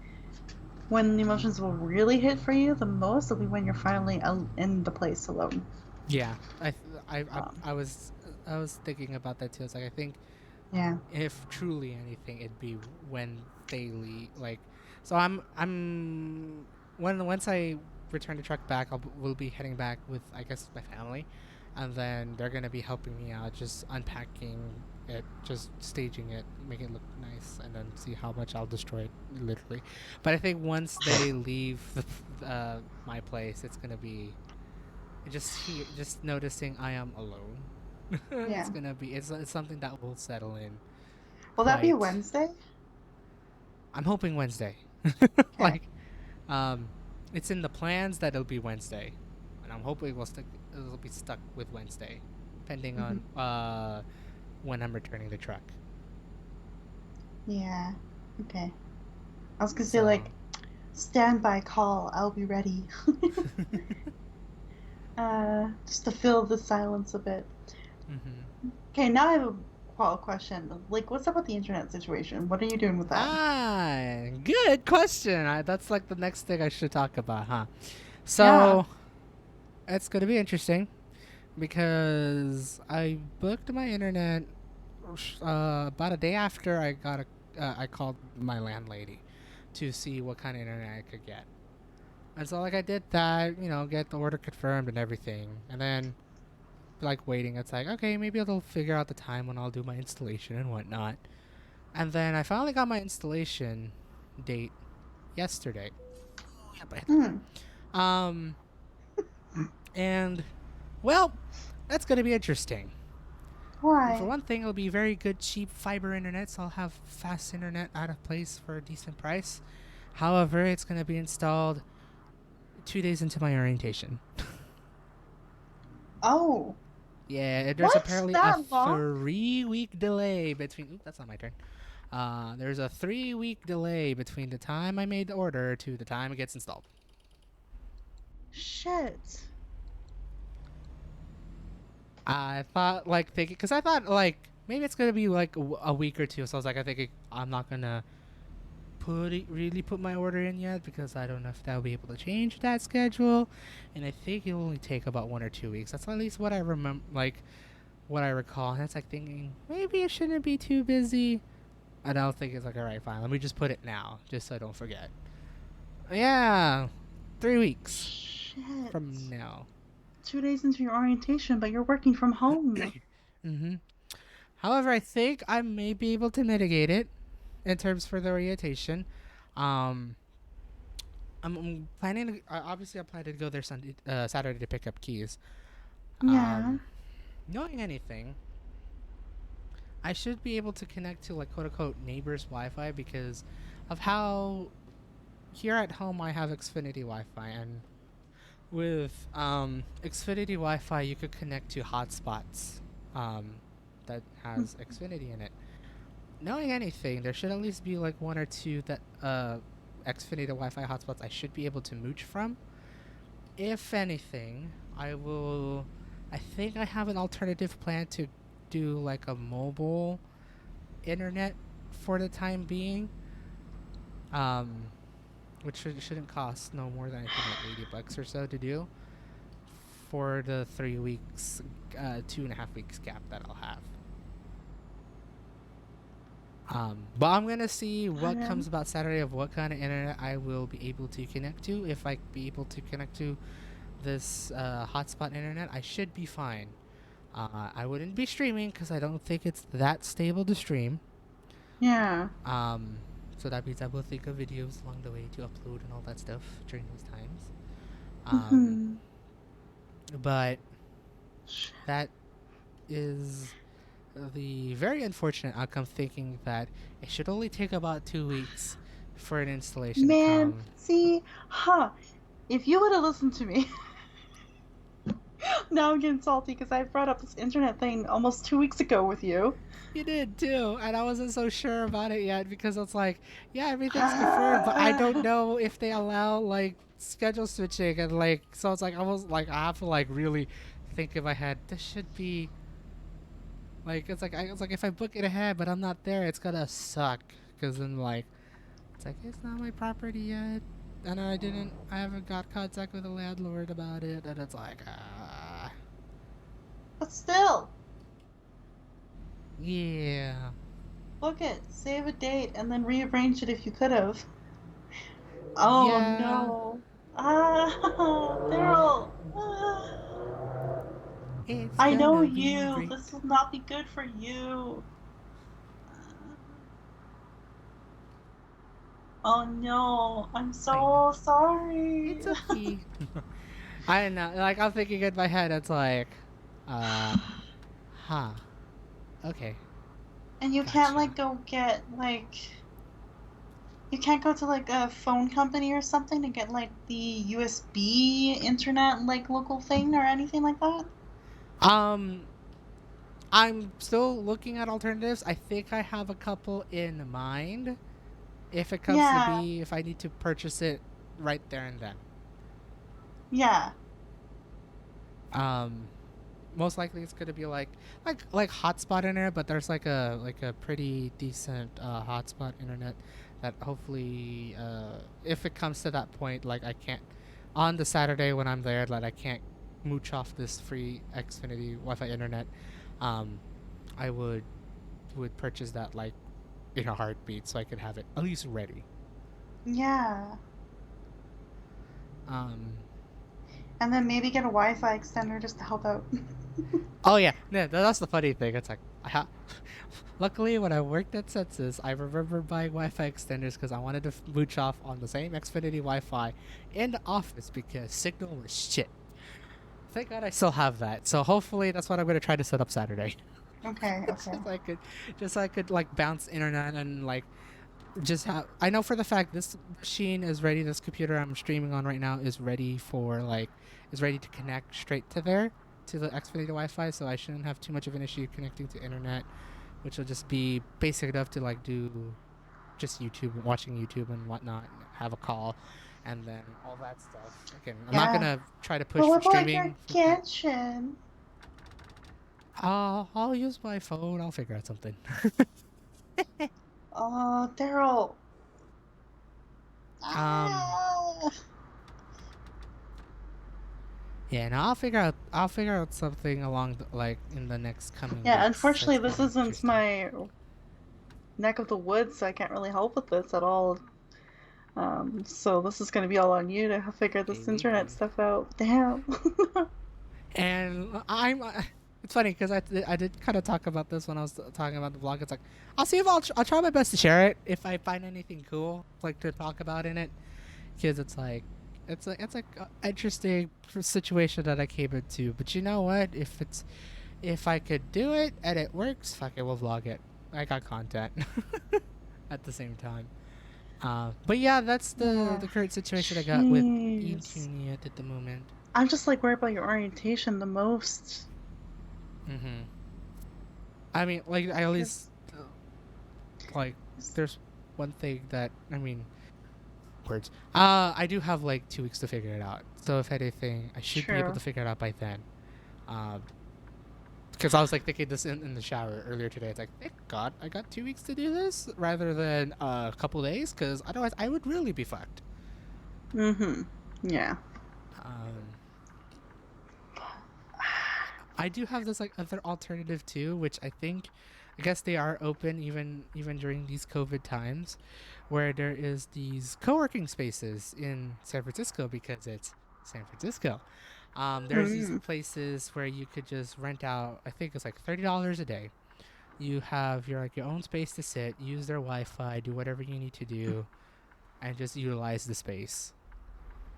when the emotions will really hit for you the most will be when you're finally in the place alone. Yeah, Um, I was thinking about that too. It's like I think yeah. if truly anything, it'd be when they leave. Like, so once I return the truck back, we'll be heading back with I guess my family, and then they're gonna be helping me out, just unpacking it, just staging it, make it look nice, and then see how much I'll destroy it literally. But I think once they leave my place, it's gonna be just noticing I am alone. Yeah. It's something that will settle in Will that be quite. Wednesday? I'm hoping Wednesday. Okay. Like, um, it's in the plans that it'll be Wednesday, and I'm hoping it'll be stuck with Wednesday, depending Hmm. on when I'm returning the truck. Yeah. Okay. I was gonna say So, standby call. I'll be ready. Just to fill the silence a bit. hmm Okay, now I have a question. Like, what's up with the internet situation? What are you doing with that? good question. That's like the next thing I should talk about, huh? Yeah. So it's gonna be interesting because I booked my internet about a day after I called my landlady to see what kind of internet I could get. And so like I did that, get the order confirmed and everything. And then like waiting, it's like, okay, maybe they'll figure out the time when I'll do my installation and whatnot. And then I finally got my installation date yesterday. Yep, I hit that Hmm. button. And well, that's gonna be interesting. For Why? one thing, it'll be very good, cheap fiber internet, so I'll have fast internet at a place for a decent price. However, it's going to be installed 2 days into my orientation. Oh, Yeah, there's what? apparently a That long? 3 week delay between. Oop, that's not my turn. There's a 3 week delay between the time I made the order to the time it gets installed. Shit. I thought like thinking because I thought like maybe it's gonna be like a week or two. So I was like, I think I'm not gonna really put my order in yet because I don't know if they'll be able to change that schedule, and I think it'll only take about 1 or 2 weeks. That's at least what I remember, like what I recall. And it's like thinking maybe it shouldn't be too busy. And I'll think it's like, all right, fine, let me just put it now, just so I don't forget. Yeah, 3 weeks Shit. from now. 2 days into your orientation, but you're working from home. Mm-hmm. However, I think I may be able to mitigate it in terms for the orientation. Um, I'm planning to obviously I plan to go there Saturday to pick up keys. Yeah. Um, Knowing anything, I should be able to connect to like quote unquote neighbors Wi-Fi because of how here at home I have Xfinity Wi-Fi, and with Xfinity Wi-Fi you could connect to hotspots that has Xfinity in it. Knowing anything, there should at least be like one or two that Xfinity Wi-Fi hotspots I should be able to mooch from. If anything, I will. I think I have an alternative plan to do like a mobile internet for the time being, um, which shouldn't cost no more than I think like $80 or so to do for the 3 weeks, 2.5 weeks gap that I'll have. But I'm gonna see what Um, comes about Saturday of what kind of internet I will be able to connect to. If I be able to connect to this hotspot internet, I should be fine. I wouldn't be streaming because I don't think it's that stable to stream. yeah. Um, so that means I will think of videos along the way to upload and all that stuff during those times. Um, Hmm. but that is the very unfortunate outcome, thinking that it should only take about 2 weeks for an installation to Man, come. see, if you would have listened to me, now I'm getting salty because I brought up this internet thing almost 2 weeks ago with you. You did too, and I wasn't so sure about it yet because it's like, yeah, everything's confirmed, but I don't know if they allow like schedule switching and like, so it's like I was like, I have to like really think in my head. This should be like, it's like if I book it ahead, but I'm not there, it's gonna suck because then like, it's like it's not my property yet, and I haven't got contact with the landlord about it, and it's like, But still, yeah. book it, save a date, and then rearrange it if you could have. Oh Yeah, no. Daryl. it's I know gonna be you. great. This will not be good for you. Oh no. I'm I know. so sorry. It's okay. I don't know. Like I'm thinking in my head, it's like, uh, huh. Okay, And you can't gotcha. like go get like you can't go to like a phone company or something to get like the USB internet like local thing or anything like that? Um, I'm still looking at alternatives. I think I have a couple in mind. If it comes to Yeah. be, if I need to purchase it right there and then. Yeah. Um, Most likely it's gonna be like hotspot internet, but there's like a pretty decent hotspot internet that hopefully if it comes to that point, like I can't on the Saturday when I'm there, like I can't mooch off this free Xfinity Wi-Fi internet, um, I would purchase that like in a heartbeat so I could have it at least ready. Yeah. Um, And then maybe get a Wi-Fi extender just to help out. oh yeah, no, that's the funny thing. It's like luckily, when I worked at Census, I remember buying Wi-Fi extenders because I wanted to mooch off on the same Xfinity Wi-Fi in the office because signal was shit. Thank God I still have that. So hopefully that's what I'm gonna try to set up Saturday. Okay, just okay. so I could, just so I could like bounce internet and like just have. I know for the fact this machine is ready. This computer I'm streaming on right now is ready for like is ready to connect straight to there to the Xfinity Wi-Fi. So I shouldn't have too much of an issue connecting to internet, which will just be basic enough to like do just YouTube, watching YouTube and whatnot, and have a call, and then all that stuff. Again, I'm not Yeah. gonna try to But push what for about your streaming for that. Genshin? I'll use my phone. I'll figure out something. Oh, Daryl. um, Ah. yeah, no, I'll figure out something along like in the next coming Yeah, weeks. unfortunately, That's this gonna be isn't interesting. my neck of the woods, so I can't really help with this at all. So this is gonna be all on you to figure Hey, this internet maybe. stuff out. Damn. And I'm. It's funny because I did kind of talk about this when I was talking about the vlog. It's like I'll see if I'll try my best to share it if I find anything cool like to talk about in it, because it's like an interesting situation that I came into. But you know what? If I could do it and it works, fuck it, we'll vlog it. I got content at the same time. But yeah, that's Yeah. the current situation I got with Jeez. Intune at the moment. I'm just like worried about your orientation the most. Mm-hmm. I mean, like I at least like there's one thing that I mean words. I do have like 2 weeks to figure it out. So if anything, I should be able True. to figure it out by then. Um, because I was like thinking this in the shower earlier today. It's like, thank God I got 2 weeks to do this rather than a couple days, because otherwise I would really be fucked. Mm-hmm. Yeah. Um, I do have this like other alternative too, which I guess they are open even during these COVID times, where there is these co-working spaces in San Francisco because it's San Francisco. There's these Mm. places where you could just rent out. I think it's like $30 a day. You have your own space to sit, use their Wi-Fi, do whatever you need to do, and just utilize the space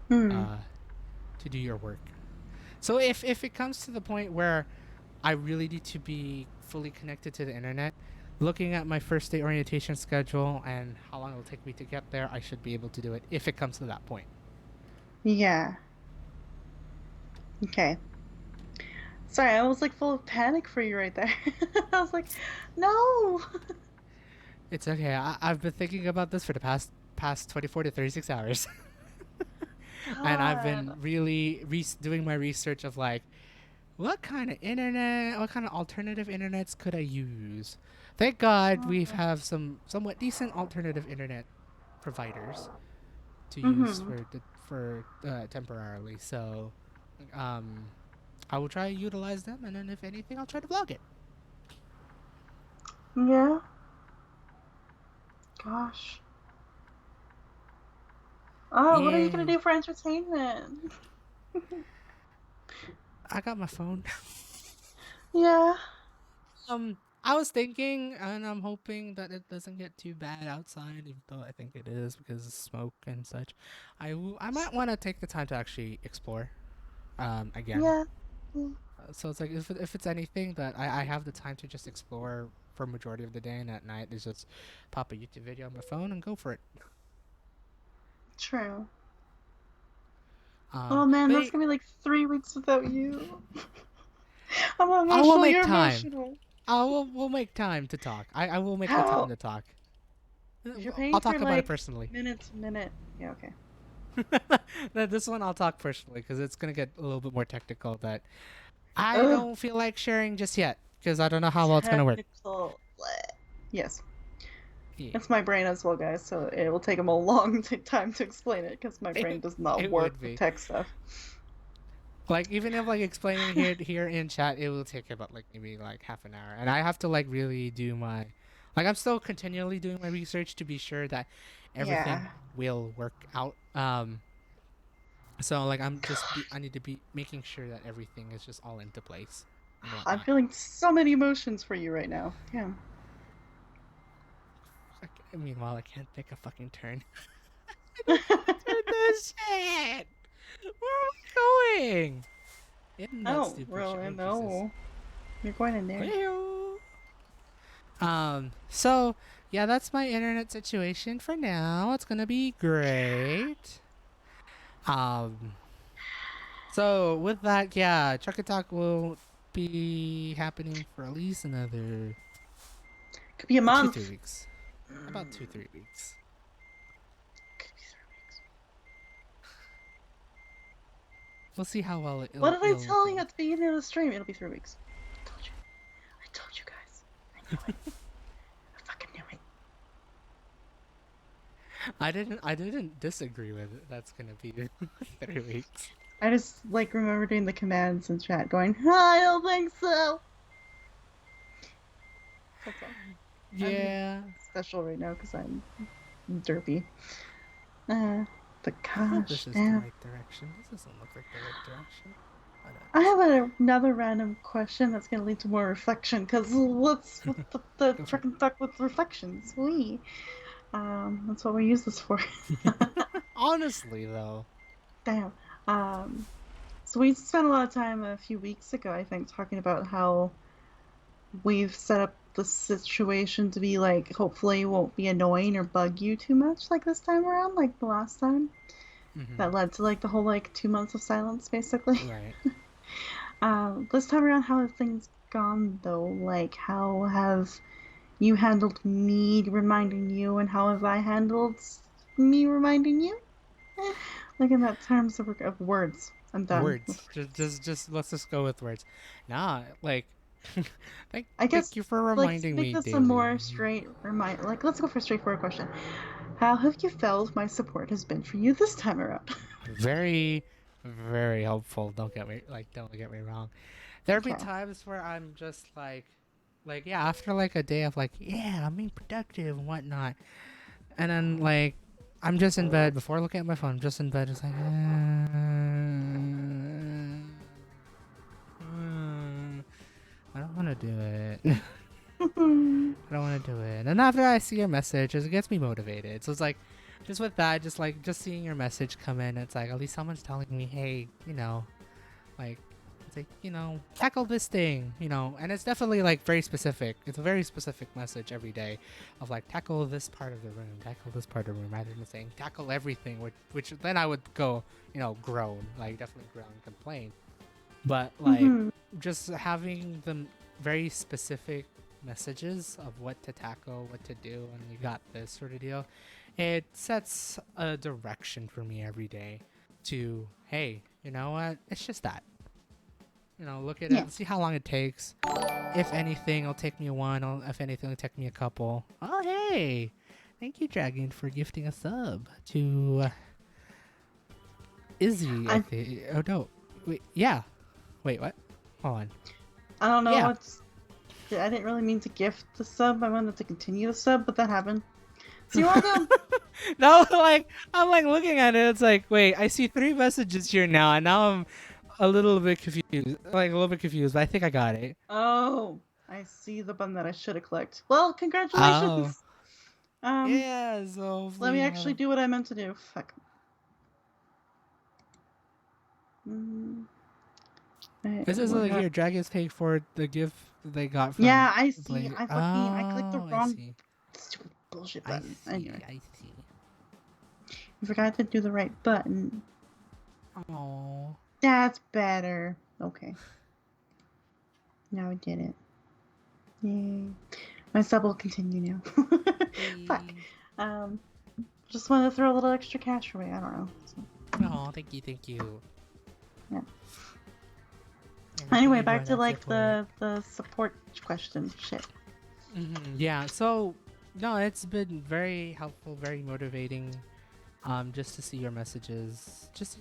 Hmm. uh, to do your work. So if it comes to the point where I really need to be fully connected to the internet. Looking at my first day orientation schedule and how long it'll take me to get there, I should be able to do it if it comes to that point. Yeah. Okay. Sorry, I was like full of panic for you right there. I was like, no. It's okay. I've been thinking about this for the past 24 to 36 hours. And I've been God. really doing my research of like what kind of internet, what kind of alternative internets could I use? Thank God we Oh. have some somewhat decent alternative internet providers to use Mm-hmm. for temporarily. So, um, I will try to utilize them, and then if anything, I'll try to vlog it. Yeah. Gosh. Oh, what are you Yeah, gonna do for entertainment? I got my phone. Yeah. I was thinking, and I'm hoping that it doesn't get too bad outside, even though I think it is because of smoke and such. I might want to take the time to actually explore, again. Yeah. Mm. So it's like if it's anything that I have the time to just explore for majority of the day, and at night is just pop a YouTube video on my phone and go for it. True. Oh man, But that's gonna be like 3 weeks without you. I'm I will emotional. make You're time. emotional. We'll make time to talk. I will make the time How? to talk. If you're I'll paying for talk about it like personally. minute to minute. Yeah. Okay. This one I'll talk personally because it's gonna get a little bit more technical. That I Ugh. don't feel like sharing just yet because I don't know how well it's gonna work. Technical. Bleh. Yes. Yeah, It's my brain as well, guys. So it will take them a long time to explain it because my brain it, does not it work would with be. tech stuff. Like even if like explaining here in chat, it will take about like maybe like half an hour, and I have to like really do my, like I'm still continually doing my research to be sure that everything Yeah. will work out. So like I need to be making sure that everything is just all into place and I'm whatnot. feeling so many emotions for you right now. Yeah. Like, meanwhile, I can't take a fucking turn. I don't want to turn this shit. Where are we going? In that Oh, stupid shit. really? Oh Jesus. No. You're going in there. So yeah, that's my internet situation for now. It's gonna be great. Um, so with that, yeah, Chuck and Talk will be happening for at least another Could be a two, 3 weeks. month. About 2, 3 weeks. Could be 3 weeks. We'll see how well What did I it'll tell you unfold. at the beginning of the stream? It'll be 3 weeks. I told you. I told you guys. I knew it. I fucking knew it. I didn't disagree with it. That's gonna be 3 weeks. I just like remember doing the commands in chat going, I don't think so. That's all. I'm being Yeah. special right now because I'm derpy. But I hope gosh, this is the damn. right direction. This doesn't look like the right direction. Oh, no, I it is. have another random question that's gonna lead to more reflection. Cause what's with the Go for it. freaking fuck with reflections? That's what we use this for. Honestly, though. Damn. Um, so we spent a lot of time a few weeks ago, I think, talking about how we've set up the situation to be like, hopefully, it won't be annoying or bug you too much like this time around, like the last time. Mm-hmm. That led to like the whole like 2 months of silence, basically. Right. This time around, how have things gone though? Like, how have you handled me reminding you, and how have I handled me reminding you? Like in that terms of words. I'm done with Words. words. Just let's just go with words. Nah, like, I thank guess you for like reminding make me this a daily. more straight remind. Like, let's go for a straightforward question. How have you felt my support has been for you this time around? Very, very helpful. Don't get me wrong. There be Okay. times where I'm just like yeah, after like a day of like yeah, I'm being productive and whatnot, and then like I'm just in bed before looking at my phone. I'm just in bed, just like I don't want to do it. I don't want to do it. And after I see your message, it gets me motivated. So it's like, just with that, just seeing your message come in, it's like at least someone's telling me, hey, like It's like, tackle this thing, and it's definitely like very specific. It's a very specific message every day of like, tackle this part of the room, tackle this part of the room, rather than saying tackle everything, which then I would go, groan, like definitely groan and complain. But like just having them very specific messages of what to tackle, what to do, and you got this sort of deal, it sets a direction for me every day to, hey, you know what? It's just that. Look at it and see how long it takes. If anything, it'll take me one. If anything, it'll take me a couple. Oh, hey! Thank you, Dragon, for gifting a sub to Izzy, I think. Oh, no. Wait, yeah. Wait, what? Hold on. I don't know what's... I didn't really mean to gift the sub. I wanted to continue the sub, but that happened. So you're welcome. No, I'm looking at it. It's like, wait, I see 3 messages here now, and now I'm a little bit confused. But I think I got it. Oh, I see the button that I should have clicked. Well, congratulations. Oh. Yeah, so let me actually do what I meant to do. Fuck. This is here. Dragons paid for the gift they got from. Yeah, I see. I clicked the wrong stupid bullshit button. I see. I forgot to do the right button. Oh. That's better. Okay. Now I did it. Yay. My sub will continue now. Fuck. Just wanted to throw a little extra cash away. I don't know. So. Oh, thank you. Yeah. Anyway, back to like the support question shit. Yeah. So, no, it's been very helpful, very motivating. Just to see your messages, just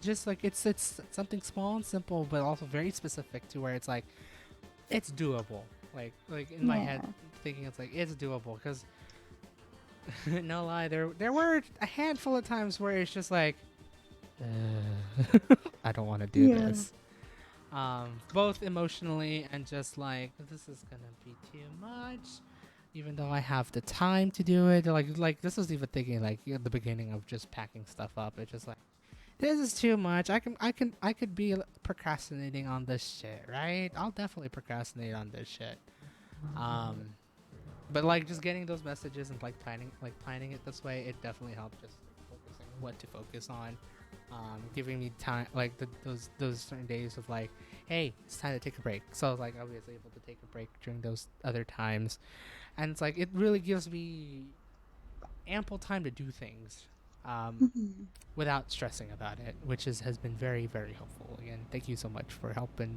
it's something small and simple, but also very specific to where it's like, it's doable. Like in my head, thinking it's like it's doable because, no lie, there were a handful of times where it's just like, I don't want to do this. Both emotionally and just like, this is gonna be too much. Even though I have the time to do it, like this was even thinking like at the beginning of just packing stuff up. It's just like, this is too much. I could be procrastinating on this shit, right? I'll definitely procrastinate on this shit. But like just getting those messages and planning it this way, it definitely helped just focusing what to focus on. Giving me time, like those certain days of like, hey, it's time to take a break. So like I was able to take a break during those other times. And it's like, it really gives me ample time to do things without stressing about it, which has been very, very helpful. Again, thank you so much for helping.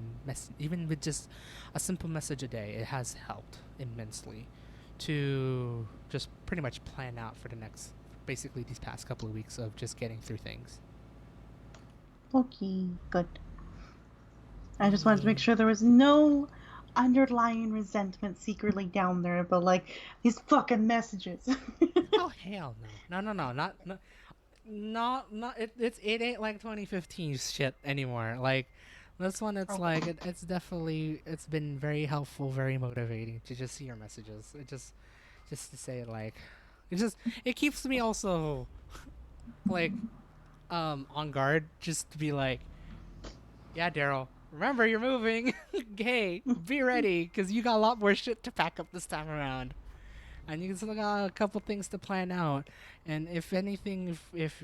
Even with just a simple message a day, it has helped immensely to just pretty much plan out for the next, basically these past couple of weeks of just getting through things. Okay, good. I just wanted to make sure there was no underlying resentment secretly down there, but like these fucking messages. Oh hell no, not it ain't like 2015 shit anymore. Like this one, it's like it's definitely, it's been very helpful, very motivating to just see your messages. It just to say like, it keeps me also like on guard, just to be like, yeah, Daryl, remember you're moving. Hey, be ready, because you got a lot more shit to pack up this time around, and you still got a couple things to plan out. And if anything, if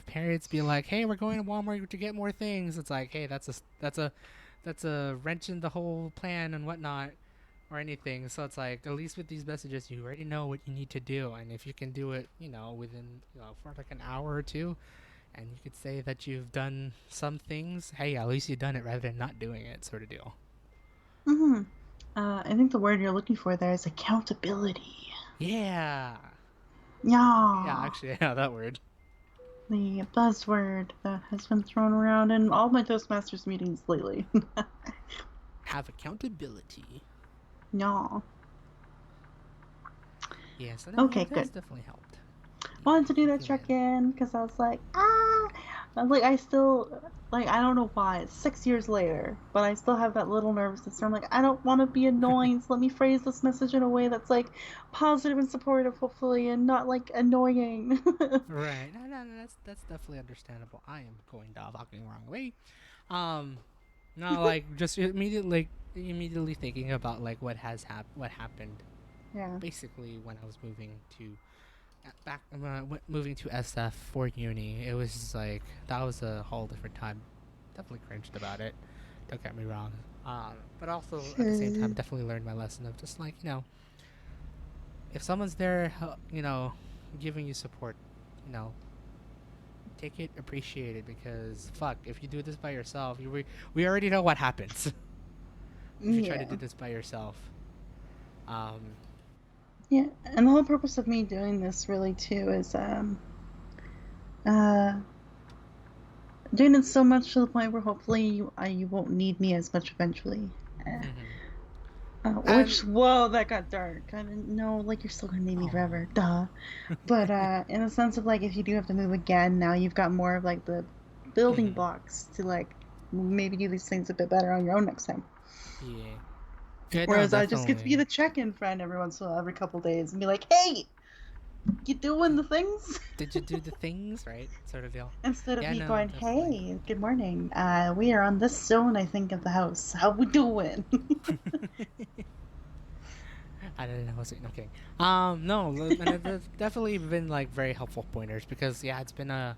parents be like, hey, we're going to Walmart to get more things, it's like, hey, that's a wrench in the whole plan and whatnot, or anything. So it's like, at least with these messages, you already know what you need to do, and if you can do it, within for like an hour or two, and you could say that you've done some things, hey, at least you've done it rather than not doing it, sort of deal. I think the word you're looking for there is accountability. Yeah. Yeah. Yeah, actually, yeah, that word. The buzzword that has been thrown around in all my Toastmasters meetings lately. Have accountability. No. Yeah, so okay, that's good. Definitely helped. Wanted to do that check-in because I was like, I still, I don't know why, it's 6 years later, but I still have that little nervousness. I'm like, I don't want to be annoying, so let me phrase this message in a way that's like positive and supportive, hopefully, and not like annoying. Right. No, that's definitely understandable. I am going the fucking wrong way. No, like just immediately thinking about like what happened Yeah. basically when I was moving to moving to SF for uni. It was just like that was a whole different time. Definitely cringed about it. Don't get me wrong. But also at the same time, definitely learned my lesson of just like if someone's there, giving you support, you know, take it, appreciate it, because fuck, if you do this by yourself, we already know what happens if you try to Yeah. do this by yourself. Um, Yeah. And the whole purpose of me doing this really too is uh doing it so much to the point where hopefully you won't need me as much eventually. Uh, mhm. which And whoa, that got dark. I didn't know, like, you're still gonna need me oh, forever, duh. But in the sense of like, if you do have to move again, now you've got more of like the building mhm. blocks to like maybe do these things a bit better on your own next time. Yeah, yeah, no, Whereas I just get to be definitely. the check-in friend every once in a while, every couple days, and be like, "Hey, you doing the things?" Did you do the things right, sort of deal? Instead of Yeah, me no, going, definitely. "Hey, good morning. We are on this zone, I think, of the house. How we doing?" I don't know. Was it? No kidding. No, and it's definitely been like very helpful pointers because yeah, it's been a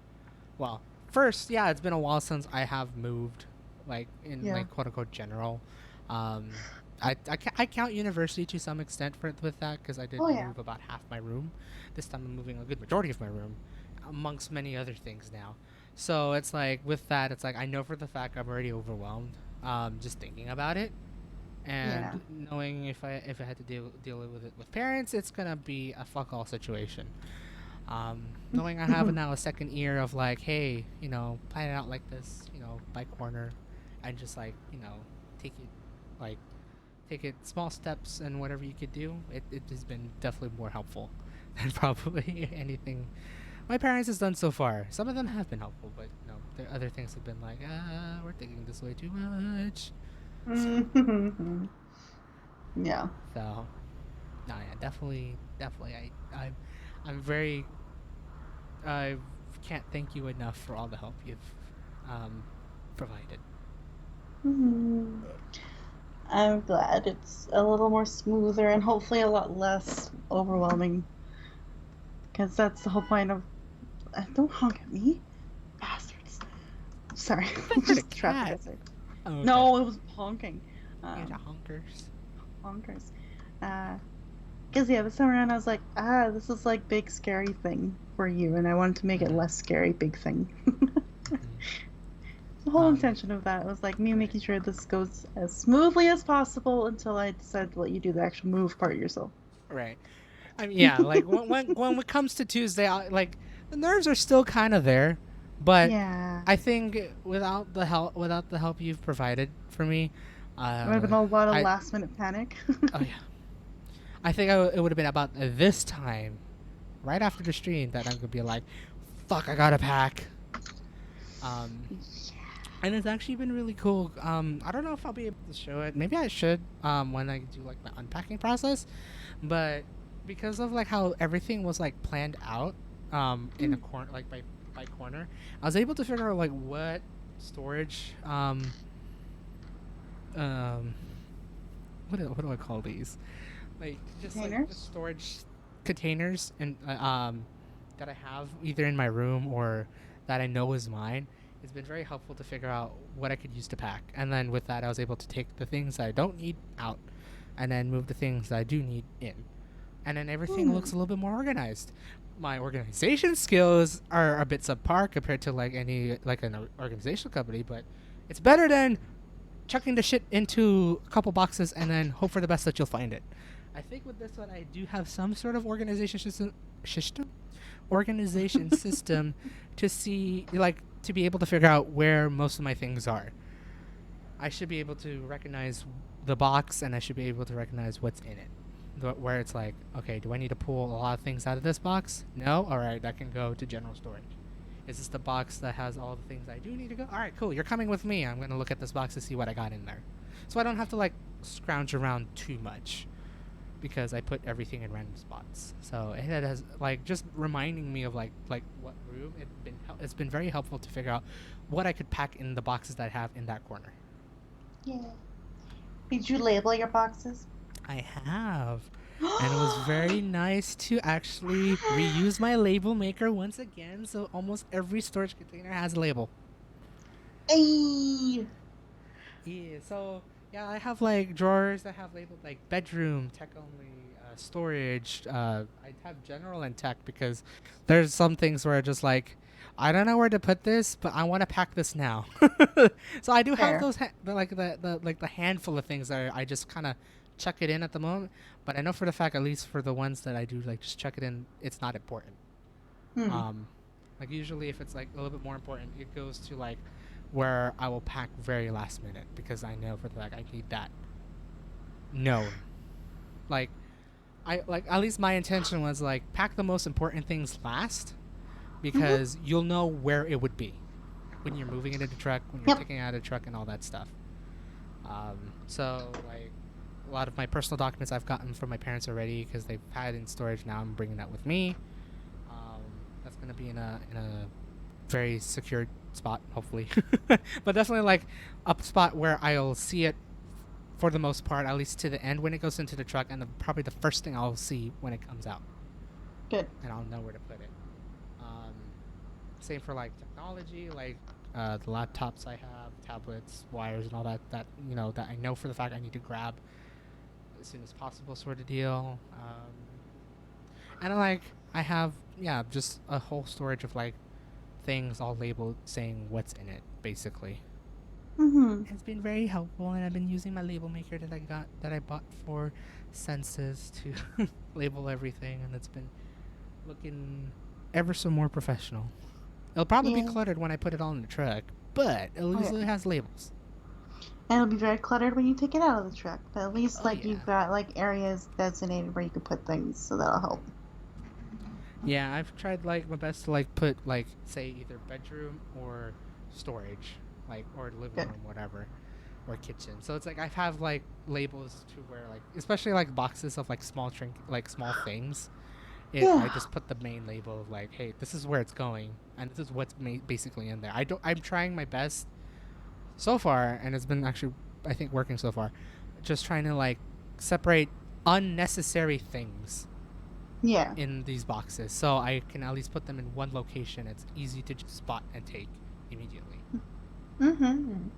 well. First, yeah, it's been a while since I have moved, like in Yeah. like quote unquote general. Um, I count university to some extent with that because I did Oh yeah. move about half my room. This time I'm moving a good majority of my room, amongst many other things now. So it's like with that, it's like I know for the fact I'm already overwhelmed. Just thinking about it Yeah. and knowing if I had to deal with it with parents, it's gonna be a fuck all situation. Knowing I have now a second ear of like, hey, plan it out like this, by corner, and just like take it like take it small steps and whatever you could do. It has been definitely more helpful than probably anything my parents has done so far. Some of them have been helpful, but there other things have been like, we're thinking this way too much. Yeah. So no, yeah, definitely. I'm very. I can't thank you enough for all the help you've um, provided. Mhm. I'm glad it's a little more smoother and hopefully a lot less overwhelming. Because that's the whole point of. Don't honk at me, bastards. Sorry, I heard a just traffic cat. outside. Oh, okay. No, it was honking. Yeah, the Um, honkers. honkers. Because yeah, this time around I was like, this is like big scary thing for you, and I wanted to make it Mm-hmm. less scary, big thing. Mm-hmm. The whole intention of that was like me Right. making sure this goes as smoothly as possible until I decide to let you do the actual move part yourself. Right. I mean, yeah. Like when it comes to Tuesday, like the nerves are still kind of there, but Yeah, I think without the help you've provided for me, it would have been a lot of I last minute panic. oh yeah, I think it would have been about this time, right after the stream, that I'm gonna be like, fuck, I gotta pack. Um, and it's actually been really cool. I don't know if I'll be able to show it. Maybe I should. When I do like my unpacking process, but because of like how everything was like planned out, in a corner, like by corner, I was able to figure out like what storage, um, what do I call these? Like just like the Containers? storage containers and that I have either in my room or that I know is mine. It's been very helpful to figure out what I could use to pack, and then with that, I was able to take the things that I don't need out, and then move the things that I do need in, and then everything Hmm. looks a little bit more organized. My organization skills are a bit subpar compared to like any like an organizational company, but it's better than chucking the shit into a couple boxes and then hope for the best that you'll find it. I think with this one, I do have some sort of organization system to see, like, to be able to figure out where most of my things are. I should be able to recognize the box, and I should be able to recognize what's in it. Where it's like, okay, do I need to pull a lot of things out of this box? No? Alright, that can go to general storage. Is this the box that has all the things I do need to go? Alright, cool, you're coming with me. I'm going to look at this box to see what I got in there. So I don't have to, like, scrounge around too much because I put everything in random spots. So it has like just reminding me of like what room it's been very helpful to figure out what I could pack in the boxes that I have in that corner. Yeah. Did you label your boxes? I have. And it was very nice to actually reuse my label maker once again. So almost every storage container has a label. Hey. Yeah, so yeah, I have like drawers that have labeled like bedroom, tech only, storage. I have general and tech because there's some things where I just like, I don't know where to put this, but I want to pack this now. So I do have Fair. those the handful of things that I just kind of chuck it in at the moment. But I know for the fact, at least for the ones that I do like just chuck it in, it's not important. Hmm. Um, like usually if it's like a little bit more important, it goes to like where I will pack very last minute because I know for the fact I need that known. Like I like at least my intention was like pack the most important things last Mhm. because you'll know where it would be when you're moving into the truck, when you're Yep. taking it out of the truck, and all that stuff. So like a lot of my personal documents I've gotten from my parents already because they've had in storage. Now I'm bringing that with me. Um, that's gonna be in a very secured spot, hopefully. But definitely like a spot where I'll see it for the most part, at least to the end when it goes into the truck, and probably the first thing I'll see when it comes out, Good. and I'll know where to put it. Um, Same for like technology, like the laptops I have, tablets, wires, and all that. That that I know for the fact I need to grab as soon as possible, sort of deal. And like I have, yeah, just a whole storage of like things all labeled saying what's in it, basically. Mhm. It's been very helpful, and I've been using my label maker that I bought for census to label everything, and it's been looking ever so more professional. It'll probably be Yeah. cluttered when I put it all in the truck, but at Oh least yeah. it has labels. And it'll be very cluttered when you take it out of the truck. But at least Oh like yeah, you've got like areas designated where you can put things, so that'll help. yeah. I've tried like my best to like put like say either bedroom or storage, like or living Good. room, whatever, or kitchen. So it's like I have like labels to where like especially like boxes of like small things. I Yeah. just put the main label of like, hey, this is where it's going, and this is what's basically in there. I'm trying my best so far, and it's been actually I think working so far. Just trying to like separate unnecessary things Yeah. in these boxes, so I can at least put them in one location. It's easy to just spot and take immediately. Mhm.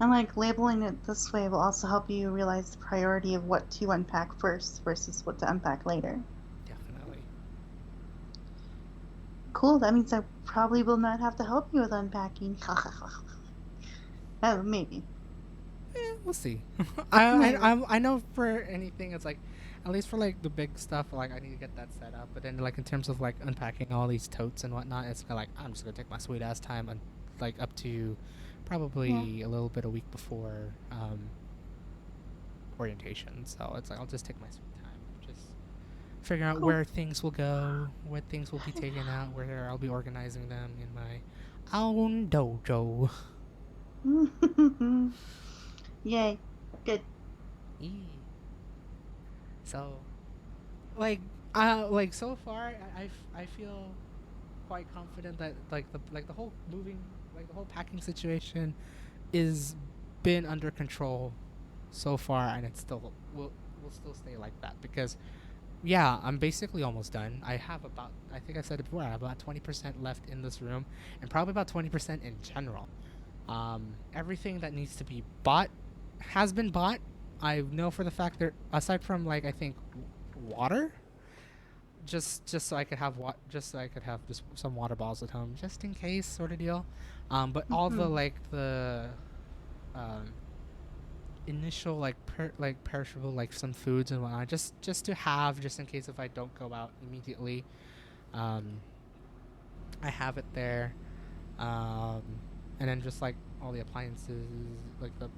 And like labeling it this way will also help you realize the priority of what to unpack first versus what to unpack later. Definitely. Cool. That means I probably will not have to help you with unpacking. Maybe. We'll see. Maybe. I know for anything, it's like, at least for like the big stuff, like I need to get that set up. But then like in terms of like unpacking all these totes and whatnot, it's kind of like I'm just gonna take my sweet ass time and like up to Yeah. probably a little bit a week before orientation. So it's like I'll just take my sweet time, just figure out Cool. where things will go, what things will be taken out, where I'll be organizing them in my own dojo. Yay. Good. Eee. So like so far I feel quite confident that like the whole moving like the whole packing situation is been under control so far, and it still will still stay like that because yeah, I'm basically almost done. I have about, I think I said it before, I have about 20% left in this room, and probably about 20% in general. Everything that needs to be bought has been bought. I know for the fact that aside from like I think water, just so I could have just so I could have just some water bottles at home, just in case, sort of deal. But all the Mhm. like the um, initial like perishable like some foods and whatnot, just to have just in case if I don't go out immediately. Um, I have it there. Um, and then just like all the appliances, like the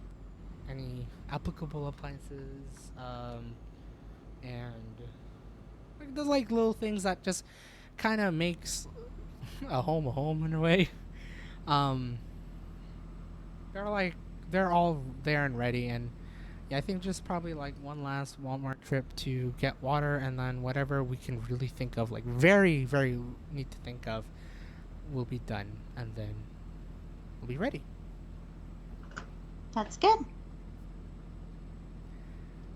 any applicable appliances, and like those like little things that just kind of makes a home in a way. Um, they're like they're all there and ready, and yeah, I think just probably like one last Walmart trip to get water, and then whatever we can really think of, like very need to think of, will be done, and then we'll be ready. That's good.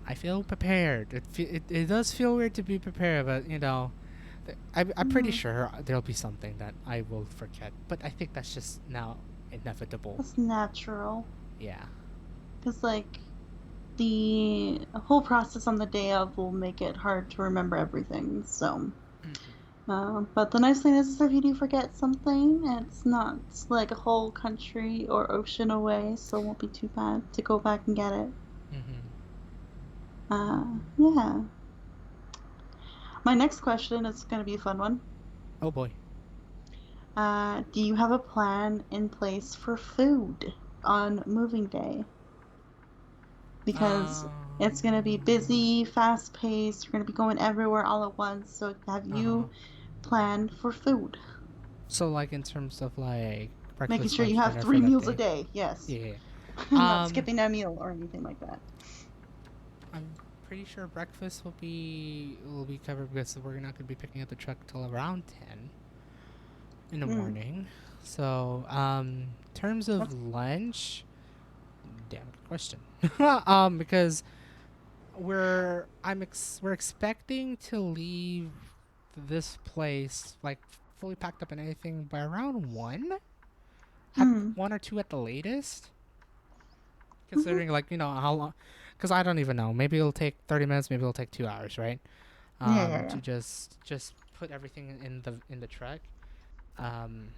I feel prepared. It does feel weird to be prepared, but you know, I'm pretty Mm, sure there'll be something that I will forget. But I think that's just now inevitable. that's natural. Yeah. Because, like, the whole process on the day of will make it hard to remember everything. So, Hmm. but the nice thing is if you do forget something, it's not like a whole country or ocean away, so it won't be too bad to go back and get it. Hmm. Yeah. My next question is going to be a fun one. Oh boy. Do you have a plan in place for food on moving day? Because it's going to be Um. busy, fast paced, you're going to be going everywhere all at once. So, have Uh-huh. you planned for food? So like in terms of like Making breakfast, sure you lunch, have dinner for three that meals a day. day, yes. Yeah. Not Um. skipping a meal or anything like that. I'm pretty sure breakfast will be covered because we're not gonna be picking up the truck till around 10 in the Mm, morning. So terms of that's, lunch, damn good question. Because we're expecting to leave this place like fully packed up and anything by around 1 at mm, 1 or 2 at the latest, hmm. considering like how long, because I don't even know, maybe it'll take 30 minutes, maybe it'll take 2 hours, right? Yeah, yeah, yeah. To just put everything in the truck. um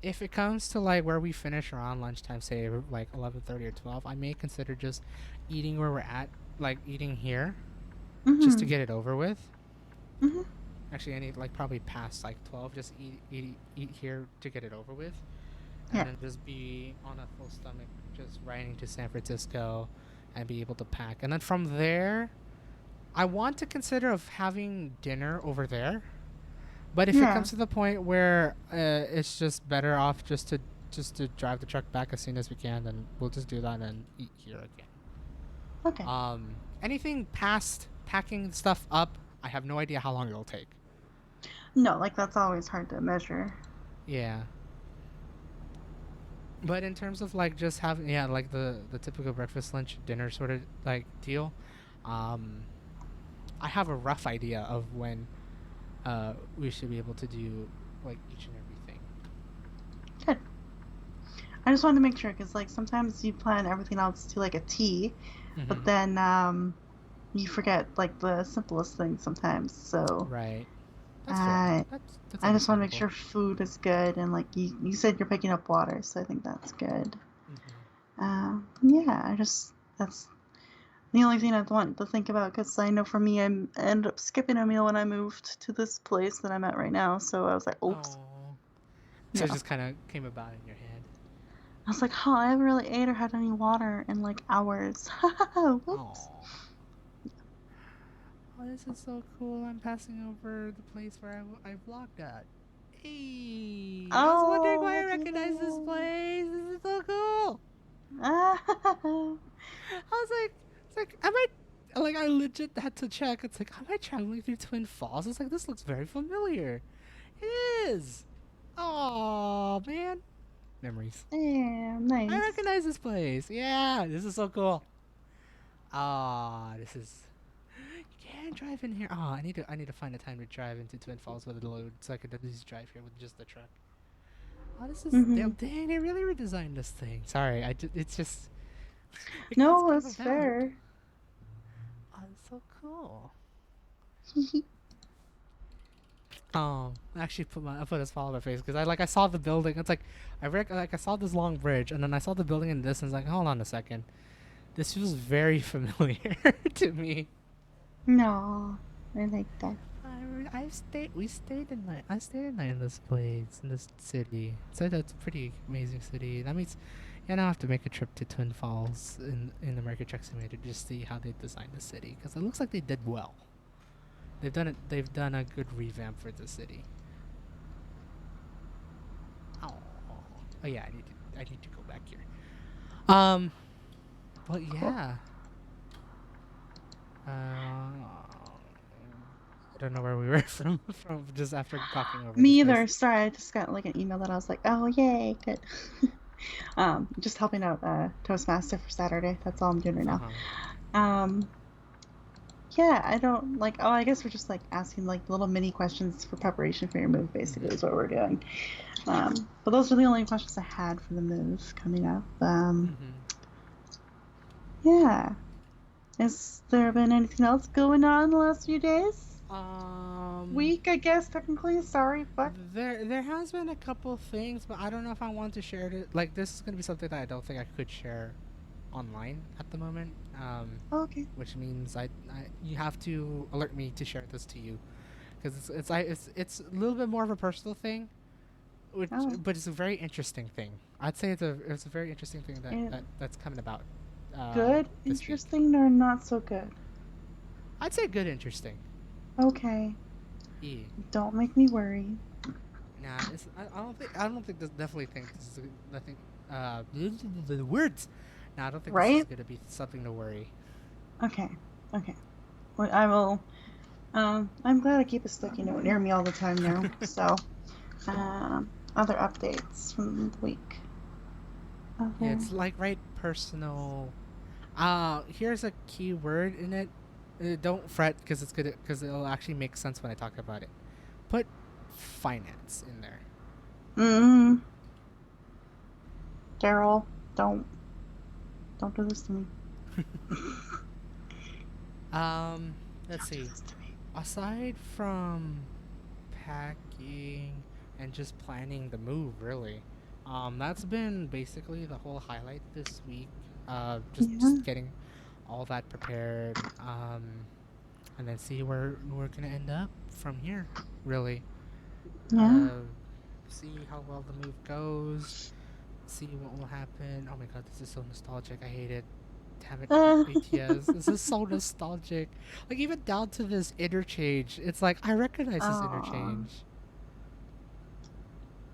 if it comes to like where we finish around lunchtime, say like 11:30 or 12, I may consider just eating where we're at, like eating here, just to Hmm. get it over with. Hmm. Actually, I need like probably past like 12, just eat here to get it over with, and Yeah, then just be on a full stomach, just riding to San Francisco, and be able to pack. And then from there, I want to consider of having dinner over there. But if it yeah. comes to the point where it's just better off just to drive the truck back as soon as we can, then we'll just do that and eat here again. Okay. Anything past packing stuff up, I have no idea how long it'll take. No, like that's always hard to measure. Yeah. But in terms of like just having, yeah, like the typical breakfast, lunch, dinner sort of like deal, um, I have a rough idea of when we should be able to do like each and everything. Good. I just wanted to make sure because like sometimes you plan everything else to like a T, but Mm-hmm. then you forget like the simplest things sometimes. So Right. That's fair. I That's I just want to make understandable. sure food is good and like you said you're picking up water, so I think that's good. Mm-hmm. Yeah, that's the only thing I'd want to think about because I know for me I ended up skipping a meal when I moved to this place that I'm at right now. So I was like, oops, Oh. So it yeah. just kind of came about in your head. I was like, huh, I haven't really ate or had any water in like hours. Whoops. Oh. Oh, this is so cool. I'm passing over the place where I vlogged at. Hey, I was wondering Oh, why I what do you recognize this know? place. This is so cool. Ah. I was like, it's like, am I, like, I legit had to check. It's like, am I traveling through Twin Falls? It's like, this looks very familiar. It is. Oh, man. Memories. Yeah, I nice. recognize this place. Yeah, this is so cool. Ah, this is. You can't drive in here. Oh, I need to find a time to drive into Twin Falls with a load, so I could at least drive here with just the truck. Oh, this is Mm-hmm. damn. Dang, they really redesigned this thing. Sorry, it's just it just No, came it's about. fair. Oh, it's so cool. Oh, I actually I put a smile on my face because I saw the building. It's like I saw this long bridge, and then I saw the building in the distance. Like, hold on a second, this feels very familiar to me. No, I like that. We stayed in night. I stayed in night in this place, in this city. So that's a pretty amazing city. That means, yeah, now I have to make a trip to Twin Falls in the American Truck Simulator to just see how they designed the city, because it looks like they did well. They've done it. They've done a good revamp for the city. Oh, oh yeah. I need to go back here. Um, but Cool. yeah. I don't know where we were from just after talking over Me this place. either. Sorry, I just got like an email that I was like, oh, yay, good. Just helping out Toastmaster for Saturday. That's all I'm doing right now. Uh-huh. Um, yeah, I don't like. Oh, I guess we're just like asking like little mini questions for preparation for your move. Basically, Mm-hmm. is what we're doing. But those are the only questions I had for the move coming up. Mm-hmm. Yeah. Has there been anything else going on the last few days? Um, Week, I guess technically. Sorry, fuck. there has been a couple things, but I don't know if I want to share it. Like this is gonna be something that I don't think I could share online at the moment. Oh, okay. Which means I you have to alert me to share this to you because it's a little bit more of a personal thing, which Oh, but it's a very interesting thing. I'd say it's a very interesting thing eh, that's coming about good, this week. interesting, or not so good? I'd say good, interesting. Okay. Yeah. Don't make me worry. Nah, I don't think this definitely think this is nothing. The words. Nah, I don't think this is Right? gonna be something to worry. Okay. Okay. Well, I will. I'm glad I keep a sticky note near me all the time now. So, other updates from the week. Yeah, Other. it's like right personal. Here's a key word in it. Don't fret because it's good because it'll actually make sense when I talk about it. Put finance in there. Mm, Daryl, don't do this to me. Um, let's Don't do see. this to me. Aside from packing and just planning the move, really, that's been basically the whole highlight this week. Yeah. Just getting all that prepared. And then see where we're gonna end up from here. Really, Yeah. uh, see how well the move goes. See what will happen. Oh my god, this is so nostalgic. I hate it. Damn it, Uh, ATS. This is so nostalgic. Like even down to this interchange. It's like I recognize this Aw. interchange.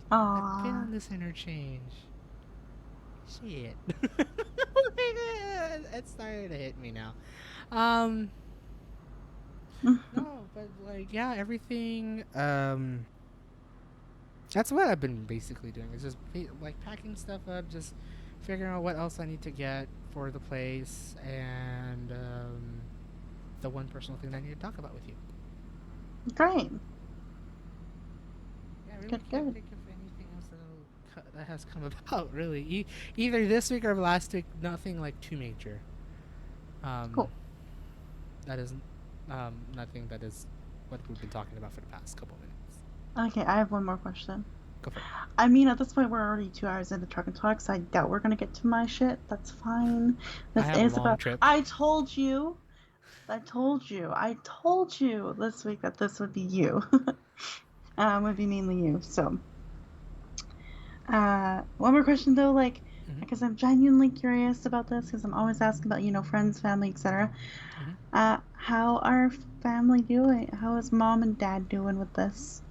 I've been Aw. on this interchange. Shit. Oh my god, it's starting to hit me now. Um, no, but like yeah, everything. That's what I've been basically doing. Is just like packing stuff up, just figuring out what else I need to get for the place, and the one personal thing that I need to talk about with you. Great. Yeah, I really Good, can't good. think of anything else that has come about. Really, either this week or last week, nothing like too major. Um, Cool. that is nothing that is what we've been talking about for the past couple minutes. Okay, I have one more question. Go for it. I mean, at this point, we're already 2 hours into Truck and Talk, so I doubt we're gonna get to my shit. That's fine. I This have a is long about. trip. I told you. I told you this week that this would be you. Would be mainly you. So, one more question though, like, Hmm. because I'm genuinely curious about this, because I'm always asking about, friends, family, etc. Hmm. How are family doing? How is mom and dad doing with this?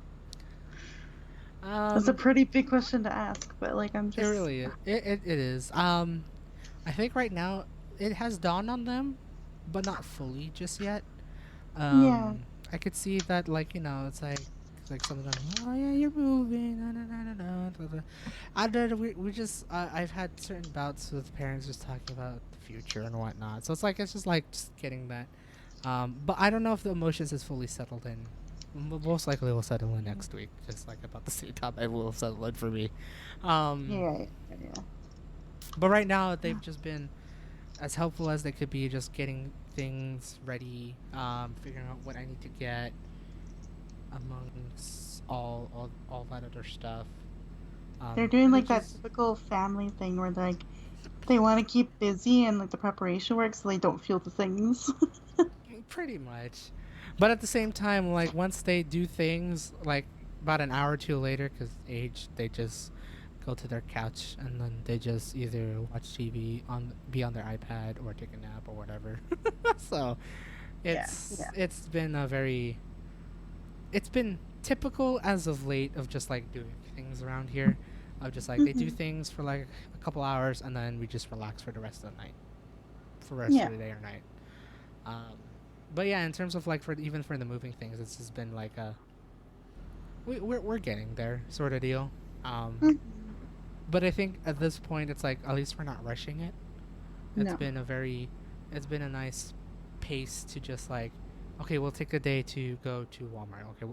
That's a Um, pretty big question to ask, but like, I'm it just. really is. It is. I think right now it has dawned on them, but not fully just yet. Yeah. I could see that, like it's like some of them. Oh yeah, you're moving. Na, na, na, na, na, blah, blah." I don't know. We just I've had certain bouts with parents just talking about the future and whatnot. So it's just like just getting that. But I don't know if the emotions is fully settled in. Most likely will settle in next week, just like about the same time it will settle in for me. Um, Yeah. Yeah. but right now they've just been as helpful as they could be, just getting things ready, figuring out what I need to get amongst all that other stuff. They're doing And then like that just typical family thing where like they want to keep busy and like the preparation work so they don't feel the things. pretty much, but at the same time, like once they do things, like about an hour or two later, because age, they just go to their couch and then they just either watch TV be on their iPad or take a nap or whatever. So Yeah. Yeah. it's been typical as of late of just like doing things around here, of just like they do Hmm. things for like a couple hours and then we just relax for the rest of the night, for the rest of Yeah. the day or night. um but yeah, in terms of like for even for the moving things, it's just been like we're getting there sort of deal. um Mhm. But I think at this point, it's like at least we're not rushing it. It's No. been a very, it's been a nice pace to just like, okay, we'll take a day to go to Walmart. Okay,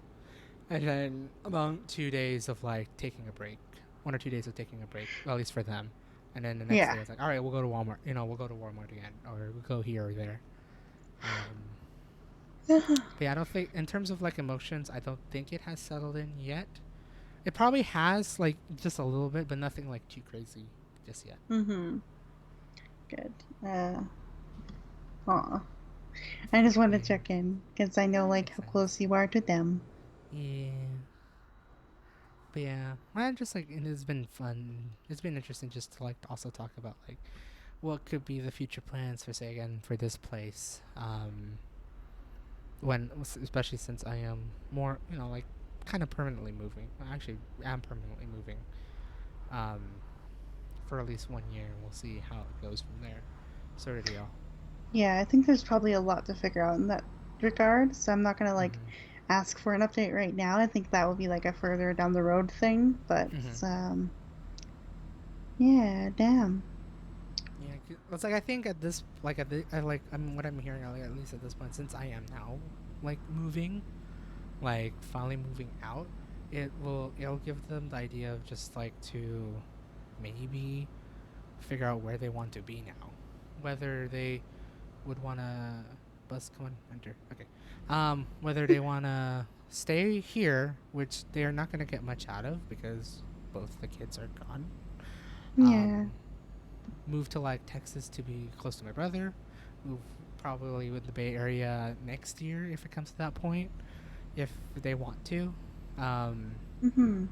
and then about 2 days of like taking a break, 1 or 2 days of taking a break, well, at least for them. And then the next Yeah. day, it's like, all right, we'll go to Walmart. We'll go to Walmart again, or we'll go here or there. But yeah, I don't think in terms of like emotions, I don't think it has settled in yet. It probably has like just a little bit, but nothing like too crazy just yet. Mm-hmm. Good. Aw. I just wanted to Yeah, check in because I know that like makes how sense. close you are to them. Yeah, but yeah, I just like it has been fun. It's been interesting just to like also talk about like what could be the future plans for say again for this place. When especially since I am more like kind of permanently moving. I actually am permanently moving. Um, for at least 1 year. We'll see how it goes from there. Sort of deal. Yeah, I think there's probably a lot to figure out in that regard, so I'm not gonna like Mm-hmm. ask for an update right now. I think that will be like a further down the road thing, but Mm-hmm. yeah, damn. Yeah, it's like I think at this like at the I like I'm what I'm hearing at least at this point since I am now like moving like finally moving out, it'll give them the idea of just like to maybe figure out where they want to be now, whether they would want to bus come on enter okay, whether they want to stay here, which they are not going to get much out of because both the kids are gone. Yeah. Um, move to like Texas to be close to my brother. Move probably with the Bay Area next year if it comes to that point, if they want to, um, Mm-hmm.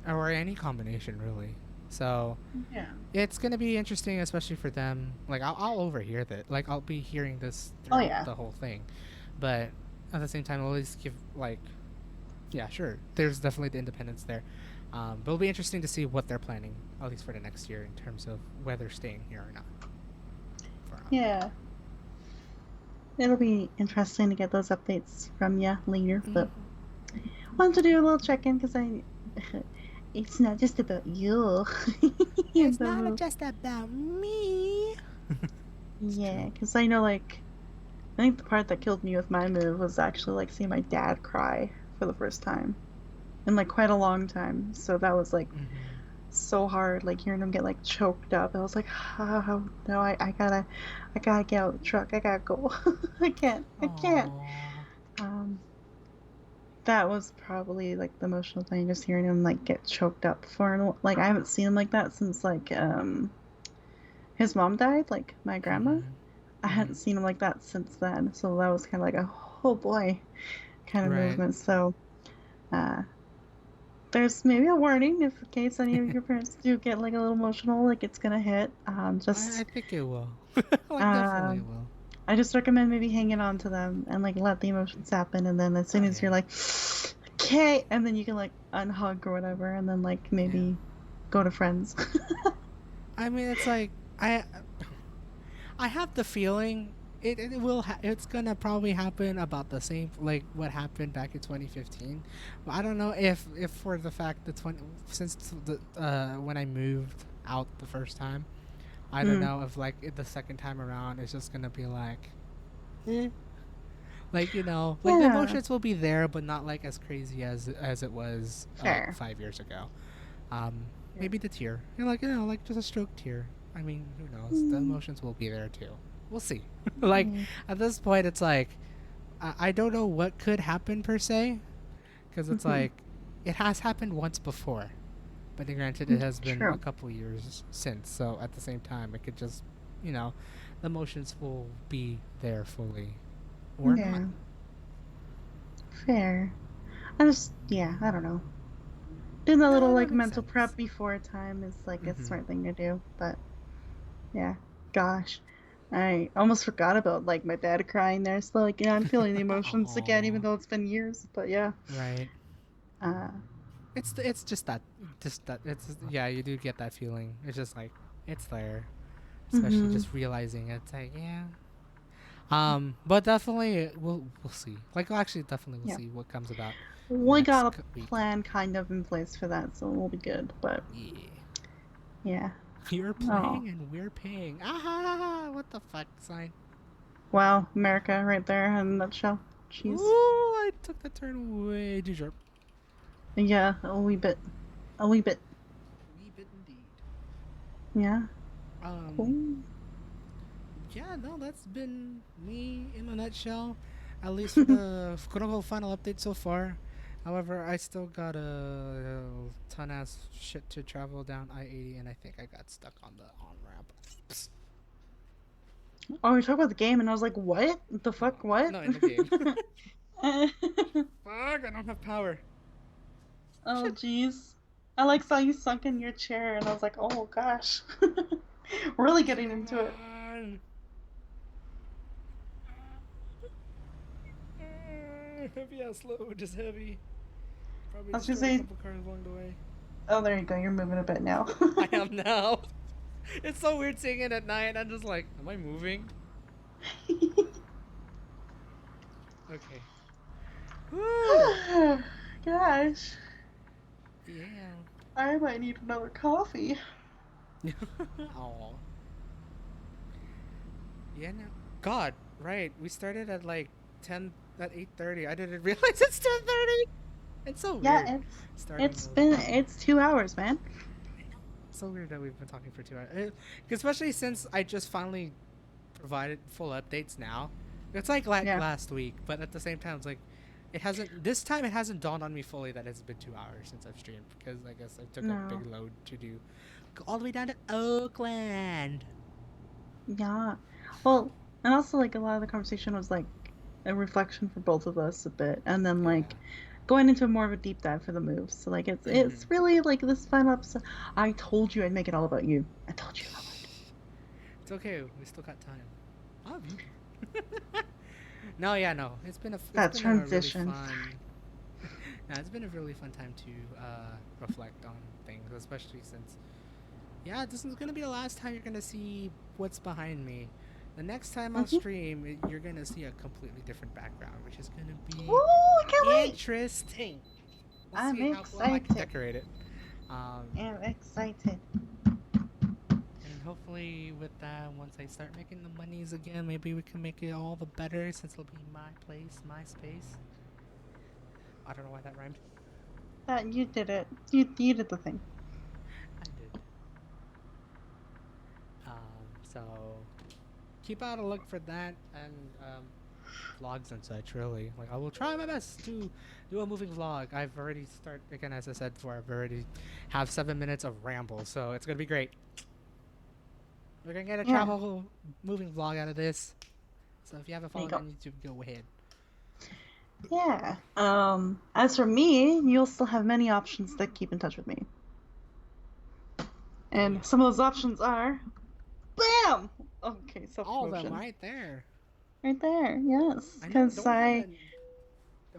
or any combination really. So Yeah. it's gonna be interesting, especially for them. Like I'll overhear that. Like I'll be hearing this Oh throughout yeah. the whole thing, but at the same time, I'll always give like, yeah, sure. There's definitely the independence there, but it'll be interesting to see what they're planning, at least for the next year, in terms of whether staying here or not. For now. Yeah. It'll be interesting to get those updates from you later, but Mm-hmm. wanted to do a little check-in because I it's not just about you. It's The not little just about me. It's yeah, true. because I know like I think the part that killed me with my move was actually like seeing my dad cry for the first time in like quite a long time. So that was like Mm-hmm. so hard, like hearing him get like choked up. I was like, oh, no, I gotta get out of the truck. I gotta go. I can't. Aww. Um, that was probably like the emotional thing, just hearing him like get choked up for like I haven't seen him like that since like his mom died, like my grandma. Mm-hmm. I Mm-hmm. hadn't seen him like that since then, so that was kind of like a oh boy kind of Right. movement. So uh, there's maybe a warning if in case any of your parents do get like a little emotional, like it's gonna hit. I Just think it will. Like definitely um, will. I just recommend maybe hanging on to them and like let the emotions happen, and then as soon Oh as you're yeah. like okay, and then you can like unhug or whatever, and then like Yeah. maybe go to friends. I mean, it's like I have the feeling it will it's gonna probably happen about the same like what happened back in 2015. But I don't know if for the fact that 20 since the when I moved out the first time, I don't Mm, know if like the second time around it's just gonna be like eh. Like like the yeah, emotions will be there, but not like as crazy as it was like fair. 5 years ago. Yeah. Maybe the tear. Like like just a stroke tear. I mean, who knows? The Mm, emotions will be there too. We'll see. Like yeah. at this point, it's like I don't know what could happen per se, because it's Mhm. like it has happened once before, but then granted, it has been a True. couple years since. So at the same time, it could just you know, the emotions will be there fully or not. Yeah, fair. I just, yeah, I don't know. Doing a little No, like that makes mental sense. prep before time is like a Mm-hmm. smart thing to do. But yeah, gosh, I almost forgot about like my dad crying there. So like, yeah, I'm feeling the emotions again, even Aww. though it's been years. But yeah, Right. uh, It's just that it's yeah, you do get that feeling. It's just like it's there, especially mm-hmm. just realizing it. It's like yeah. But definitely we'll see. Like actually, definitely we'll Yeah, see what comes about in the we next got a week. plan kind of in place for that, so we'll be good. But Yeah. Yeah. You're Oh. playing and we're paying. Ah, what the fuck sign? Wow, America right there in a nutshell. Jeez. Ooh, I took the turn way too sharp. Yeah, a wee bit. A wee bit. Wee bit indeed. Yeah. Um, Cool. yeah, no, that's been me in a nutshell. At least for the quote-unquote final update so far. However, I still got a ton ass shit to travel down I-80, and I think I got stuck on the on-ramp. Oops. Oh, you're talking about the game, and I was like, what? The fuck? What? No, in the game. Oh, Fuck, I don't have power. Shit. jeez. I like saw you sunk in your chair, and I was like, oh gosh. Really getting Come into it. on. Heavy ass load, just heavy. Probably I was gonna destroyed a say, couple cars along the way. oh, there you go. You're moving a bit now. I am now. It's so weird seeing it at night. I'm just like, am I moving? Okay. Woo! Gosh, Yeah. I might need another coffee. Oh. Yeah. No. God. Right. We started at like 8:30. I didn't realize it's 10:30. It's so weird. Yeah, Starting. it's 2 hours, man. It's so weird that we've been talking for 2 hours. Especially since I just finally provided full updates now. It's like Yeah. last week, but at the same time, it's like this time it hasn't dawned on me fully that it's been 2 hours since I've streamed, because I guess I took a No. big load to do. Go all the way down to Oakland. Yeah. Well, and also like a lot of the conversation was like a reflection for both of us a bit, and then like going into more of a deep dive for the moves. So like it's really like this final episode. I told you I'd make it all about you. I told you. It's okay. We still got time. Oh, no, yeah, no. It's been a transition. A really fun. Yeah, it's been a really fun time to reflect on things, especially since, yeah, this is gonna be the last time you're gonna see what's behind me. The next time I'll stream, you're gonna see a completely different background, which is gonna be I can't wait. interesting. I'm see how well I can decorate it. I'm excited. And hopefully with that, once I start making the monies again, maybe we can make it all the better, since it'll be my place, my space. I don't know why that rhymed. You did it. You did the thing. I did. So keep out a look for that, and vlogs and such. Really, like, I will try my best to do a moving vlog. I've already again, as I said before, I've already have 7 minutes of ramble, so it's gonna be great. We're gonna get a travel moving vlog out of this. So if you haven't followed me on YouTube, go ahead. Yeah. As for me, you'll still have many options to keep in touch with me. And some of those options are, BAM! Okay, all of them right there. Right there, yes. Because I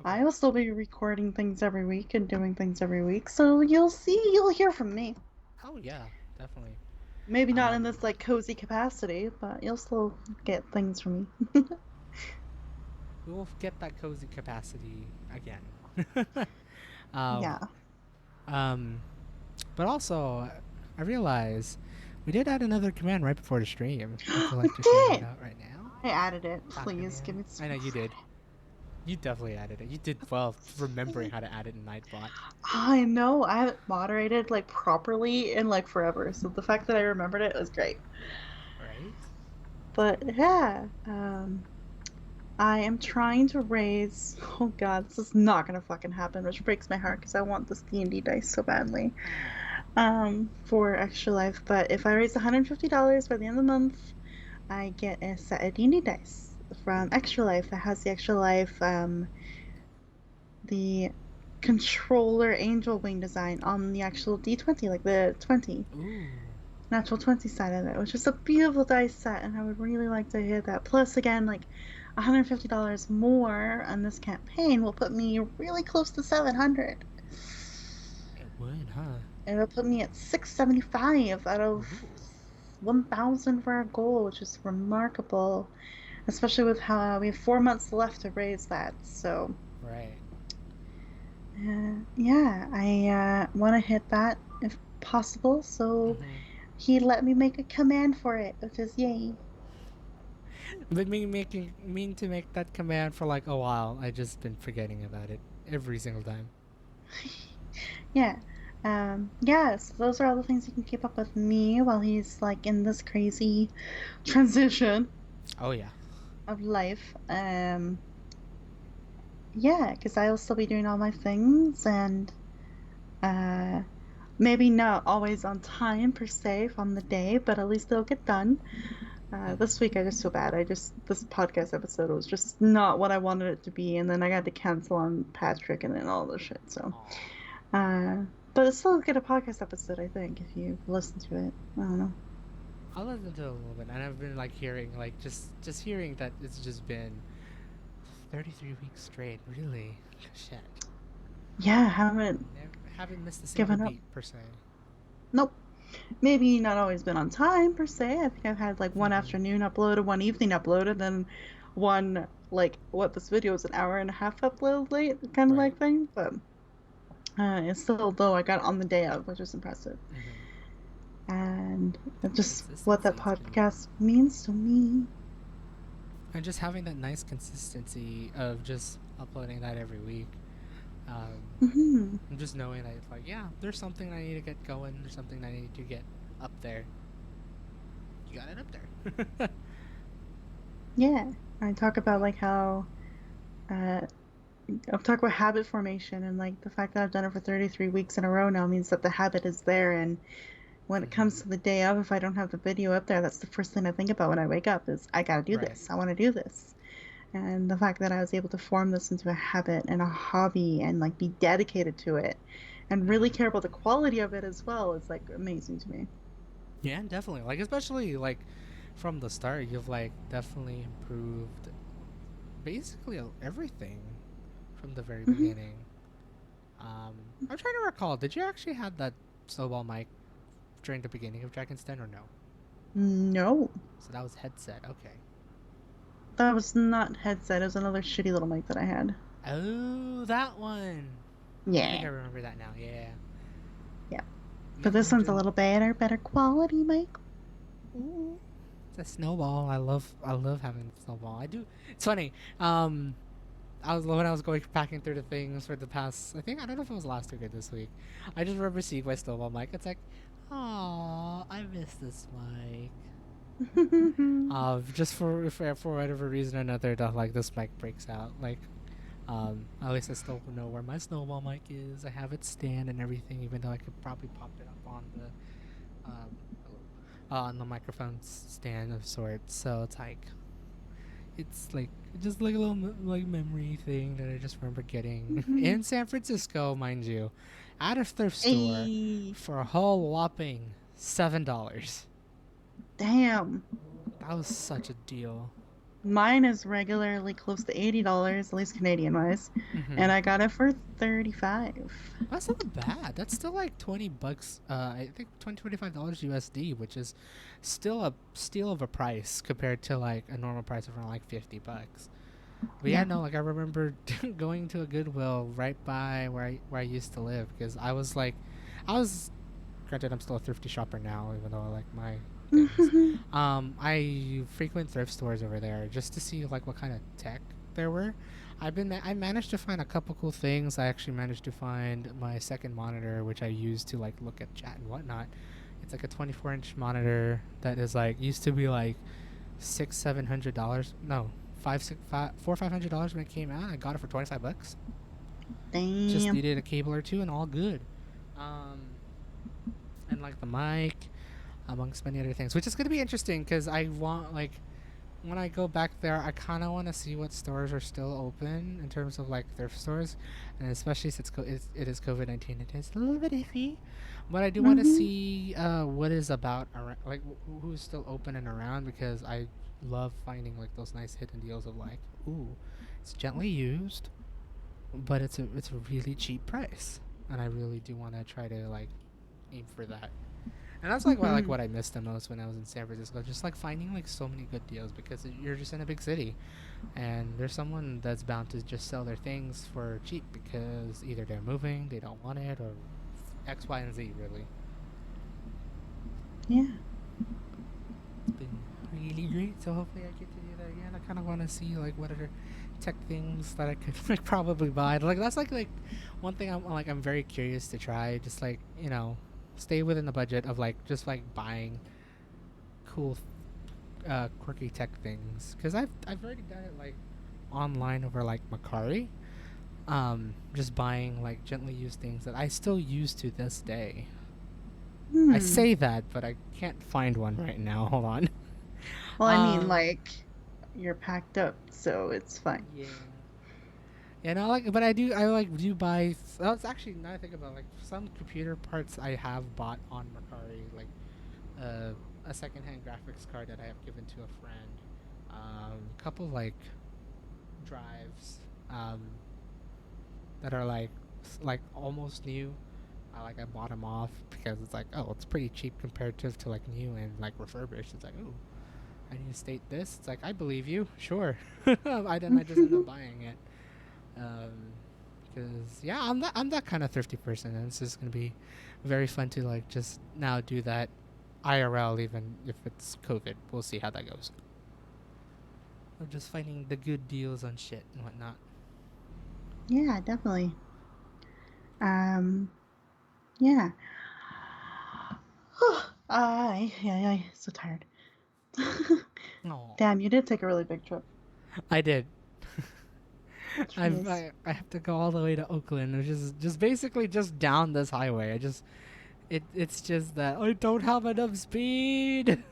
will still be recording things every week and doing things every week, so you'll hear from me. Oh yeah, definitely. Maybe not in this like cozy capacity, but you'll still get things from me. We will get that cozy capacity again. Yeah. But also, I realize we did add another command right before the stream. Would you like to share it out right now? I added it. Please give me. I know you did. You definitely added it. You did well remembering how to add it in Nightbot. I know. I haven't moderated like properly in like forever, so the fact that I remembered it was great. Right. But yeah, I am trying to raise. Oh God, this is not gonna fucking happen, which breaks my heart because I want this D&D dice so badly. For Extra Life, but if I raise $150 by the end of the month, I get a set of D&D dice from Extra Life that has the Extra Life, the controller angel wing design on the actual D20, like the 20. Ooh. Natural 20 side of it, which is a beautiful dice set, and I would really like to hit that. Plus, again, like $150 more on this campaign will put me really close to 700. It would, huh? It'll put me at 675 out of 1,000 for our goal, which is remarkable, especially with how we have 4 months left to raise that. So, right. Yeah, I want to hit that if possible. So, he let me make a command for it, which is yay. But mean to make that command for like a while. I just been forgetting about it every single time. Yeah. Yes, those are all the things you can keep up with me while he's like in this crazy transition Oh yeah. of life. Yeah, because I'll still be doing all my things and uh, maybe not always on time per se on the day, but at least they'll get done. This week I just feel bad. This podcast episode was just not what I wanted it to be, and then I got to cancel on Patrick and then all this shit. So, Aw. uh, but it's still a good podcast episode, I think, if you listen to it. I don't know. I'll listen to it a little bit, and I've been like hearing, like just hearing that it's just been 33 weeks straight. Really, shit. Yeah, I haven't Haven't missed a single given up. beat per se. Nope. Maybe not always been on time per se. I think I've had like one afternoon uploaded, one evening uploaded, then one like what this video is an hour and a half upload late kind of Right. like thing. But it's still though I got it on the day of, which is impressive. And just what that Consistency is key. podcast means to me. And just having that nice consistency of just uploading that every week. Hmm. And just knowing that it's like, yeah, there's something I need to get going. There's something I need to get up there. You got it up there. Yeah, I talk about like how I've talked about habit formation and like the fact that I've done it for 33 weeks in a row now means that the habit is there. And when it comes to the day of, if I don't have the video up there, that's the first thing I think about when I wake up is I gotta do Right. this. I want to do this. And the fact that I was able to form this into a habit and a hobby and like be dedicated to it and really care about the quality of it as well is like amazing to me. Yeah, definitely. Like, especially like from the start, you've like definitely improved basically everything from the very beginning. I'm trying to recall. Did you actually have that snowball mic during the beginning of Dragon's Den or no? No, So that was headset. Okay. that was not headset. It was another shitty little mic that I had. Oh, that one. I think Yeah. I remember that now. Yeah. Yeah. Yeah, But this one's a little better quality mic. Ooh. It's a snowball. I love having the snowball. I do. It's funny. When I was going packing through the things for the past, I don't know if it was last week or this week. I just remember seeing my snowball mic. It's like, oh, I miss this mic. Just for whatever reason or another, that like this mic breaks out. Like, at least I still know where my snowball mic is. I have it stand and everything, even though I could probably pop it up on the microphone stand of sorts. So it's like just like a little like memory thing that I just remember getting in San Francisco, mind you, at a thrift store Hey, for a whole whopping $7. damn. That was such a deal. Mine is regularly close to $80, at least Canadian wise, and I got it for 35. That's not bad. That's still like $20. I think $25 USD, which is still a steal of a price compared to like a normal price of around like $50. But yeah, no, like I remember going to a Goodwill right by where I used to live because I was granted I'm still a thrifty shopper now, even though I like my things. I frequent thrift stores over there just to see like what kind of tech there were. I managed to find a couple cool things. I actually managed to find my second monitor, which I use to like look at chat and whatnot. It's like a 24-inch monitor that is like used to be like $600-700. No, $500 when it came out. I got it for $25. Just Damn. needed a cable or two and all good. And like the mic, amongst many other things, which is going to be interesting because I want like when I go back there, I kind of want to see what stores are still open in terms of like thrift stores, and especially since it is COVID-19, it is a little bit iffy. But I do want to see what is about around, like who's still open and around because I love finding like those nice hidden deals of like, ooh, it's gently used, but it's a really cheap price, and I really do want to try to like aim for that. And that's what I missed the most when I was in San Francisco. Just like finding like so many good deals because you're just in a big city, and there's someone that's bound to just sell their things for cheap because either they're moving, they don't want it, or X, Y, and Z really. Yeah. It's been really great. So hopefully I get to do that again. I kind of want to see like what other tech things that I could like probably buy. Like that's like one thing I'm very curious to try. Just like stay within the budget of like just like buying cool quirky tech things because I've already done it like online over like Macari. Just buying like gently used things that I still use to this day. I Hmm. say that, but I can't find one right now. Hold on. Well, I mean, Um, like, you're packed up, so it's fine. yeah. Yeah, no, like, but I like do buy. That's actually now I think about like some computer parts I have bought on Macari, like uh, a secondhand graphics card that I have given to a friend, a couple like drives, um, that are like almost new. Like I bought them off because it's like, oh, it's pretty cheap comparative to like new and like refurbished. It's like, oh, I need to state this. It's like I believe you, sure. I just end up buying it. Because yeah, I'm that kind of thrifty person, and it's just gonna be very fun to like just now do that IRL, even if it's COVID. We'll see how that goes. I'm just finding the good deals on shit and whatnot. Yeah, definitely. Um, yeah. I so tired. Oh, Damn, you did take a really big trip. I did. Jeez. I have to go all the way to Oakland, which is just basically just down this highway. It's just that I don't have enough speed.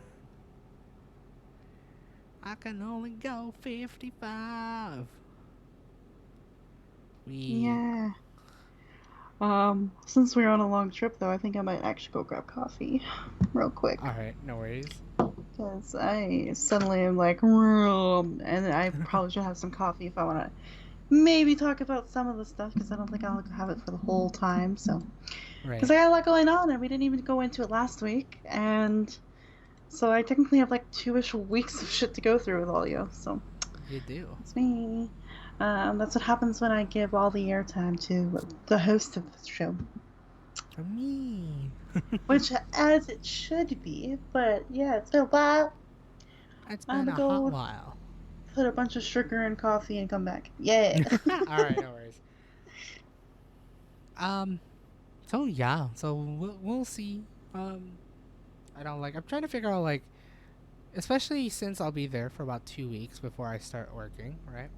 I can only go 55. We Yeah. Since we're on a long trip, though, I think I might actually go grab coffee real quick. all right, no worries. Because I suddenly am like, and I probably should have some coffee if I want to maybe talk about some of the stuff, because I don't think I'll have it for the whole time. So, because Right, I got a lot going on, and we didn't even go into it last week. And so I technically have like 2-ish weeks of shit to go through with all you. So, you do. that's me. That's what happens when I give all the airtime to the host of the show. For me. Which, as it should be, but yeah, it's been a while. It's I'm been gonna a hot go while. put a bunch of sugar in coffee and come back. Yeah. All right, no worries. Um. So yeah. So we'll see. I don't like. I'm trying to figure out like, especially since I'll be there for about 2 weeks before I start working. Right.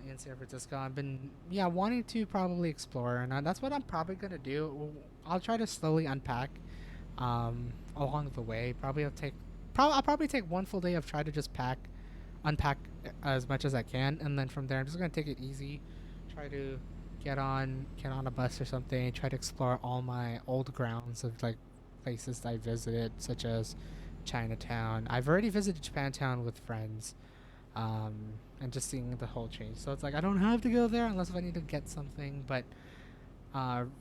In San Francisco, I've been wanting to probably explore, and that's what I'm probably gonna do. I'll try to slowly unpack. Along the way, I'll probably take one full day of try to just unpack as much as I can, and then from there, I'm just gonna take it easy. Try to get on a bus or something. Try to explore all my old grounds of like places I visited, such as Chinatown. I've already visited Japantown with friends, um, and just seeing the whole change. So it's like I don't have to go there unless if I need to get something, but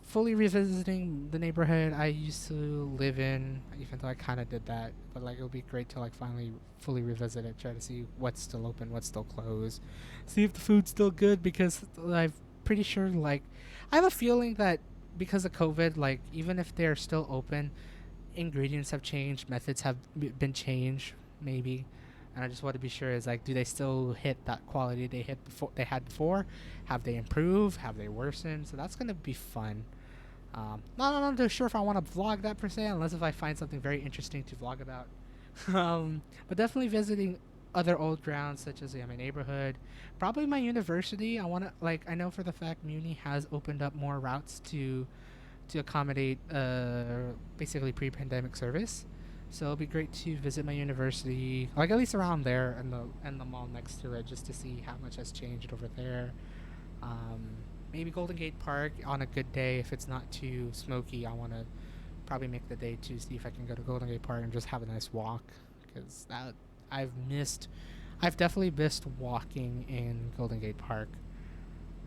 fully revisiting the neighborhood I used to live in, even though I kind of did that. But like, it would be great to like finally fully revisit it, try to see what's still open, what's still closed, see if the food's still good. Because I'm pretty sure, like, I have a feeling that because of COVID, like, even if they're still open, ingredients have changed, methods have been changed, maybe. And I just want to be sure is like, do they still hit that quality they had before? Have they improved? Have they worsened? So that's gonna be fun. Not too sure if I want to vlog that per se, unless if I find something very interesting to vlog about. But definitely visiting other old grounds such as my neighborhood, probably my university. I want to like I know for the fact Muni has opened up more routes to accommodate basically pre-pandemic service. So it'll be great to visit my university, like at least around there, and the mall next to it, just to see how much has changed over there. Maybe Golden Gate Park on a good day. If it's not too smoky, I want to probably make the day to see if I can go to Golden Gate Park and just have a nice walk, because that I've missed. I've definitely missed walking in Golden Gate Park.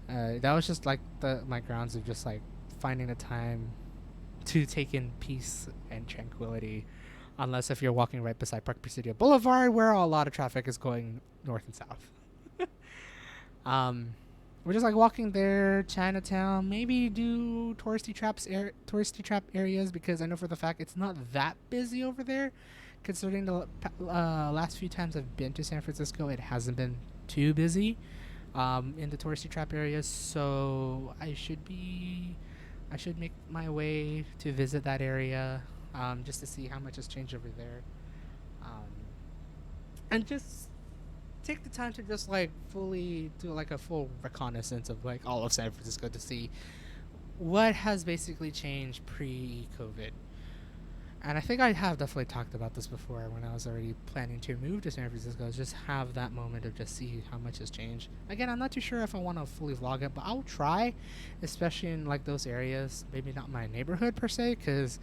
That was just like my grounds of just like finding the time to take in peace and tranquility, unless if you're walking right beside Park Presidio Boulevard, where a lot of traffic is going north and south. um, we're just like walking there, Chinatown. Maybe do touristy trap areas because I know for the fact it's not that busy over there. Considering the last few times I've been to San Francisco, it hasn't been too busy in the touristy trap areas. So I should make my way to visit that area just to see how much has changed over there, um, and just take the time to just like fully do like a full reconnaissance of like all of San Francisco to see what has basically changed pre-COVID. And I think I have definitely talked about this before when I was already planning to move to San Francisco. Just have that moment of just see how much has changed. Again, I'm not too sure if I want to fully vlog it, but I'll try, especially in like those areas. Maybe not my neighborhood per se, because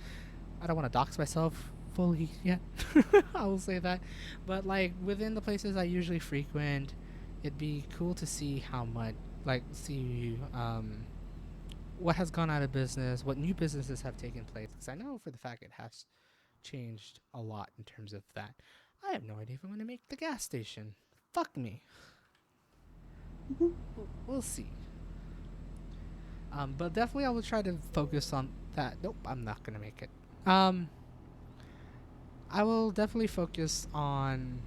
I don't want to dox myself fully yet. I will say that, but like within the places I usually frequent, it'd be cool to see how much, like, see what has gone out of business, what new businesses have taken place. Because I know for the fact it has changed a lot in terms of that. I have no idea if I'm going to make the gas station. Fuck me. We'll see. But definitely I will try to focus on that. Nope, I'm not going to make it. I will definitely focus on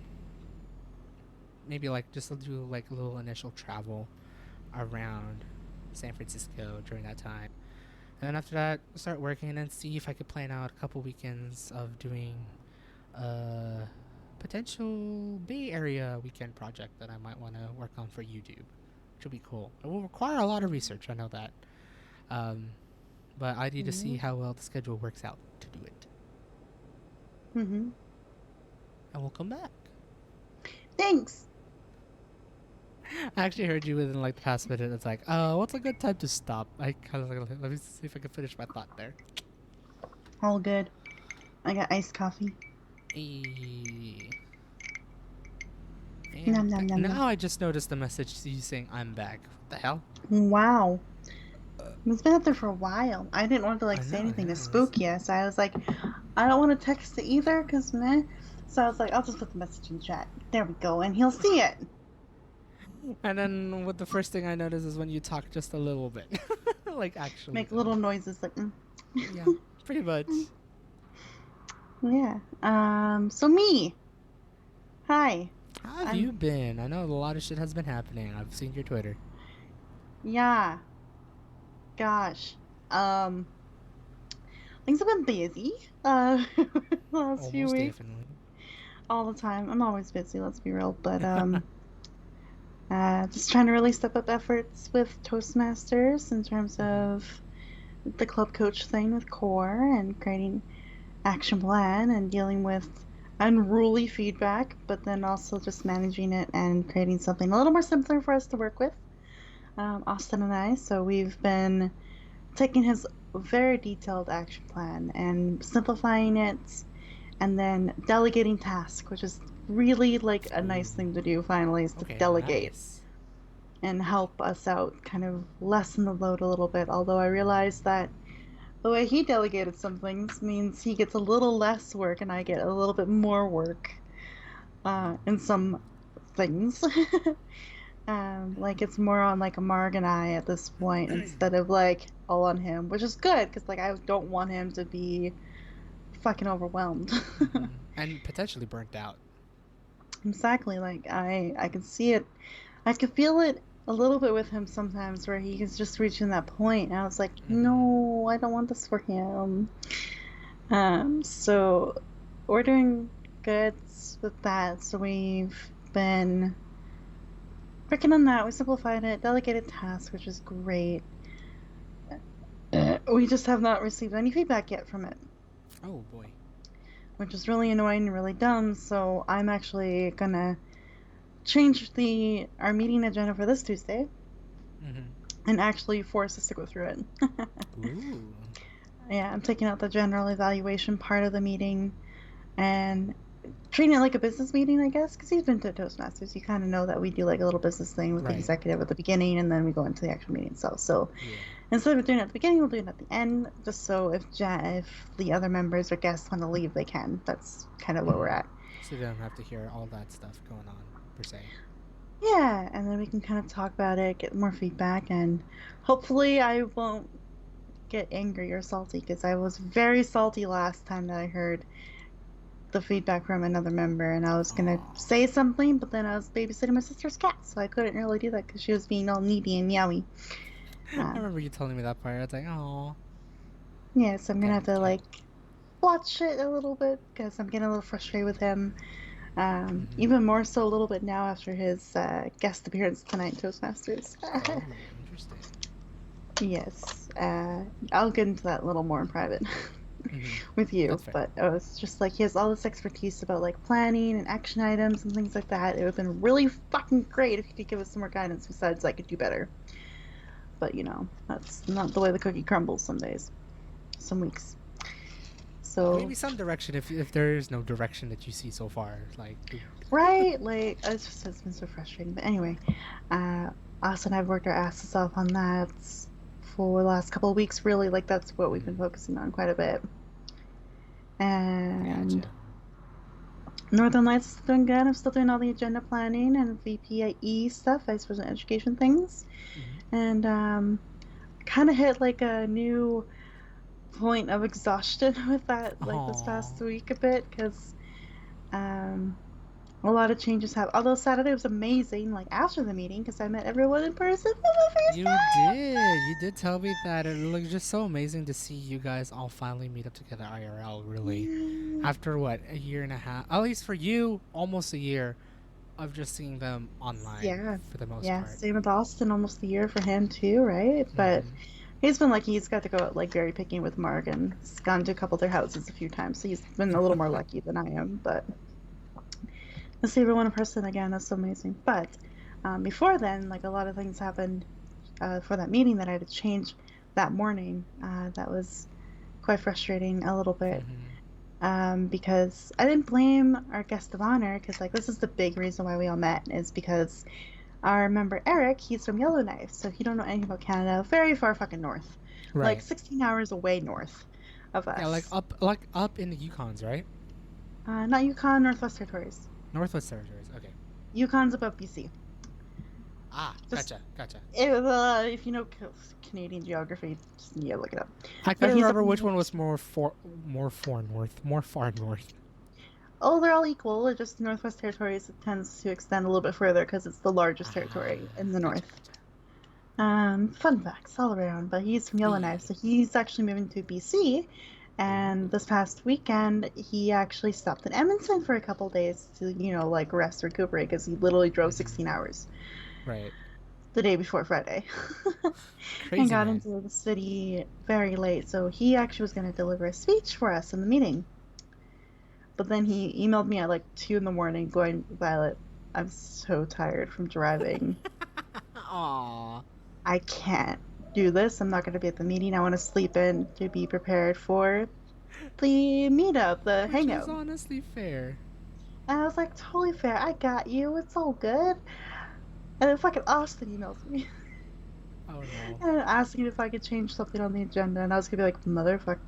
maybe like just do like a little initial travel around San Francisco during that time. And then after that, start working and then see if I could plan out a couple weekends of doing a potential Bay Area weekend project that I might want to work on for YouTube, which will be cool. It will require a lot of research, I know that. Um, but I need to see how well the schedule works out to do it. Mm-hmm. And we'll come back. Thanks. I actually heard you within like the past minute. It's like, what's a good time to stop? I kind of like, let me see if I can finish my thought there. All good. I got iced coffee. Nom, nom, nom, Now nom. I just noticed the message to you saying I'm back. What the hell? Wow. It's been up there for a while. I didn't want to like I say know, anything it to has. spook you, so I was like, I don't want to text it either, cause meh. So I was like, I'll just put the message in chat. There we go, and he'll see it. And then what the first thing I notice is when you talk just a little bit. Like actually. Make though. little noises like. Yeah, pretty much. Yeah. So me. Hi. How have you been? I know a lot of shit has been happening. I've seen your Twitter. Yeah. Gosh. Things have been busy. Last few Almost weeks. definitely. All the time. I'm always busy. Let's be real. But just trying to really step up efforts with Toastmasters in terms of the club coach thing with core and creating action plan and dealing with unruly feedback, but then also just managing it and creating something a little more simpler for us to work with. Austin and I. So we've been taking his very detailed action plan and simplifying it and then delegating tasks, which is really like a nice thing to do finally, is to delegate. Nice. And help us out, kind of lessen the load a little bit. Although I realize that the way he delegated some things means he gets a little less work and I get a little bit more work in some things. Like it's more on like a Marg and I at this point instead of like all on him, which is good because like I don't want him to be fucking overwhelmed. And potentially burnt out. Exactly. Like I can see it. I can feel it a little bit with him sometimes where he is just reaching that point and I was like, no, I don't want this for him. So we're doing good with that. So we've been working on that. We simplified it, delegated tasks, which is great. We just have not received any feedback yet from it. Oh boy. Which is really annoying and really dumb. So I'm actually gonna change our meeting agenda for this Tuesday and actually force us to go through it. Ooh. Yeah, I'm taking out the general evaluation part of the meeting and treating it like a business meeting, I guess, because he's been to Toastmasters. You kind of know that we do like a little business thing with the executive at the beginning and then we go into the actual meeting itself. So instead of doing it at the beginning, we'll do it at the end, just so if the other members or guests want to leave, they can. That's kind of where we're at. So they don't have to hear all that stuff going on, per se. Yeah, and then we can kind of talk about it, get more feedback, and hopefully I won't get angry or salty because I was very salty last time that I heard the feedback from another member, and I was gonna Aw. say something, but then I was babysitting my sister's cat, so I couldn't really do that because she was being all needy and meowy. I Um, remember you telling me that part. I was like, oh, yeah, so I'm gonna that have is to cute. like watch it a little bit because I'm getting a little frustrated with him. Mm-hmm. Even more so a little bit now after his guest appearance tonight in Toastmasters. Oh, interesting. Yes, I'll get into that a little more in private Mm-hmm. with you, That's fair. but it's just like he has all this expertise about like planning and action items and things like that. It would have been really fucking great if he could give us some more guidance besides I could do better. But that's not the way the cookie crumbles some days, some weeks. So, Maybe some direction if there is no direction that you see so far. Like, right, like it's been so frustrating. But anyway, uh, us and I've worked our asses off on that for the last couple of weeks. Really, like that's what we've been mm, focusing on quite a bit. I And gotcha. Northern Lights is doing good. I'm still doing all the agenda planning and VPIE stuff, Vice President Education things. Mm-hmm. And kind of hit like a new point of exhaustion with that, like this Oh, past week a bit, because um, a lot of changes have. Although Saturday was amazing, like after the meeting, because I met everyone in person for the first you time. did. You did tell me that. It looked just so amazing to see you guys all finally meet up together IRL. Really, after what, a year and a half? At least for you, almost a year of just seeing them online Yeah, for the most yeah. part. Same with Austin, almost a year for him too, right? But Mm-hmm. he's been lucky. He's got to go out like very picky with Marg and he's gone to a couple of their houses a few times. So he's been a little more lucky than I am. But to see everyone in person again, that's so amazing. But before then, like a lot of things happened for that meeting that I had to change that morning. That was quite frustrating a little bit Mm-hmm. because I didn't blame our guest of honor because like this is the big reason why we all met is because our member Eric, he's from Yellowknife, so if you don't know anything about Canada, very far fucking north, like Right. 16 hours away north of Yeah, us. like up in the Yukons, right? Not Yukon, Northwest Territories. Northwest Territories. Okay. Yukon's above BC. Ah, Just gotcha, gotcha. if you know Canadian geography, just yeah, look it up. I But couldn't he's up remember in which one the was more far north, more far north. oh, they're all equal. It just Northwest Territories tends to extend a little bit further because it's the largest Ah, territory in the gotcha, north. gotcha. Fun facts all around, but he's from Yellowknife, Hey. so he's actually moving to BC. And this Ooh. past weekend, he actually stopped in Edmonton for a couple days to, like rest, recuperate, because he literally drove Mm-hmm. 16 hours Right. the day before Friday and Crazy got man. into the city very late. So he actually was going to deliver a speech for us in the meeting. But then he emailed me at like 2 in the morning going, Violet, I'm so tired from driving. Aw. I can't do this. I'm not going to be at the meeting. I want to sleep in to be prepared for the meetup, the Which is hangout. honestly fair. And I was like, totally fair. I got you. It's all good. And then fucking Austin emails me Oh no. and asking if I could change something on the agenda. And I was going to be like,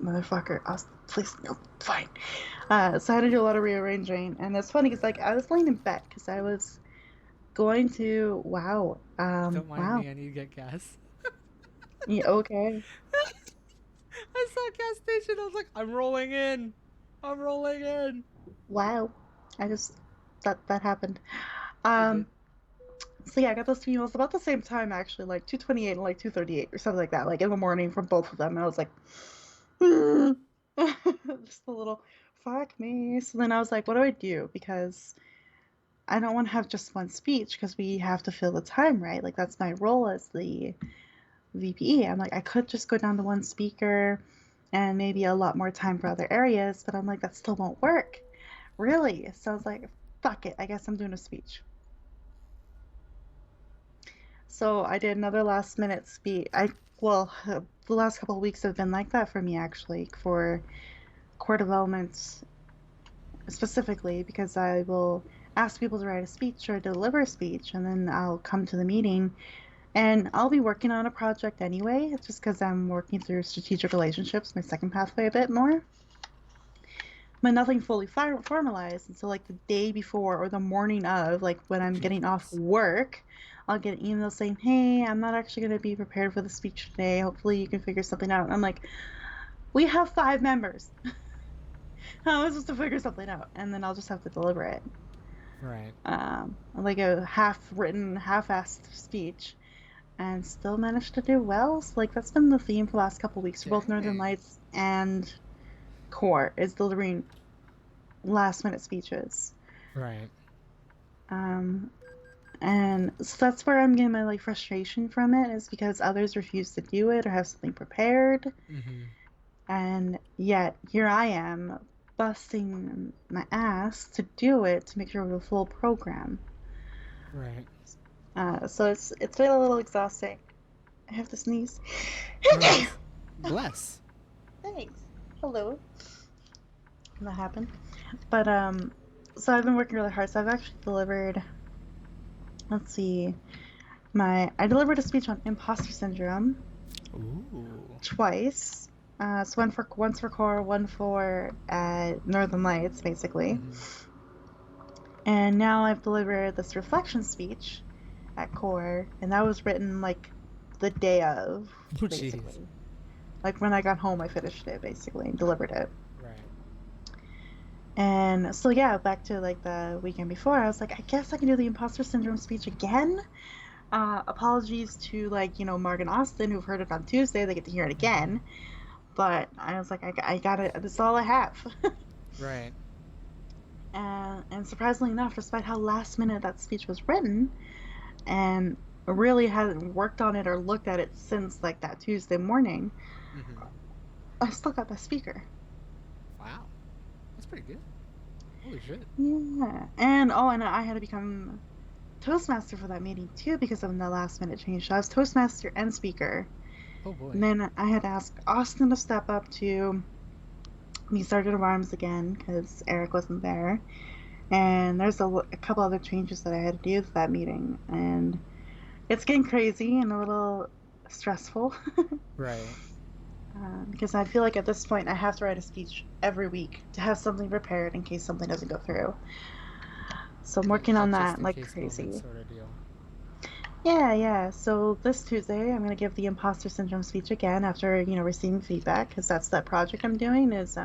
motherfucker, Austin, please, no, fine. So I had to do a lot of rearranging. And it's funny because like I was laying in bed because I was going to, Don't mind wow. me, I need to get gas. Yeah, okay. I saw a gas station, I was like, I'm rolling in. I'm rolling in. Wow. I just, that happened. It did. Um, So yeah, I got those two emails about the same time actually, like 2:28 and like 2:38 or something like that, like in the morning from both of them. And I was like, just a little fuck me. So then I was like, what do I do? Because I don't want to have just one speech because we have to fill the time, right? Like that's my role as the VPE. I'm like, I could just go down to one speaker and maybe a lot more time for other areas, but I'm like, that still won't work. Really? So I was like, fuck it. I guess I'm doing a speech. So I did another last minute speech. The last couple of weeks have been like that for me actually for core development specifically because I will ask people to write a speech or deliver a speech and then I'll come to the meeting and I'll be working on a project anyway. It's just because I'm working through strategic relationships, my second pathway a bit more. but nothing fully formalized until like the day before or the morning of, like when I'm getting off Jesus. work. I'll get an email saying, "Hey, I'm not actually going to be prepared for the speech today. Hopefully you can figure something out." And I'm like, we have 5 members. How am I supposed to figure something out? And then I'll just have to deliver it. Right. Like a half-written, half-assed speech, and still managed to do well. So, like, that's been the theme for the last couple weeks for both Northern Dang. Lights and Core, is delivering last-minute speeches. Right. And so that's where I'm getting my like frustration from it, is because others refuse to do it or have something prepared, Mm-hmm. and yet here I am busting my ass to do it to make sure we have a full program. Right. So it's been a little exhausting. I have to sneeze. Relax. Bless. Thanks. Hello. That happened. But so I've been working really hard. So I've actually delivered. Let's see. I delivered a speech on imposter syndrome Ooh. twice. So once for Core, one for Northern Lights, basically. Mm-hmm. And now I've delivered this reflection speech at Core, and that was written like the day of, Oh, basically. jeez. Like when I got home, I finished it basically and delivered it. Right. And so yeah, back to like the weekend before, I was like, I guess I can do the imposter syndrome speech again. Apologies to like Mark and Austin who've heard it on Tuesday; they get to hear it again. But I was like, I got it. This is all I have. Right. And surprisingly enough, despite how last minute that speech was written, and really hadn't worked on it or looked at it since like that Tuesday morning, Mm-hmm. I still got the speaker. Wow. That's pretty good. Holy shit. Yeah. And I had to become Toastmaster for that meeting too because of the last minute change. So I was Toastmaster and speaker. Oh boy. And then I had to ask Austin to step up to be Sergeant of Arms again because Eric wasn't there. And there's a couple other changes that I had to do for that meeting. And it's getting crazy and a little stressful. Right. Because I feel like at this point I have to write a speech every week to have something prepared in case something doesn't go through. So I'm working on that like crazy. Sort of deal. Yeah. So this Tuesday I'm gonna give the imposter syndrome speech again after receiving feedback, because that's that project I'm doing is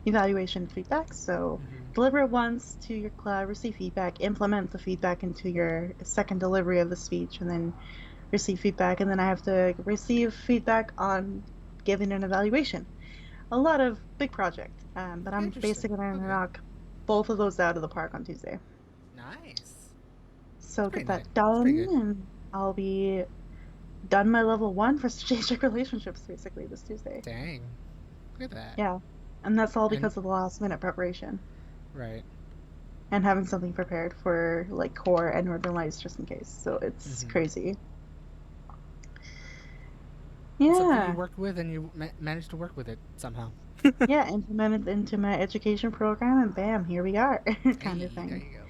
evaluation feedback. So deliver it once to your club, receive feedback, implement the feedback into your second delivery of the speech, and then receive feedback, and then I have to receive feedback on giving an evaluation. A lot of big project, but I'm basically going to knock both of those out of the park on Tuesday. Nice. So get that done, and I'll be done my level 1 for strategic relationships basically this Tuesday. Dang. Look at that. Yeah. And that's all because of the last minute preparation. Right. And having something prepared for like Core and Northern Lights just in case. So it's crazy. Yeah. It's something you worked with and you managed to work with it somehow. Yeah, implemented into my education program, and bam, here we are, kind of thing. There you go.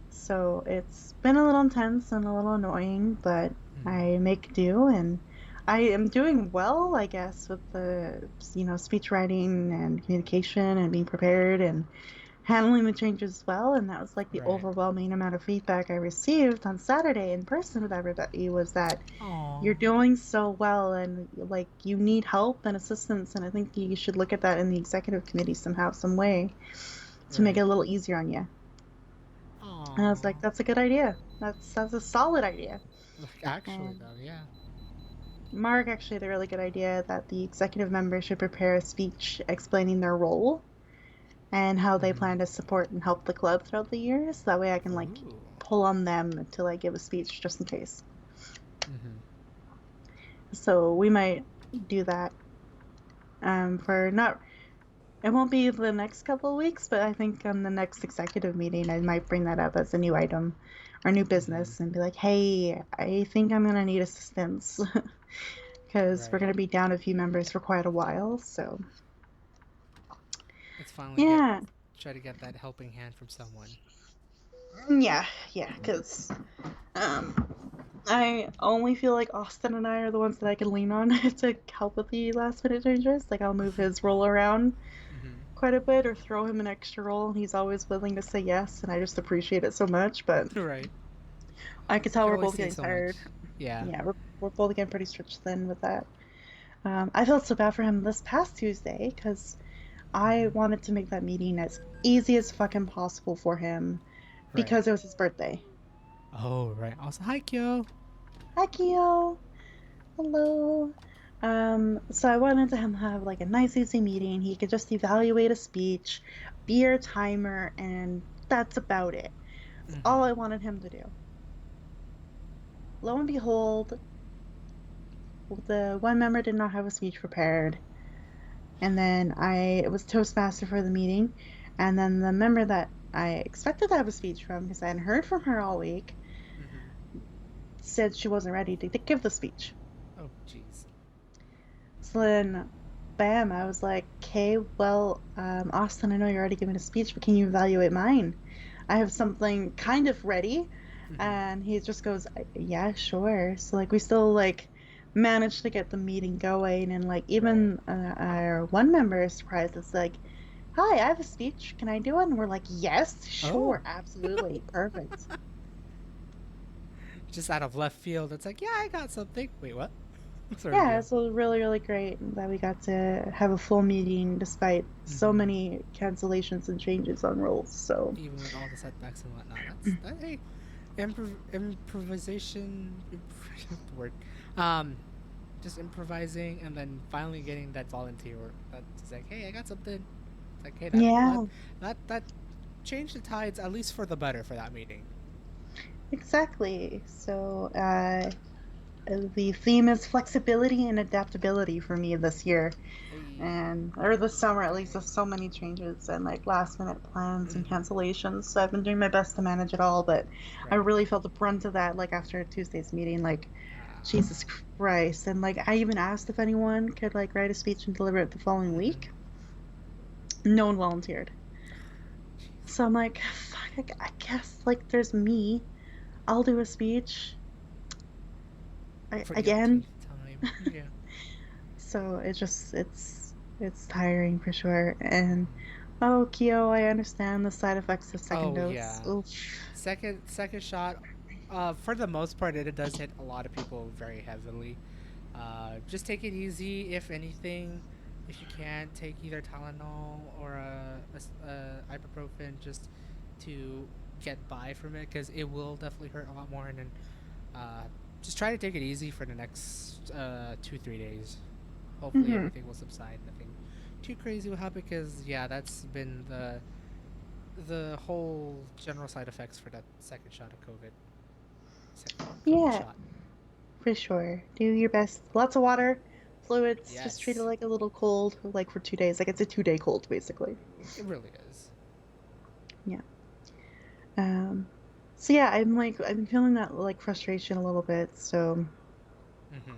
So it's been a little intense and a little annoying, but I make do, and I am doing well, I guess, with the speech writing and communication and being prepared and handling the changes well. And that was like the overwhelming amount of feedback I received on Saturday in person with everybody, was that you're doing so well and like you need help and assistance, and I think you should look at that in the executive committee somehow, some way to make it a little easier on you. And I was like, that's a good idea. That's a solid idea. Actually, though, yeah. Mark actually had a really good idea that the executive members should prepare a speech explaining their role and how they plan to support and help the club throughout the year, so that way I can like pull on them to like give a speech just in case. So we might do that it won't be the next couple of weeks, but I think on the next executive meeting I might bring that up as a new item or new business and be like, hey, I think I'm gonna need assistance because we're gonna be down a few members for quite a while. So let's finally try to get that helping hand from someone. Yeah, because I only feel like Austin and I are the ones that I can lean on to help with the last minute changes. Like I'll move his role around quite a bit or throw him an extra role, and he's always willing to say yes, and I just appreciate it so much. But Right. I can You tell can we're only both say getting so much. tired. Yeah. Yeah, we're both getting pretty stretched thin with that. I felt so bad for him this past Tuesday because I Hmm. wanted to make that meeting as easy as fucking possible for him Right. because it was his birthday. Oh, right. Also, hi, Kyo. Hi, Keo. Hello. So I wanted to have like a nice, easy meeting. He could just evaluate a speech, be our timer, and that's about it. That's all Hmm. I wanted him to do. Lo and behold, the one member did not have a speech prepared. And then I was Toastmaster for the meeting. And then the member that I expected to have a speech from, because I hadn't heard from her all week, Hmm. said she wasn't ready to give the speech. Oh, jeez. So then, bam, I was like, okay, well, Austin, I know you're already giving a speech, but can you evaluate mine? I have something kind of ready. Hmm. And he just goes, yeah, sure. So, like, we still, like, managed to get the meeting going. And, like, Right. even our one member is surprised. It's like, hi, I have a speech. Can I do it? And we're like, yes, Oh. sure, absolutely, perfect. Just out of left field. It's like, yeah, I got something. Wait, what? sort of Yeah, deal. so really, really great that we got to have a full meeting despite so Hmm. many cancellations and changes on roles. So, Even with all the setbacks and whatnot. That. Hey, improvisation. The word. Um, just improvising and then finally getting that volunteer work. That's like, hey, I got something. It's like, hey, yeah, that changed the tides at least for the better for that meeting. exactly. So, the theme is flexibility and adaptability for me this year, Hey. and or this summer at least. There's so many changes and like last minute plans and Hmm. cancellations. So I've been doing my best to manage it all, but I Right. really felt the brunt of that like after Tuesday's meeting. Like, Uh, Jesus Christ. And like I even asked if anyone could like write a speech and deliver it the following hmm. week. No one volunteered. Jeez. So I'm like, fuck, I guess like there's me. I'll do a speech For the again. umpteenth time. Yeah. So it's tiring for sure. And Hmm. oh, Kyo, I understand the side effects of second Oh dose. yeah. Oof. Second shot. For the most part, it does hit a lot of people very heavily. Just take it easy. If anything, if you can, take either Tylenol or ibuprofen just to get by from it, because it will definitely hurt a lot more. And then uh, just try to take it easy for the next 2 3 days. Hopefully, Hmm. everything will subside. Nothing too crazy will happen, because yeah, that's been the whole general side effects for that second shot of COVID. Second COVID Yeah, shot. for sure. Do your best. Lots of water, fluids. Just treat it Yes, like a little cold, like for 2 days. Like it's a 2 day cold, basically. it really is. Yeah. Um. So yeah, I'm feeling that like frustration a little bit. So Mm-hmm.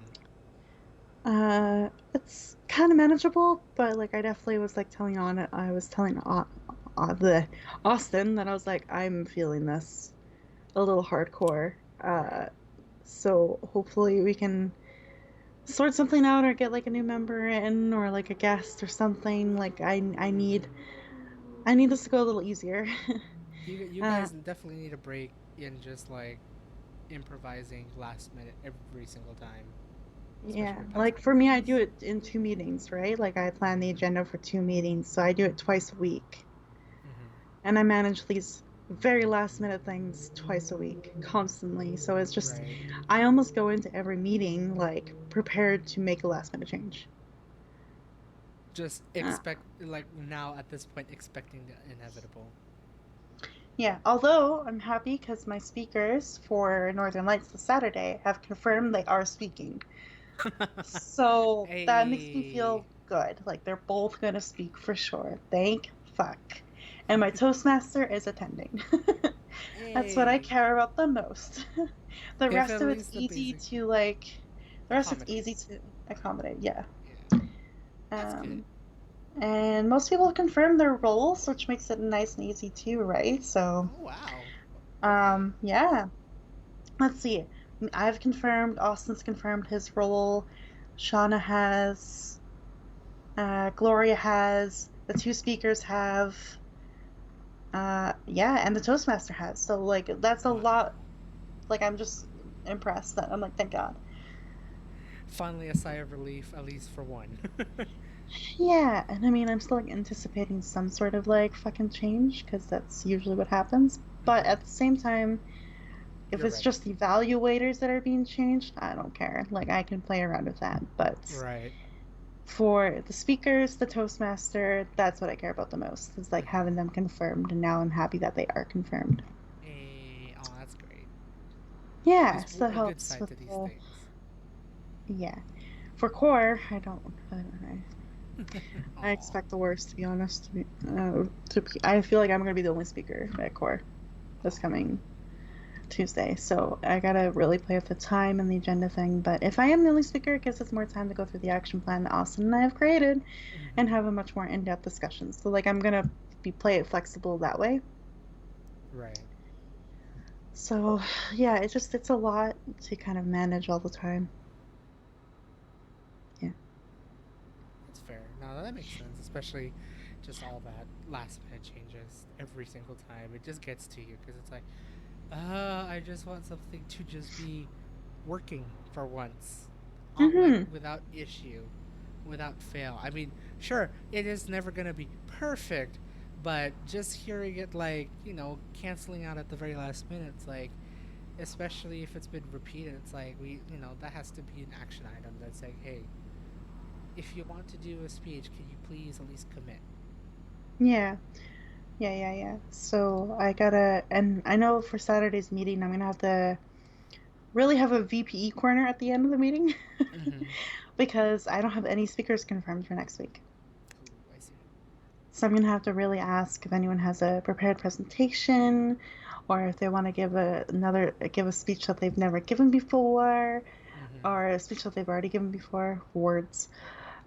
it's kind of manageable, but like I definitely was like I was telling the Austin that I was like I'm feeling this a little hardcore. Right. So hopefully we can sort something out or get like a new member in or like a guest or something. Like I need this to go a little easier. You uh, guys definitely need a break in just like improvising last minute every single time, yeah, especially with past like for me, I do experience. it in 2 meetings, right? Like I plan the Mm-hmm. agenda for 2 meetings, so I do it twice a week, Mm-hmm. and I manage these very last minute things twice a week, constantly. So it's just Right. I almost go into every meeting like prepared to make a last minute change. Just Uh, expect, like now at this point, expecting the inevitable. Yeah, although I'm happy because my speakers for Northern Lights this Saturday have confirmed they are speaking. So that makes me Hey. feel good. Like they're both gonna speak for sure. Thank fuck. And my Toastmaster is attending. That's what I Hey. care about the most. The If rest at of it's least the easy basic to like, the rest of it's easy accommodates. to accommodate, yeah. Yeah. That's good. Um, and most people have confirmed their roles, which makes it nice and easy too, right? So, Oh wow. Okay. yeah. Let's see. I've confirmed. Austin's confirmed his role. Shauna has. Gloria has. the two speakers have. Yeah, and the Toastmaster has. So like that's a Wow. lot. Like I'm just impressed that I'm like, thank God. Finally, a sigh of relief, at least for one. Yeah, and I mean, I'm still like anticipating some sort of like fucking change because that's usually what happens. But Hmm. at the same time, if You're it's ready. just the evaluators that are being changed, I don't care. Like I can play around with that. But Right. for the speakers, the Toastmaster, that's what I care about the most. Is like Hmm. having them confirmed, and now I'm happy that they are confirmed. Oh, that's great. Yeah, There's so that a good helps side with to these the things. yeah. For core, I Oh. expect the worst to be honest. I feel like I'm gonna be the only speaker at core this Oh. coming Tuesday, so I gotta really play with the time and the agenda thing. But if I am the only speaker, it gives us more time to go through the action plan that Austin and I have created and Hmm. have a much more in-depth discussion. So like I'm gonna play it flexible that way. Right. So yeah, it's a lot to kind of manage all the time. Yeah. That's fair. No, that makes sense, especially just all that last minute changes every single time. It just gets to you because it's like, I just want something to just be working for once, like Mhm. without issue, without fail. I mean, sure, it is never gonna be perfect, but just hearing it like canceling out at the very last minute, it's like, especially if it's been repeated, it's like that has to be an action item that's like, hey, if you want to do a speech, can you please at least commit? Yeah. Yeah. So I gotta, and I know for Saturday's meeting, I'm gonna have to really have a VPE corner at the end of the meeting Mm-hmm. because I don't have any speakers confirmed for next week. Ooh, I see. So I'm gonna have to really ask if anyone has a prepared presentation or if they want to give a speech that they've never given before Mm-hmm. or a speech that they've already given before, words.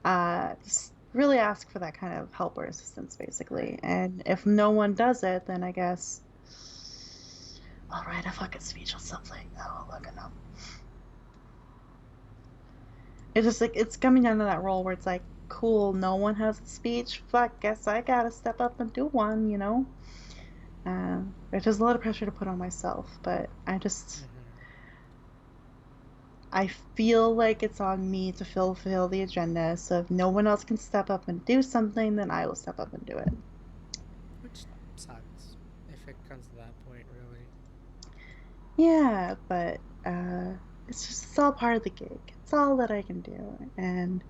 Just really ask for that kind of help or assistance, Right. basically. And if no one does it, then I guess I'll write a fucking speech or something. Oh, look it up. It's just like it's coming down to that role where it's like, cool, no one has a speech. Fuck, guess I gotta step up and do one. There's just a lot of pressure to put on myself, but Mm-hmm. I feel like it's on me to fulfill the agenda. So if no one else can step up and do something, then I will step up and do it. Which sucks if it comes to that point, really. Yeah, but it's all part of the gig. It's all that I can do.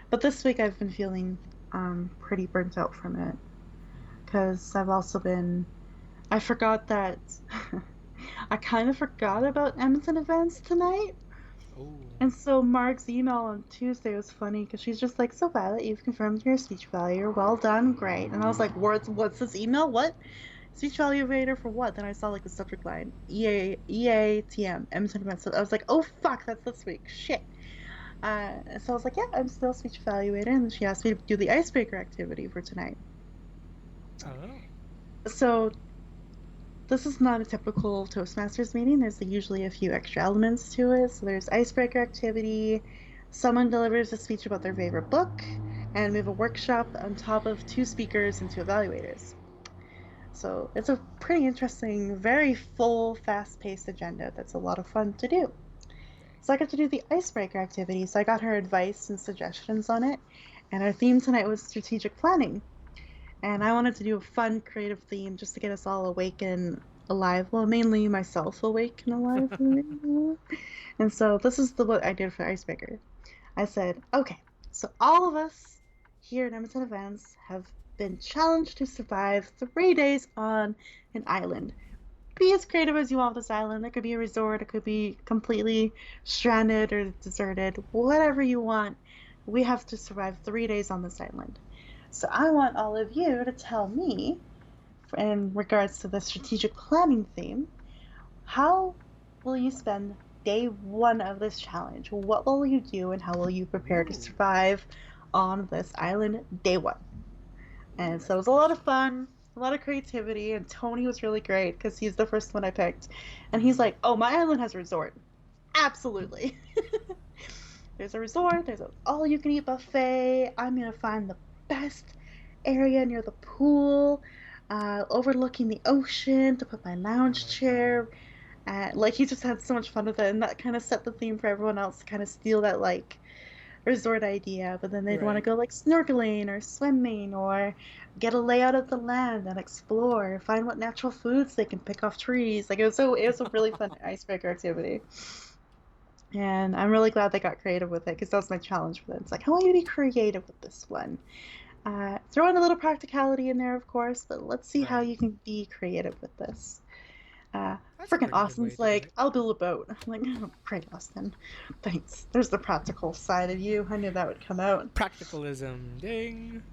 But this week I've been feeling pretty burnt out from it Mm-hmm. because I forgot that I kind of forgot about Edmonton events tonight. Oh. And so Mark's email on Tuesday was funny because she's just like, "So Violet, you've confirmed your speech failure. Well done, great." And I was like, What's this email? What speech failure evaluator for what?" Then I saw like the subject line, EATM Edmonton events. So I was like, "Oh fuck, that's this week. Shit." So I was like, "Yeah, I'm still speech evaluator," and then she asked me to do the icebreaker activity for tonight. Oh. So this is not a typical Toastmasters meeting. There's usually a few extra elements to it. So there's icebreaker activity, someone delivers a speech about their favorite book, and we have a Mm-hmm. workshop on top of two speakers and two evaluators. So it's a pretty interesting, very full, fast paced agenda that's a lot of fun to do. Dang. So I got to do the icebreaker activity. So I got her advice and suggestions on it. And our theme tonight was strategic planning. And I wanted to do a fun, creative theme just to get us all awake and alive. Well, mainly myself awake and alive. And so this is what I did for Icebreaker. I said, okay, so all of us here at Edmonton Events have been challenged to survive 3 days on an island. Be as creative as you want with this island. It could be a resort, it could be completely stranded or deserted, whatever you want. We have to survive 3 days on this island. So I want all of you to tell me, in regards to the strategic planning theme, how will you spend day one of this challenge? What will you do and how will you prepare to Ooh. survive on this island day one? Ooh, And so that's it was a lot of interesting. fun, a lot of creativity, and Tony was really great because he's the first one I picked. And he's Mm-hmm. like, "Oh, my island has a resort. Absolutely. There's a resort, there's an all you can eat buffet. I'm going to find the best area near the pool, overlooking the ocean to put my Oh lounge my god. chair. Like he just had so much fun with it, and that kind of set the theme for everyone else to kind of steal that like resort idea. But then they'd want to Right. go like snorkeling or swimming or get a layout of the land and explore, find what natural foods they can pick off trees. Like it was a really fun icebreaker activity. And I'm really glad they got creative with it because that was my challenge for them. It's like, I want you to be creative with this one. Throw in a little practicality in there, of course, but let's see how Right. you can be creative with this. That's a Freaking pretty good way Austin's to do like, it. I'll build a boat. I'm like, oh, great, Austin. Thanks. There's the practical side of you. I knew that would come out. Practicalism. Ding.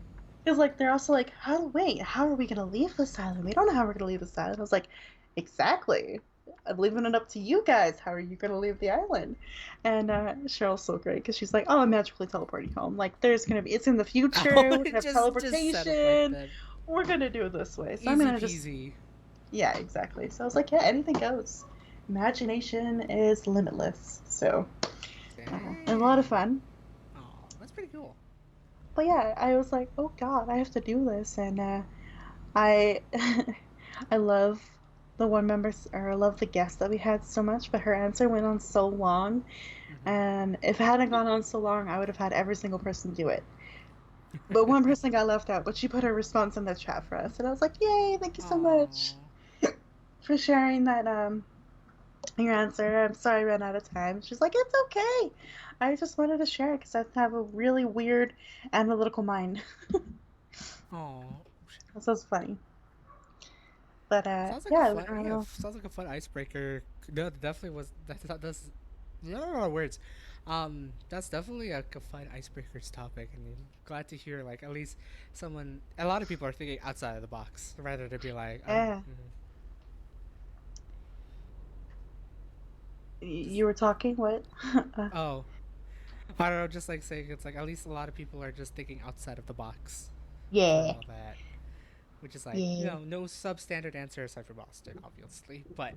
Because like they're also like, how are we gonna leave this island? We don't know how we're gonna leave this island. I was like, exactly. I'm leaving it up to you guys. How are you gonna leave the island? And Cheryl's so great because she's like, oh, I'm magically teleporting home. Like there's gonna be, it's in the future. Oh, We're gonna have just set up like teleportation. that. We're gonna do it this way. So I'm Easy gonna just, peasy. yeah, exactly. So I was like, yeah, anything goes. Imagination is limitless. So it was a lot of Dang. fun. Oh, that's pretty cool. But yeah, I was like, oh God, I have to do this, and I I love the one member, or I love the guest that we had so much, but her answer went on so long, Hmm. and if it hadn't gone on so long, I would have had every single person do it. But one person got left out, but she put her response in the chat for us, and I was like, yay, thank you so much Oh. for sharing that your answer. I'm sorry I ran out of time. She's like, it's okay. I just wanted to share it because I have a really weird analytical mind. Oh. So it's funny. But Sounds like a yeah, fun. I don't Yeah, know. sounds like a fun icebreaker. No, definitely was. That's. I don't know words. That's definitely a fun icebreakers topic, and I'm glad to hear like at least someone. A lot of people are thinking outside of the box rather to be like, Yeah, just you were talking. What? uh, oh, I don't know. Just like saying it's like at least a lot of people are just thinking outside of the box for yeah, all that, which is like yeah. no substandard answer aside from Boston, obviously, but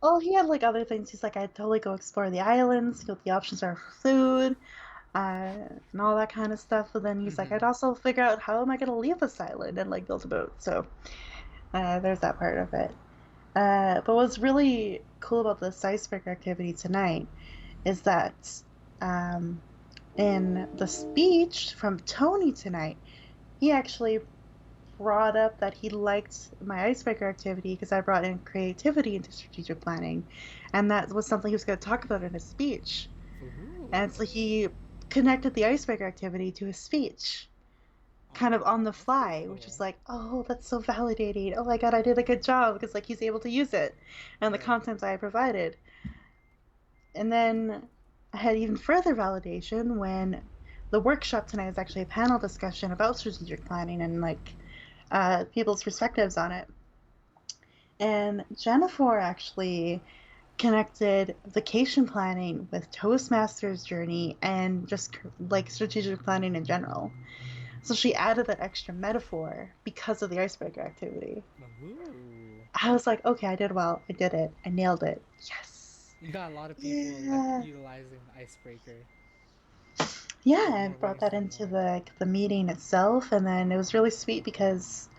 Oh, he had like other things. He's like, I'd totally go explore the islands, see what the options are for food, and all that kind of stuff. But then he's like, I'd hmm. also figure out how am I gonna leave this island and like build a boat. So there's that part of it. But what's really cool about this icebreaker activity tonight is that um, in the speech from Tony tonight, he actually brought up that he liked my icebreaker activity because I brought in creativity into strategic planning, and that was something he was going to talk about in his speech. And Ooh. so he connected the icebreaker activity to his speech, kind of on Oh, the that's pretty fly, which is cool. like, oh, that's so validating. Oh my God, I did a good job because like he's able to use it and the Right. content I provided. And then I had even further validation when the workshop tonight is actually a panel discussion about strategic planning and like people's perspectives on it. And Jennifer actually connected vacation planning with Toastmasters journey and just like strategic planning in general. So she added that extra metaphor because of the icebreaker activity. Ooh. I was like, okay, I did well. I did it. I nailed it. Yes. You got a lot of people like Yeah. utilizing the icebreaker Yeah, in more and brought ways that than into one. the meeting itself, and then it was really sweet because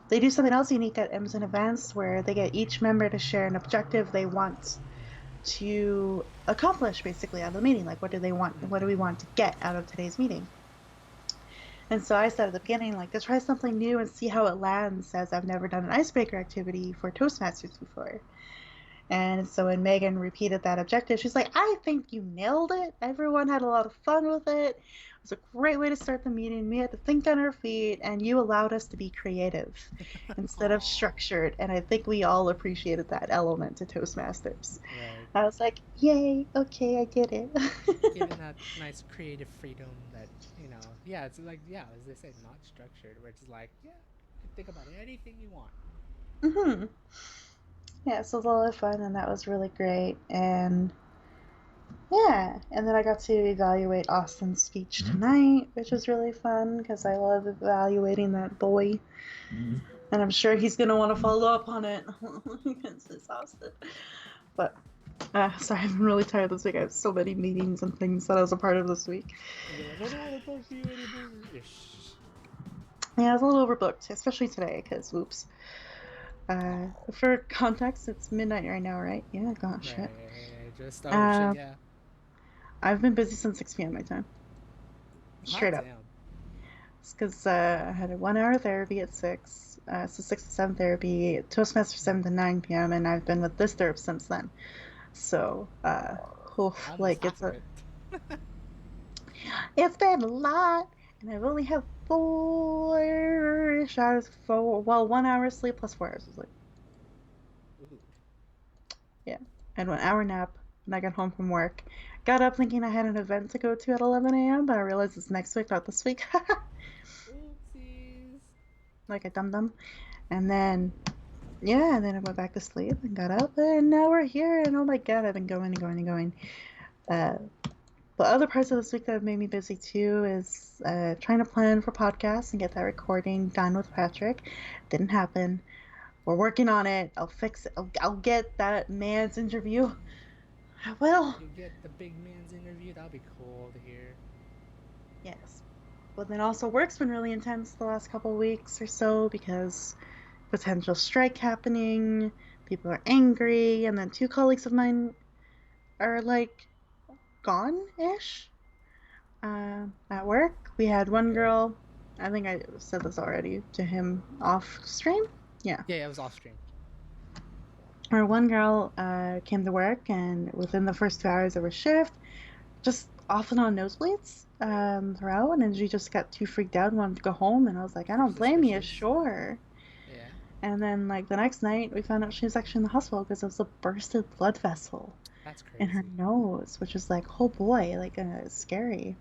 they do something else unique at Emerson Events where they get each member to share an objective they want to accomplish basically out of the meeting. Like, what do they want? What do we Mm-hmm. want to get out of today's meeting? And so I said at the beginning, like, to try something new and see how it lands, as I've never done an icebreaker activity for Toastmasters before. And so when Megan repeated that objective, she's like, I think you nailed it. Everyone had a lot of fun with it. It was a great way to start the meeting. We had to think on our feet, and you allowed us to be creative instead of Aw. structured. And I think we all appreciated that element to Toastmasters. Right. I was like, yay, okay, I get it. Given that nice creative freedom that, yeah, it's like, yeah, as they say, not structured, where it's like, yeah, you can think about anything you want. hmm Yeah, so it was a lot of fun, and that was really great. And yeah, and then I got to evaluate Austin's speech tonight, which was really fun because I love evaluating that boy. And I'm sure he's going to want to follow up on it because it's Austin. But, sorry, I'm really tired this week. I have so many meetings and things that I was a part of this week. And you're like, I don't want to talk to you anymore. Ish. Yeah, I was a little overbooked, especially today, because whoops. Oh, For context, it's midnight right now, right? Yeah, gosh, shit. right. Just oh shit, Uh, yeah. I've been busy since 6 p.m. my time. Hot Straight up. damn. It's because I had a 1 hour therapy at 6, so 6 to 7 therapy, Toastmaster 7 to 9 p.m., and I've been with this therapist since then. So, Almost like, half of it. it's been a lot, and I've only had 4 hours, well, 1 hour sleep plus 4 hours of sleep. Ooh. Yeah, and 1 hour nap when I got home from work. Got up thinking I had an event to go to at 11 a.m., but I realized it's next week, not this week. Oopsies. Like a dum dum. And then, yeah, and then I went back to sleep and got up, and now we're here. And oh my god, I've been going and going and going. Uh, the other parts of this week that have made me busy too is trying to plan for podcasts and get that recording done with Patrick. Didn't happen. We're working on it. I'll fix it. I'll get that man's interview. I will. You get the big man's interview. That'll be cool to hear. Yes. But then also work's been really intense the last couple of weeks or so because potential strike happening, people are angry, and then two colleagues of mine are like gone-ish at work. We had one Okay. girl, I think I said this already to him off stream. Yeah. Yeah, it was off stream. Or one girl came to work, and within the first 2 hours of her shift, just off and on nosebleeds throughout, and she just got too freaked out and wanted to go home. And I was like, I Pretty don't blame you, suspicious. sure. Yeah. And then, like, the next night, we found out she was actually in the hospital because it was a bursted blood vessel That's in her crazy. nose, which is like, oh boy, like, scary.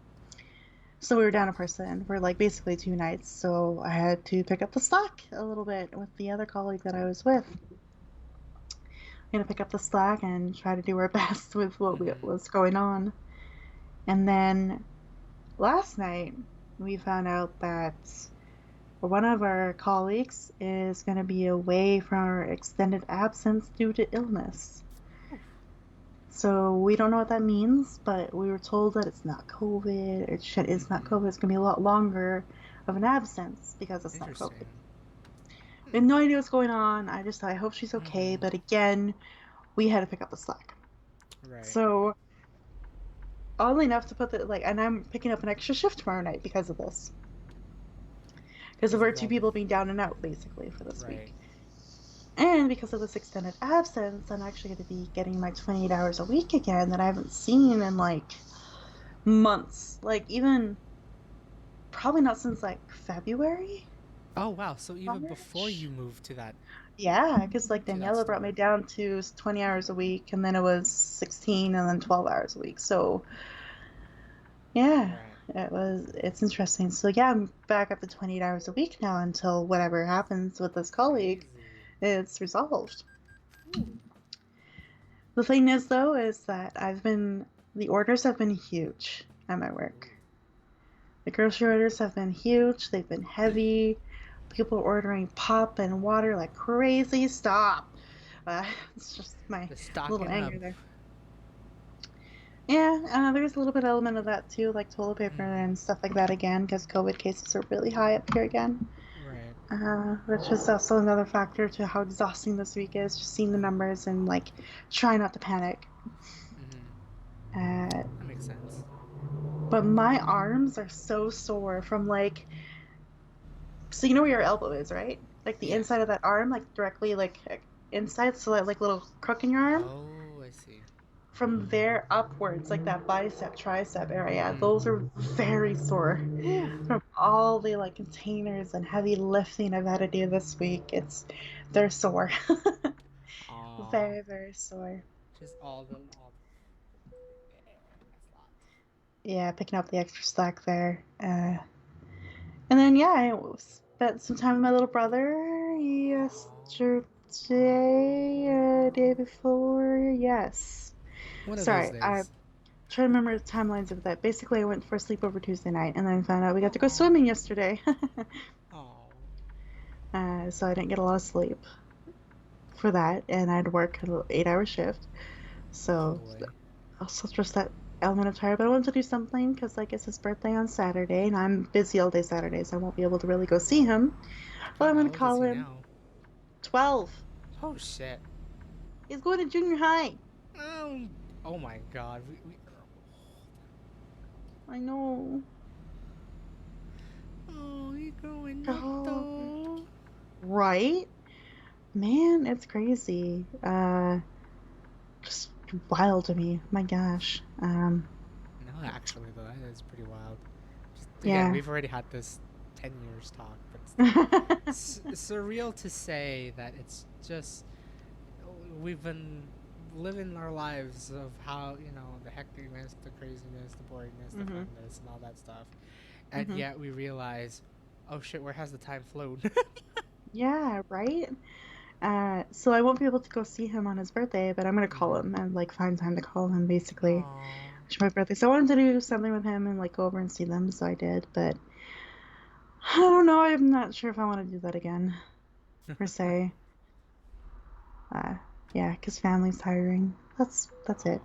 So we were down a person for like basically 2 nights. So I had to pick up the slack a little bit with the other colleague that I was with. I'm gonna pick up the slack and try to do our best with Mm-hmm. was going on. And then last night, we found out that one of our colleagues is going to be away for extended absence due to illness. So we don't know what that means, but we were told that it's not COVID. It's not Mm-hmm. COVID. It's going to be a lot longer of an absence because it's not COVID. Interesting. We have no idea what's going on. I just thought, I hope she's okay. Mm-hmm. But again, we had to pick up the slack. Right. So, oddly enough, to put the, like, and I'm picking up an extra shift tomorrow night because of this. Because of Because our of two all the. people being down and out, basically, for this Right. week. And because of this extended absence, I'm actually going to be getting my 28 hours a week again that I haven't seen in like months. Like, even probably not since like February. Oh wow. So even before March. you moved to that Yeah, because like Daniela brought me store. down to 20 hours a week, and then it was 16, and then 12 hours a week. So, yeah, Right. it's interesting. So, yeah, I'm back up to 28 hours a week now until whatever happens with this colleague Crazy. is resolved. Ooh. The thing is, though, is that the orders have been huge at my Ooh. work. The grocery orders have been huge, they've been heavy. People are ordering pop and water like crazy. Stop! It's just my Just little stocking up. anger there. Yeah, there's a little bit element of that too, like toilet paper Mm-hmm. and stuff like that again, because COVID cases are really high up here again. Right. Which is also another factor to how exhausting this week is, just seeing the numbers and like try not to panic. Mm-hmm. Uh, That makes sense. but my arms are so sore from like, so you know where your elbow is, right? Like the Yeah. inside of that arm, like directly like inside, so that like little crook in your arm. Oh, I see. From there upwards, like that bicep, tricep area, Mm-hmm. those are very sore Whew. from all the like containers and heavy lifting I've had to do this week. They're sore. Aw. Very, very sore. Just all. Yeah, that's a lot. Yeah, picking up the extra slack there. And then yeah, I spent some time with my little brother Aw. yesterday, day before. Yes. One of those Sorry, I days. try to remember the timelines of that. Basically, I went for a sleepover Tuesday night, and then found out we got to go Aw. swimming yesterday. Aw. So I didn't get a lot of sleep for that, and I had to work an 8 hour shift. Oh So boy. also just that element of tired, but I wanted to do something because like it's his birthday on Saturday, and I'm busy all day Saturday, so I won't be able to really go see him. But I'm How gonna old is call he him. now? 12. Oh shit. He's going to junior high. Um. Oh my god. I know. Oh, he's growing up Oh, though. right? Man, it's crazy. Just wild to me. My gosh. No, actually, though, that is pretty wild. Just, again, Yeah. we've already had this 10 years talk, but it's surreal to say that it's just we've been living our lives of how the hecticness, the craziness, the boringness, the Mhm. funness, and all that stuff, and Mhm. yet we realize, oh shit, where has the time flown? Yeah, right? So I won't be able to go see him on his birthday, but I'm gonna call Mm-hmm. him and like find time to call him basically. Aww. It's my birthday. So I wanted to do something with him and like go over and see them, so I did, but I don't know, I'm not sure if I want to do that again, per se. Uh, yeah, because family's tiring. That's it.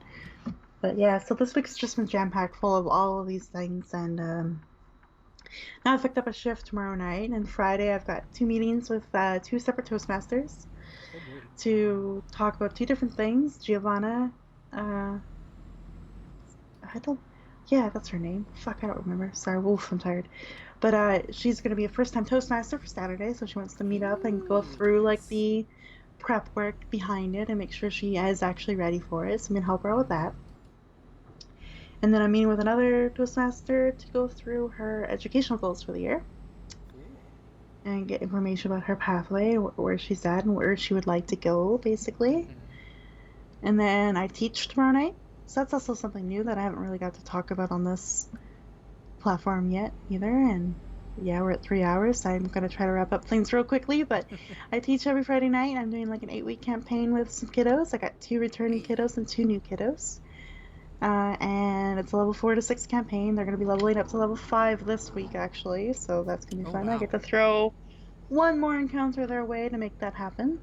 But yeah, so this week's just been jam-packed full of all of these things, and now I've picked up a shift tomorrow night, and Friday I've got two meetings with two separate Toastmasters Oh boy. to talk about two different things. Giovanna, uh, I don't, yeah, that's her name. Fuck, I don't remember. Sorry, Wolf, I'm tired. But she's going to be a first-time Toastmaster for Saturday, so she wants to meet up and go Ooh, through like nice. the prep work behind it and make sure she is actually ready for it. So I'm going to help her out with that. Mm-hmm. And then I'm meeting with another Toastmaster to go through her educational goals for the year Cool. and get information about her pathway, where she's at, and where she would like to go, basically. Mm-hmm. And then I teach tomorrow night. So that's also something new that I haven't really got to talk about on this platform yet either. And yeah, we're at 3 hours. So I'm going to try to wrap up things real quickly. But I teach every Friday night. I'm doing like an 8-week campaign with some kiddos. I got two returning Hey. kiddos and two new kiddos. And it's a level 4 to 6 campaign. They're going to be leveling up to level 5 this week, actually. So that's going to be Oh fun. I wow. get to throw one more encounter their way to make that happen.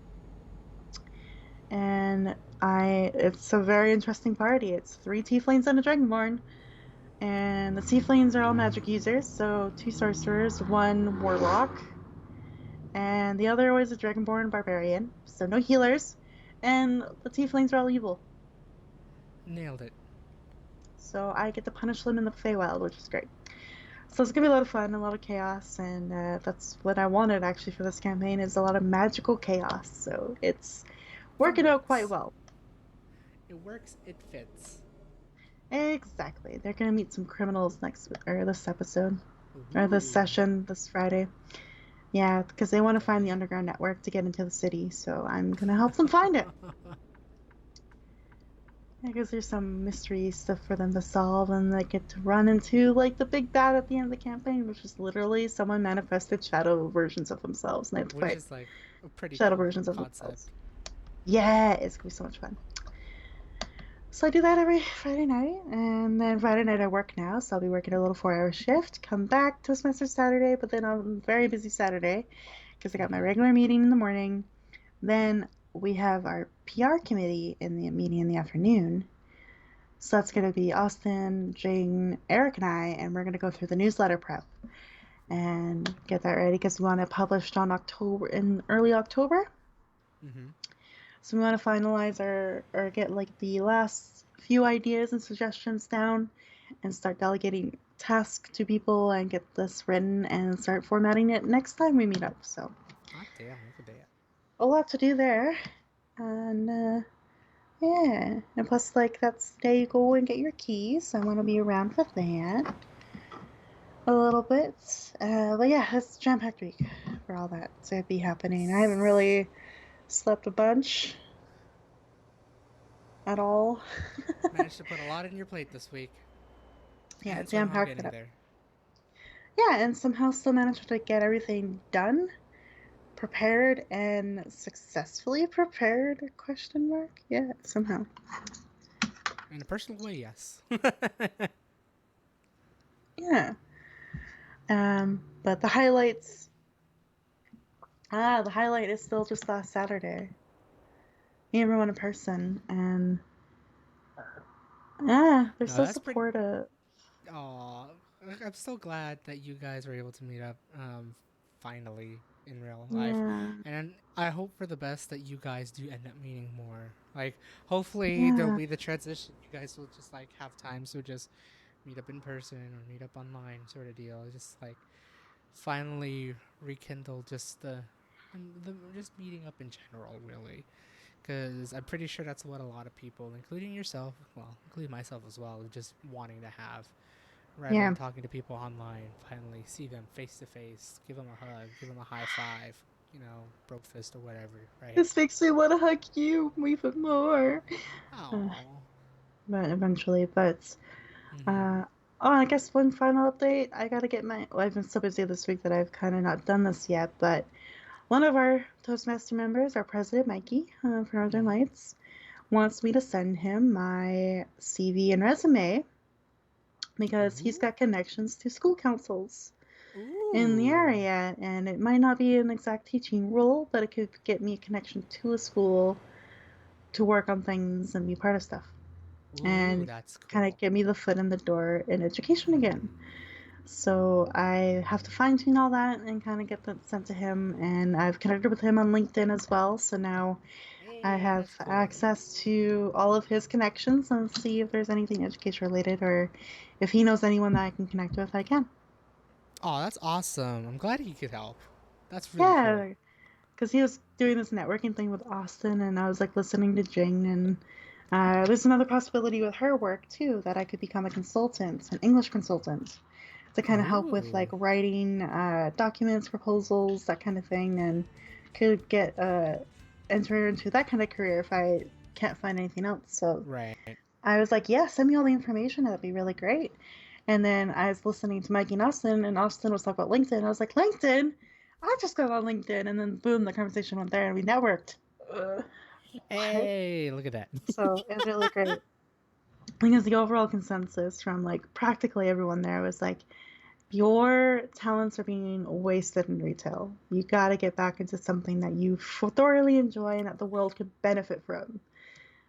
And it's a very interesting party. It's 3 tieflings and a dragonborn. And the tieflings are all magic users, so 2 sorcerers, 1 warlock, and the other was a dragonborn barbarian, so no healers. And the tieflings are all evil. Nailed it. So I get to punish them in the Feywild, which is great. So it's gonna be a lot of fun, a lot of chaos, and that's what I wanted actually for this campaign is a lot of magical chaos. So it's It working out quite works. well. It works. It fits. Exactly. They're gonna meet some criminals next or this episode or this Ooh. session this Friday. Yeah, because they want to find the Okay. underground network to get into the city, so I'm gonna help them find it. I guess there's some mystery stuff for them to solve, and they get to run into like the big bad at the end of the campaign, which is literally someone manifested shadow versions of themselves, and they have to Which fight is like a pretty shadow cool versions of themselves. concept. Yeah, it's gonna be so much fun. So I do that every Friday night, and then Friday night I work now, so I'll be working a little 4 hour shift. Come back Toastmaster Saturday, but then I'm very busy Saturday because I got my Mm-hmm. regular meeting in the morning. Then we have our PR committee in the meeting in the afternoon. So that's going to be Austin, Jane, Eric, and I, and we're going to go through the newsletter prep and get that ready because we want it published on October in early October. Mm-hmm. So we want to finalize or get like the last few ideas and suggestions down and start delegating tasks to people and get this written and start formatting it next time we meet up. So Hot damn, look at that. a lot to do there. And yeah, and plus, like, that's the day you go and get your keys. So I want to be around for that a little bit. But yeah, it's jam-packed week for all that to be happening. I haven't really slept a bunch at all. Managed to put a lot in your plate this week, Yeah, and somehow jam-packed it getting up. there. Yeah, and somehow still managed to get everything done, prepared, and successfully prepared? Question mark. Yeah, somehow. In a personal way, yes. Yeah. But the highlights. The highlight is still just last Saturday. Me and everyone in person, and Yeah, they're No, so that's pretty. supportive. Aw, I'm so glad that you guys were able to meet up finally in real life. Yeah, And I hope for the best that you guys do end up meeting more. Like, hopefully there'll yeah, be the transition. You guys will just like have times to just meet up in person or meet up online sort of deal. Just like finally rekindle just the just meeting up in general, really. Because I'm pretty sure that's what a lot of people, including yourself, well, including myself as well, are just wanting to have rather yeah. than talking to people online. Finally, see them face to face, give them a hug, give them a high five, broke fist or whatever, right? This makes me want to hug you even more. Uh, Oh. but eventually, but Mm-hmm. uh, oh, I guess one final update. I gotta get my. Well, I've been so busy this week that I've kind of not done this yet, but one of our Toastmaster members, our president Mikey for Northern Mm-hmm. Lights, wants me to send him my CV and resume because he's Ooh. got connections to school councils in the Ooh. area, and it might not be an exact teaching role, but it could get me a connection to a school to work on things and be part of stuff Ooh, and that's kind cool. of get me the foot in the door in education again. So I have to fine tune all that and kind of get that sent to him. And I've connected with him on LinkedIn as well. So now I Hey, have that's cool. access to all of his connections and see if there's anything education related or if he knows anyone that I can connect with, I can. Oh, that's awesome. I'm glad he could help. That's really cool. Yeah, because he was doing this networking thing with Austin, and I was like listening to Jing, and there's another possibility with her work too that I could become a consultant, an English consultant, to kind of help with like Ooh. writing documents, proposals, that kind of thing, and could get enter into that kind of career if I can't find anything else. So Right. I was like, yeah, send me all the information. That'd be really great. And then I was listening to Mikey and Austin was talking about LinkedIn. I was like, LinkedIn? I just got on LinkedIn. And then boom, the conversation went there and we networked. What? Hey, look at that. So it was really great. Because the overall consensus from like practically everyone there was like, your talents are being wasted in retail. You got to get back into something that you thoroughly enjoy and that the world could benefit from.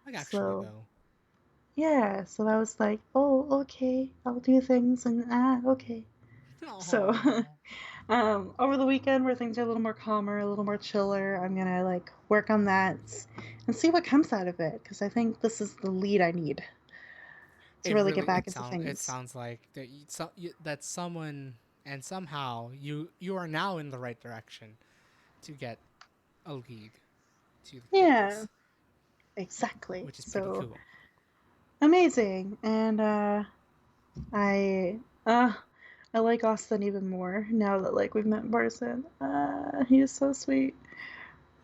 Like actually So though. yeah, so I was like, oh, okay, I'll do things and okay. So Oh. over the weekend where things are a little more calmer, a little more chiller, I'm gonna like work on that and see what comes out of it because I think this is the lead I need to It really get really back it into sounds it things. sounds like that someone and somehow you are now in the right direction to get a lead to the Yeah, things, exactly. which is pretty So cool. amazing, and I uh I like Austin even more now that like we've met in person. He is so sweet.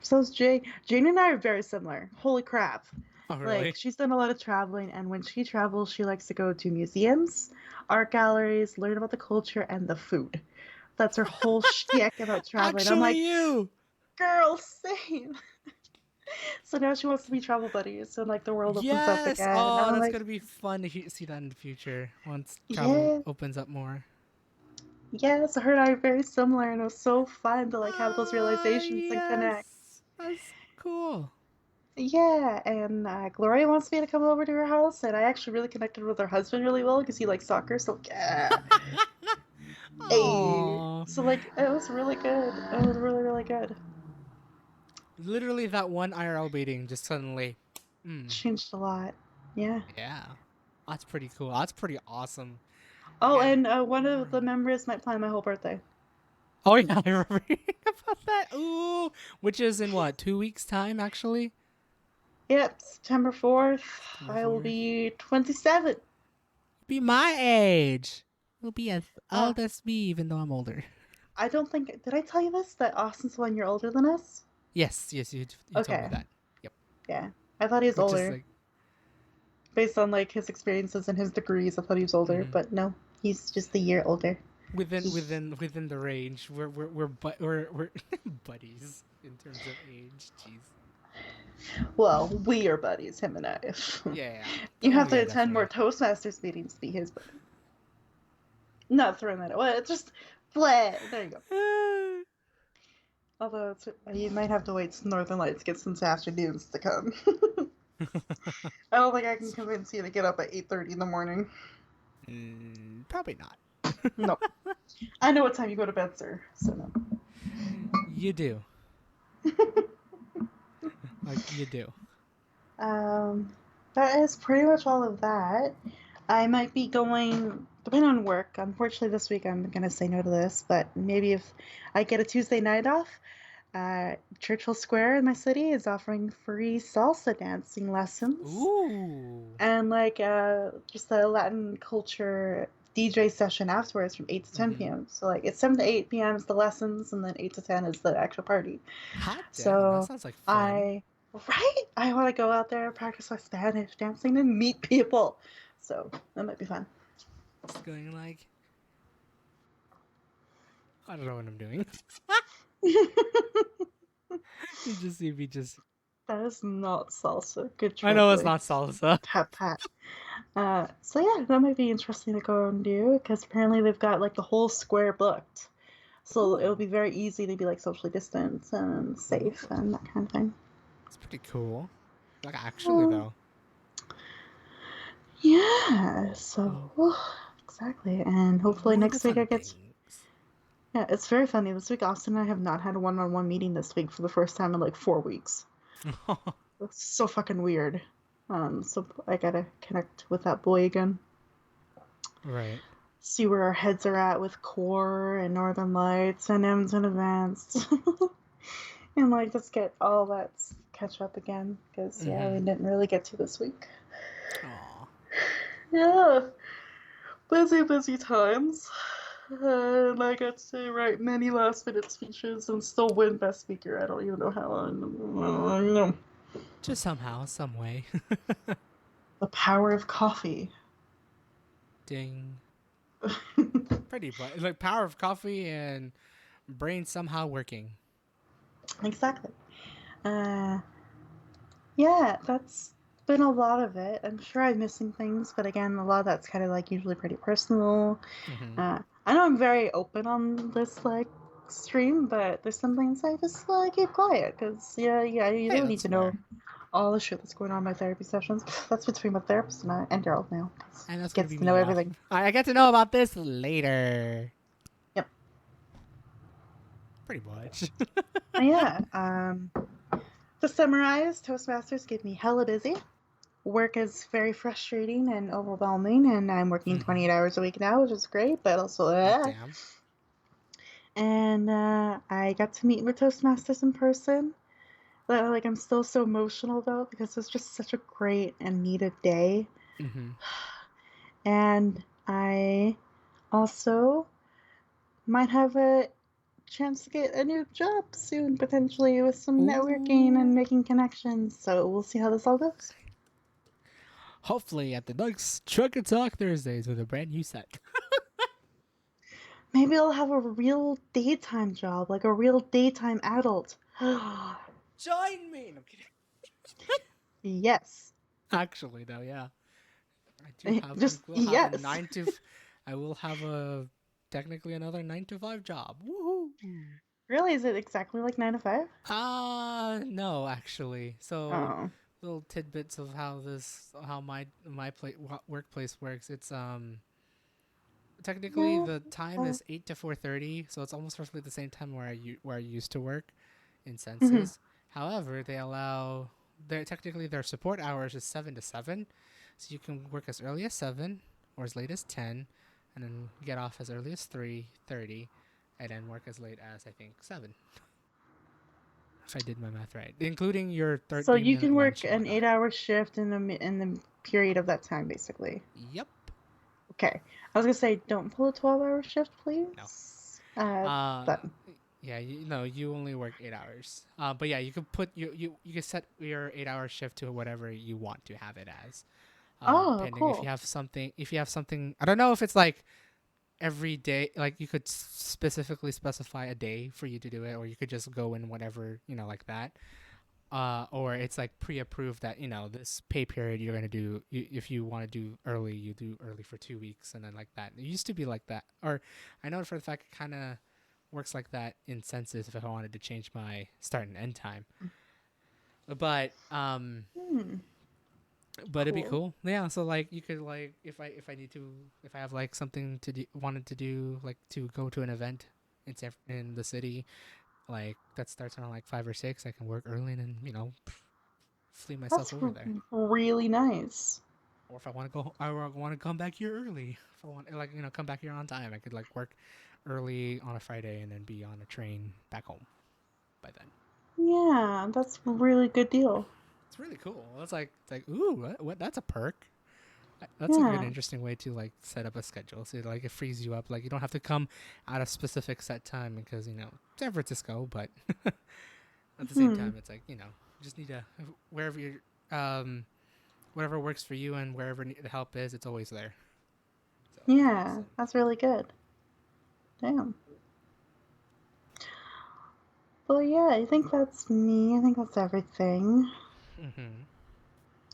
So is Jane. Jane and I are very similar. Holy crap. Oh Like, really? she's done a lot of traveling, and when she travels, she likes to go to museums, art galleries, learn about the culture, and the food. That's her whole shtick about traveling. I'm Actually like, you. girl, same. So now she wants to be travel buddies, so like the world opens up Yes. again. And Oh, I'm that's like, gonna be fun to see that in the future once travel yeah, opens up more. yeah. So her and I are very similar, and it was so fun to like have those Ah, realizations and connect. yes. That's so cool. Yeah, and Gloria wants me to come over to her house, and I actually really connected with her husband really well because he likes soccer. So yeah, hey, Oh, so like it was really good. It was really really good. literally that one IRL meeting just suddenly. Changed a lot. Yeah. Yeah, that's pretty cool. That's pretty awesome. Oh, Again, and one more of the on. members might plan my whole birthday. Oh yeah, I remember about that. Ooh, which is in what 2 weeks time actually? Yep, September 4th. September I will 4th. be 27. Be my age. You'll be as Uh, old as me, even though I'm older. I don't think did I tell you this that Austin's 1 year older than us? Yes, yes, you told me Okay, that. Yep. yeah. I thought he was Which is older like, based on like his experiences and his degrees. I thought he was older, mhm. but no, he's just a year older. within within within the range. We're buddies in terms of age. Jeez. Well, we are buddies, him and I. Yeah. You Oh have to yeah, attend more definitely. Toastmasters meetings to be his buddy. Not throwing that away. It's just blah. There you go. Although you might have to wait till Northern Lights gets into afternoons to come. I don't think I can convince you to get up at 8:30 in the morning. Probably not. No. I know what time you go to bed, sir. So no. You do. Like, you do. Um, that is pretty much all of that. I might be going, depending on work. Unfortunately, this week I'm going to say no to this, but maybe if I get a Tuesday night off, Churchill Square in my city is offering free salsa dancing lessons Ooh. and like just a Latin culture DJ session afterwards from 8 to 10 p.m. So like it's 7 to 8 p.m. is the lessons, and then 8 to 10 is the actual party. Hot damn, that So sounds like fun. I, right? I want to go out there, practice my Spanish dancing, and meet people. So that might be fun. Just going like, I don't know what I'm doing. You just see me just. That is not salsa. Good I try, know it's boy. not salsa. Pat pat. So yeah, that might be interesting to go and do because apparently they've got like the whole square booked. So it'll Ooh. be very easy to be like socially distanced and safe Ooh. and that kind of thing. It's pretty cool. Like, actually, Um, though. yeah, so Mm. exactly. And hopefully More the next week I fun get. things. Yeah, it's very funny. This week, Austin and I have not had a one-on-one meeting this week for the first time in like 4 weeks. It's so fucking weird. So I gotta connect with that boy again. Right. See where our heads are at with core and Northern Lights and M's and Advanced. And like just get all that catch up again because yeah, we Mm-hmm. didn't really get to this week. Aw. Yeah, busy times. And I got to write many last minute speeches and still win Best Speaker. I don't even know how. I know. Just somehow, some way. The power of coffee. Ding. Pretty but like power of coffee and brain somehow working. Exactly. Uh, yeah, that's been a lot of it. I'm sure I'm missing things, but again, a lot of that's kind of like usually pretty personal. Mm-hmm. I know I'm very open on this like stream, but there's some things I just keep quiet because yeah, you Hey, don't need that's to know fair. all the shit that's going on in my therapy sessions. That's between my therapist and Daryl now. 'Cause And he that's gonna gets be to know me off. everything. I get to know about this later. Yep. Pretty much. Yeah. To summarize, Toastmasters keep me hella busy. Work is very frustrating and overwhelming, and I'm working Mm-hmm. 28 hours a week now, which is great, but also, Hot damn. and I got to meet with Toastmasters in person. But, like, I'm still so emotional though because it was just such a great and needed day, Mm-hmm. and I also might have a chance to get a new job soon, potentially with some networking and Ooh. making connections. So we'll see how this all goes. Hopefully at the next Truck and Talk Thursdays with a brand new set. Maybe I'll have a real daytime job, like a real daytime adult. Join me. No, I'm kidding. Yes. Actually, though, yeah. I do have. I Just will have a yes. nine to. I will have a technically another 9 to 5 job. Woohoo! Really? Is it exactly like 9 to 5? No, actually. So Oh. little tidbits of how my workplace works. It's technically No. the time is 8 to 4:30, so it's almost roughly the same time where I used to work in Mhm. census. However, they allow their support hours is 7 to 7, so you can work as early as 7 or as late as 10, and then get off as early as 3:30, and then work as late as I think 7. If I did my math right, including your So 30 you minute can work lunch and an whatnot. 8-hour shift in the period of that time, basically. Yep. Okay. I was gonna say, don't pull a 12-hour shift, No. please. Uh, But yeah, you only work 8 hours. But yeah, you could put you can set your 8 hour shift to whatever you want to have it as. oh, Depending cool. if you have something, I don't know if it's like every day, like you could specifically specify a day for you to do it, or you could just go in whatever like that. Or it's like pre-approved that this pay period you're gonna do. If you want to do early, you do early for 2 weeks, and then like that. It used to be like that, or I know for the fact it kind of works like that in census if I wanted to change my start and end time. But Hmm. But it'd be Cool. cool. Yeah, so like you could like if I need to if I have like something to do wanted to do like to go to an event in the city like that starts around like 5 or 6, I can work early and then flee myself That's over there. really nice. Or if I want to go, I want to come back here early. If I want like come back here on time, I could like work early on a Friday and then be on a train back home by then. Yeah, that's a really good deal. It's really cool. It's like ooh, what that's a perk. That's a good, Yeah. interesting way to like set up a schedule. So like it frees you up. Like you don't have to come at a specific set time because San Francisco, but at the same Hmm. time, it's like you just need to wherever you're, um, whatever works for you and wherever the help is, it's always there. So it's Yeah, awesome. that's really good. Damn. Well, yeah, I think that's me. I think that's everything. Mm-hmm.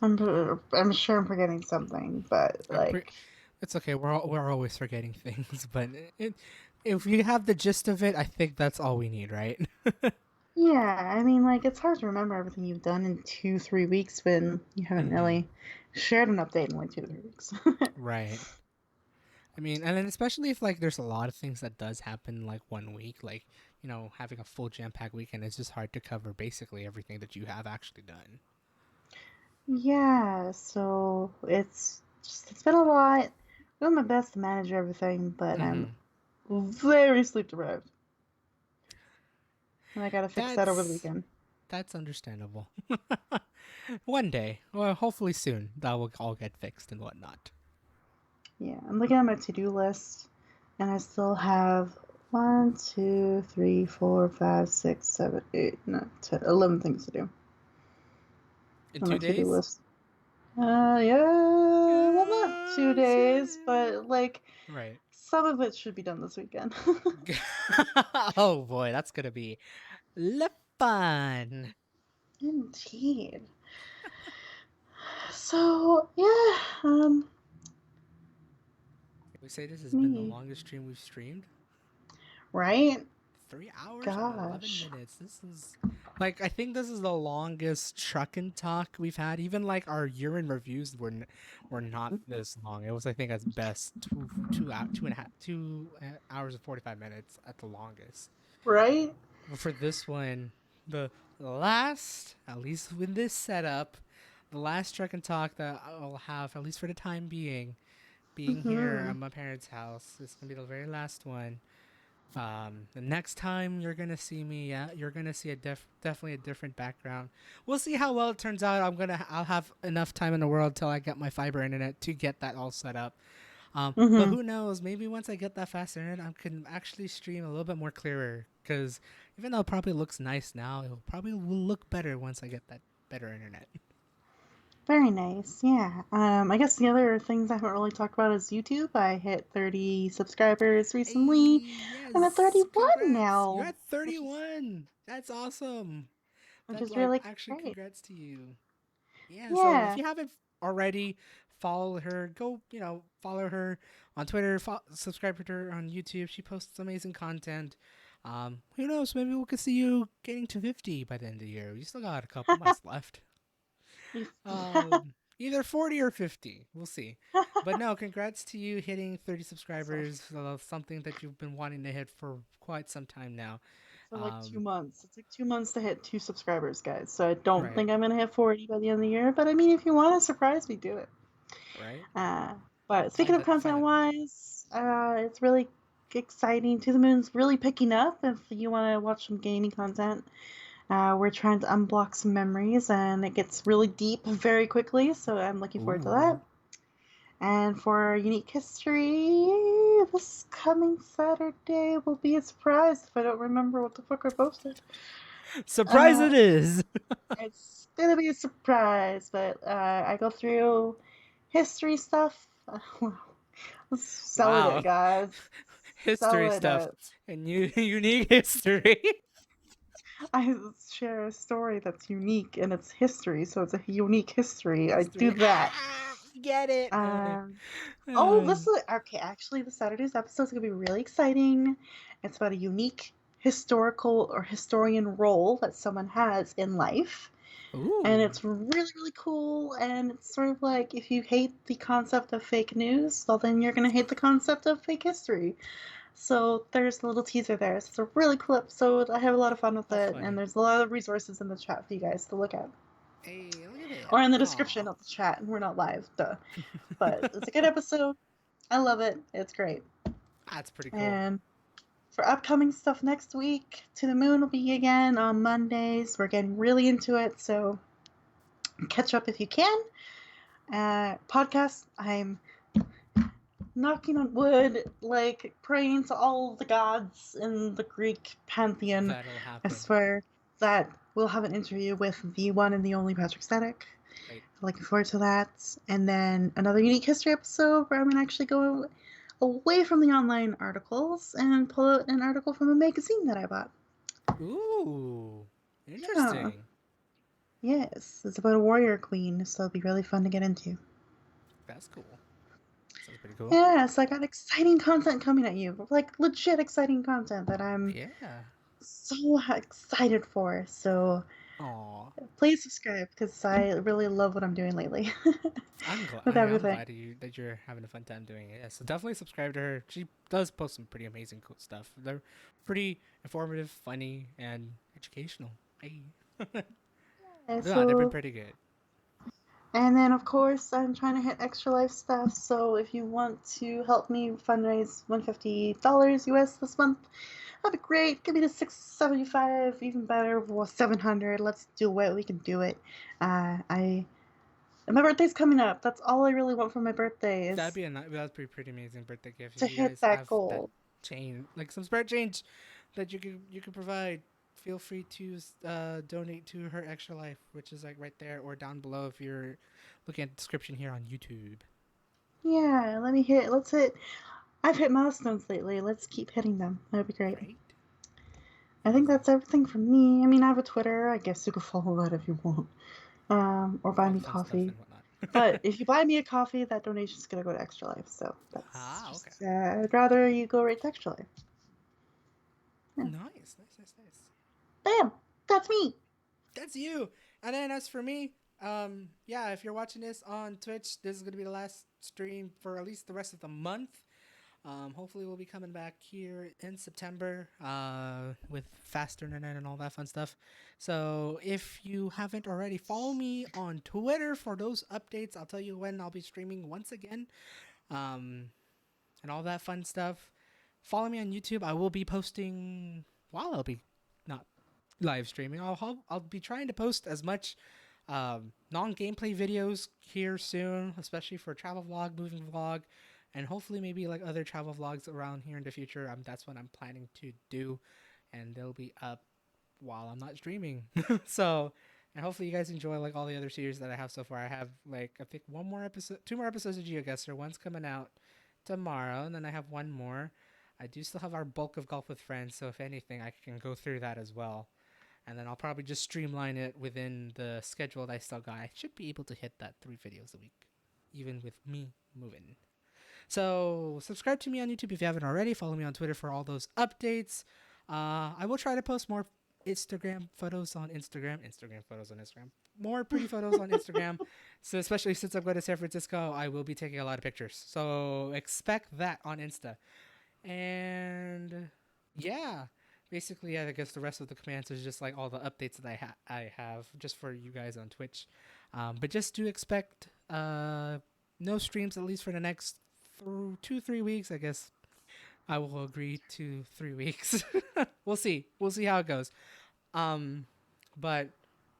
I'm sure I'm forgetting something, but I'm pre- like, it's okay. We're always forgetting things, but if you have the gist of it, I think that's all we need, right? yeah, I mean, like, it's hard to remember everything you've done in 2, 3 weeks when you haven't Mm-hmm. really shared an update in like 2, 3 weeks. Right. I mean, and then especially if like there's a lot of things that does happen like one week, like having a full jam packed weekend, it's just hard to cover basically everything that you have actually done. Yeah, so it's been a lot. I'm doing my best to manage everything, but I'm Mm-hmm. very sleep deprived, and I gotta fix that over the That's weekend. that's understandable. One day, well, hopefully soon, that will all get fixed and whatnot. Yeah, I'm looking at my to-do list, and I still have 1, 2, 3, 4, 5, 6, 7, 8, 9, 10, 11 things to do In on my two to-do days? list. Yeah, well, not Yes, 2 days, yeah. but like Right. some of it should be done this weekend. Oh boy, that's gonna be fun. Indeed. So yeah, We say this has been the me, longest stream we've streamed. right? 3 hours and 11 Gosh, minutes. This is like I think this is the longest truck and talk we've had. Even like our year-end reviews were not this long. It was I think at best 2 and a half 2 hours and 45 minutes at the longest. right? But for this one, the last, at least with this setup, the last truck and talk that I'll have, at least for the time being here Hmm. at my parents' house, is gonna be the very last one. The next time you're gonna see me, yeah, you're gonna see definitely a different background. We'll see how well it turns out. I'll have enough time in the world till I get my fiber internet to get that all set up. But Hmm. who knows? Maybe once I get that fast internet, I can actually stream a little bit more clearer. Because even though it probably looks nice now, it probably will look better once I get that better internet. Very nice. Yeah. I guess the other things I haven't really talked about is YouTube. I hit 30 subscribers Hey, recently. I'm at yes, 31 congrats! You're now, at which is 31. That's awesome. which That is like really actually great. congrats to you. Yeah. So if Yeah. you haven't already, follow her. Go, follow her on Twitter. Subscribe to her on YouTube. She posts amazing content. Who knows? Maybe we could see you getting to 50 by the end of the year. You still got a couple months left. Either 40 or 50. We'll see. But no, congrats to you hitting 30 So subscribers. Something that you've been wanting to hit for quite some time now. for like Um, 2 months. It took 2 months to hit 2 subscribers, guys. So I don't right, think I'm gonna hit 40 by the end of the year. But I mean, if you want to surprise me, do it. right. Uh, but speaking of Find content it. wise, it's really exciting. To the Moon's really picking up. If you want to watch some gaming content, we're trying to unblock some memories, and it gets really deep very quickly. So I'm looking forward to that. Ooh. And for Unique History, this coming Saturday will be a surprise if I don't remember what the fuck I posted. Surprise Uh, it is! it's gonna be a surprise, but I go through history stuff. Selling it, Wow. guys. History Selling stuff it. and unique history. I share a story that's unique in its history, so it's a unique history. I do History. that. Get it. Um, oh, Uh, this is okay. Actually, the Saturday's episode is gonna be really exciting. It's about a unique historical or historian role that someone has in life. And Ooh. it's really, really cool. And it's sort of like if you hate the concept of fake news, well, then you're going to hate the concept of fake history. So there's a little teaser there. So it's a really cool episode. I have a lot of fun with How it. And funny. there's a lot of resources in the chat for you guys to look at. Hey, look at that. Or in the Aw. description of the chat. We're not live, duh. But it's a good episode. I love it. It's great. That's pretty cool. And for upcoming stuff next week, To the Moon will be again on Mondays. We're getting really into it, so catch up if you can. Podcast, I'm knocking on wood, like praying to all the gods in the Greek pantheon. That'll I happen. swear that we'll have an interview with the one and the only Patrick Static. Great. Looking forward to that. And then another unique history episode where I'm going to actually go away from the online articles and pull out an article from a magazine that I bought. Ooh. Yeah. Interesting. Yes. It's about a warrior queen, so it'll be really fun to get into. That's cool. Sounds pretty cool. Yeah, so I got exciting content coming at you. Like legit exciting content that I'm Yeah. so excited for. So Aw. please subscribe because I really love what I'm doing lately I'm glad. with I'm everything. glad that you're having a fun time doing it. Yeah, so definitely subscribe to her. She does post some pretty amazing cool stuff. They're pretty informative, funny, and educational. Hey. And Yeah, they've been so, pretty good. and then of course I'm trying to hit extra life stuff. So if you want to help me fundraise $150 US this month, that'd be great. Give me the 675, even better. Well, 700. Let's do it. We can do it. I my birthday's coming up. That's all I really want for my birthday is That'd be a pretty amazing birthday gift to if you hit guys that have that goal. change, like some spare change that you could provide. Feel free to donate to her extra life, which is like right there or down below if you're looking at the description here on YouTube. Yeah, let me hit. Let's hit. I've hit milestones lately. Let's keep hitting them. That'd be great. Great, I think amazing. that's everything from me. I mean, I have a Twitter. I guess you can follow that if you want. Or buy All the me fun stuff coffee. and whatnot. But if you buy me a coffee, that donation's gonna go to Extra Life. So that's Ah, okay. just. I'd rather you go right to Extra Life. Yeah. Nice, nice, nice, nice. Bam. That's me. That's you. And then as for me, yeah, if you're watching this on Twitch, this is gonna be the last stream for at least the rest of the month. Hopefully, we'll be coming back here in September with faster internet and all that fun stuff. So, if you haven't already, follow me on Twitter for those updates. I'll tell you when I'll be streaming once again um, and all that fun stuff. Follow me on YouTube. I will be posting while I'll be not live streaming. I'll be trying to post as much non gameplay videos here soon, especially for travel vlog, moving vlog, and hopefully maybe like other travel vlogs around here in the future. That's what I'm planning to do, and they'll be up while I'm not streaming. So, and hopefully you guys enjoy like all the other series that I have so far. I have like I think one more episode, two more episodes of GeoGuessr. One's coming out tomorrow, and then I have one more. I do still have our bulk of Golf with Friends, so if anything, I can go through that as well. And then I'll probably just streamline it within the schedule that I still got. I should be able to hit that 3 videos a week, even with me moving. So subscribe to me on YouTube if you haven't already. Follow me on Twitter for all those updates. I will try to post more Instagram photos on Instagram. Instagram photos on Instagram. More pretty photos on Instagram. So especially since I'm going to San Francisco, I will be taking a lot of pictures. So expect that on Insta. And yeah, basically, I guess the rest of the commands is just like all the updates that I have just for you guys on Twitch. But just to expect no streams at least for the next 2-3 weeks. I guess I will agree to 3 weeks. We'll see. We'll see how it goes. Um, but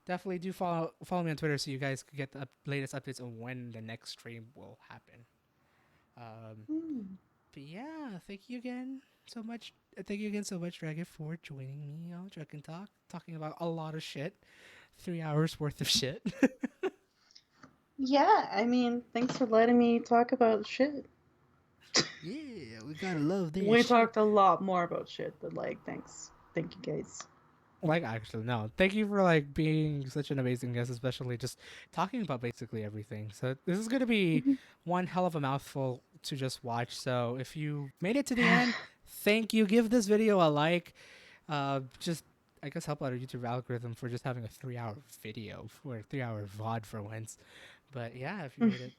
definitely do follow me on Twitter so you guys could get the latest updates on when the next stream will happen. Um, Hmm. but yeah, thank you again so much. Thank you again so much, Dragon, for joining me on Dragon Talk, talking about a lot of shit. 3 hours worth of shit. Yeah, I mean, thanks for letting me talk about shit. Yeah, we gotta love this We shit. talked a lot more about shit, but like, thanks. Thank you guys. Like, actually, no. Thank you for like being such an amazing guest, especially just talking about basically everything. So this is gonna be one hell of a mouthful to just watch. So if you made it to the end, thank you. Give this video a like. Just I guess help out our YouTube algorithm for just having a 3-hour video or a 3-hour VOD for once. But yeah, if you made it,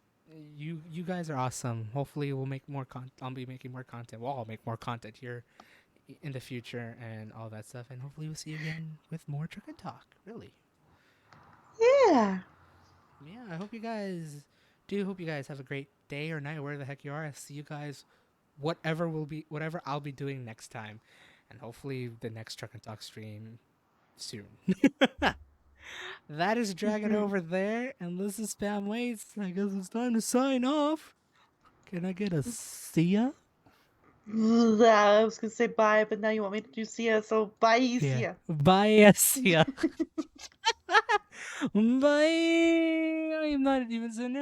you guys are awesome. Hopefully, we'll make more I'll be making more content. We'll all make more content here in the future and all that stuff. And hopefully, we'll see you again with more Dragon Talk. Really. Yeah. Yeah, I hope you guys hope you guys have a great day or night, where the heck you are. I see you guys whatever I'll be doing next time. And hopefully the next Truck and Talk stream soon. That is Dragon over there, and this is Spam Waits. I guess it's time to sign off. Can I get a see ya? I was gonna say bye, but now you want me to do see ya, so bye, see ya. Bye, see ya. Bye. I'm not even saying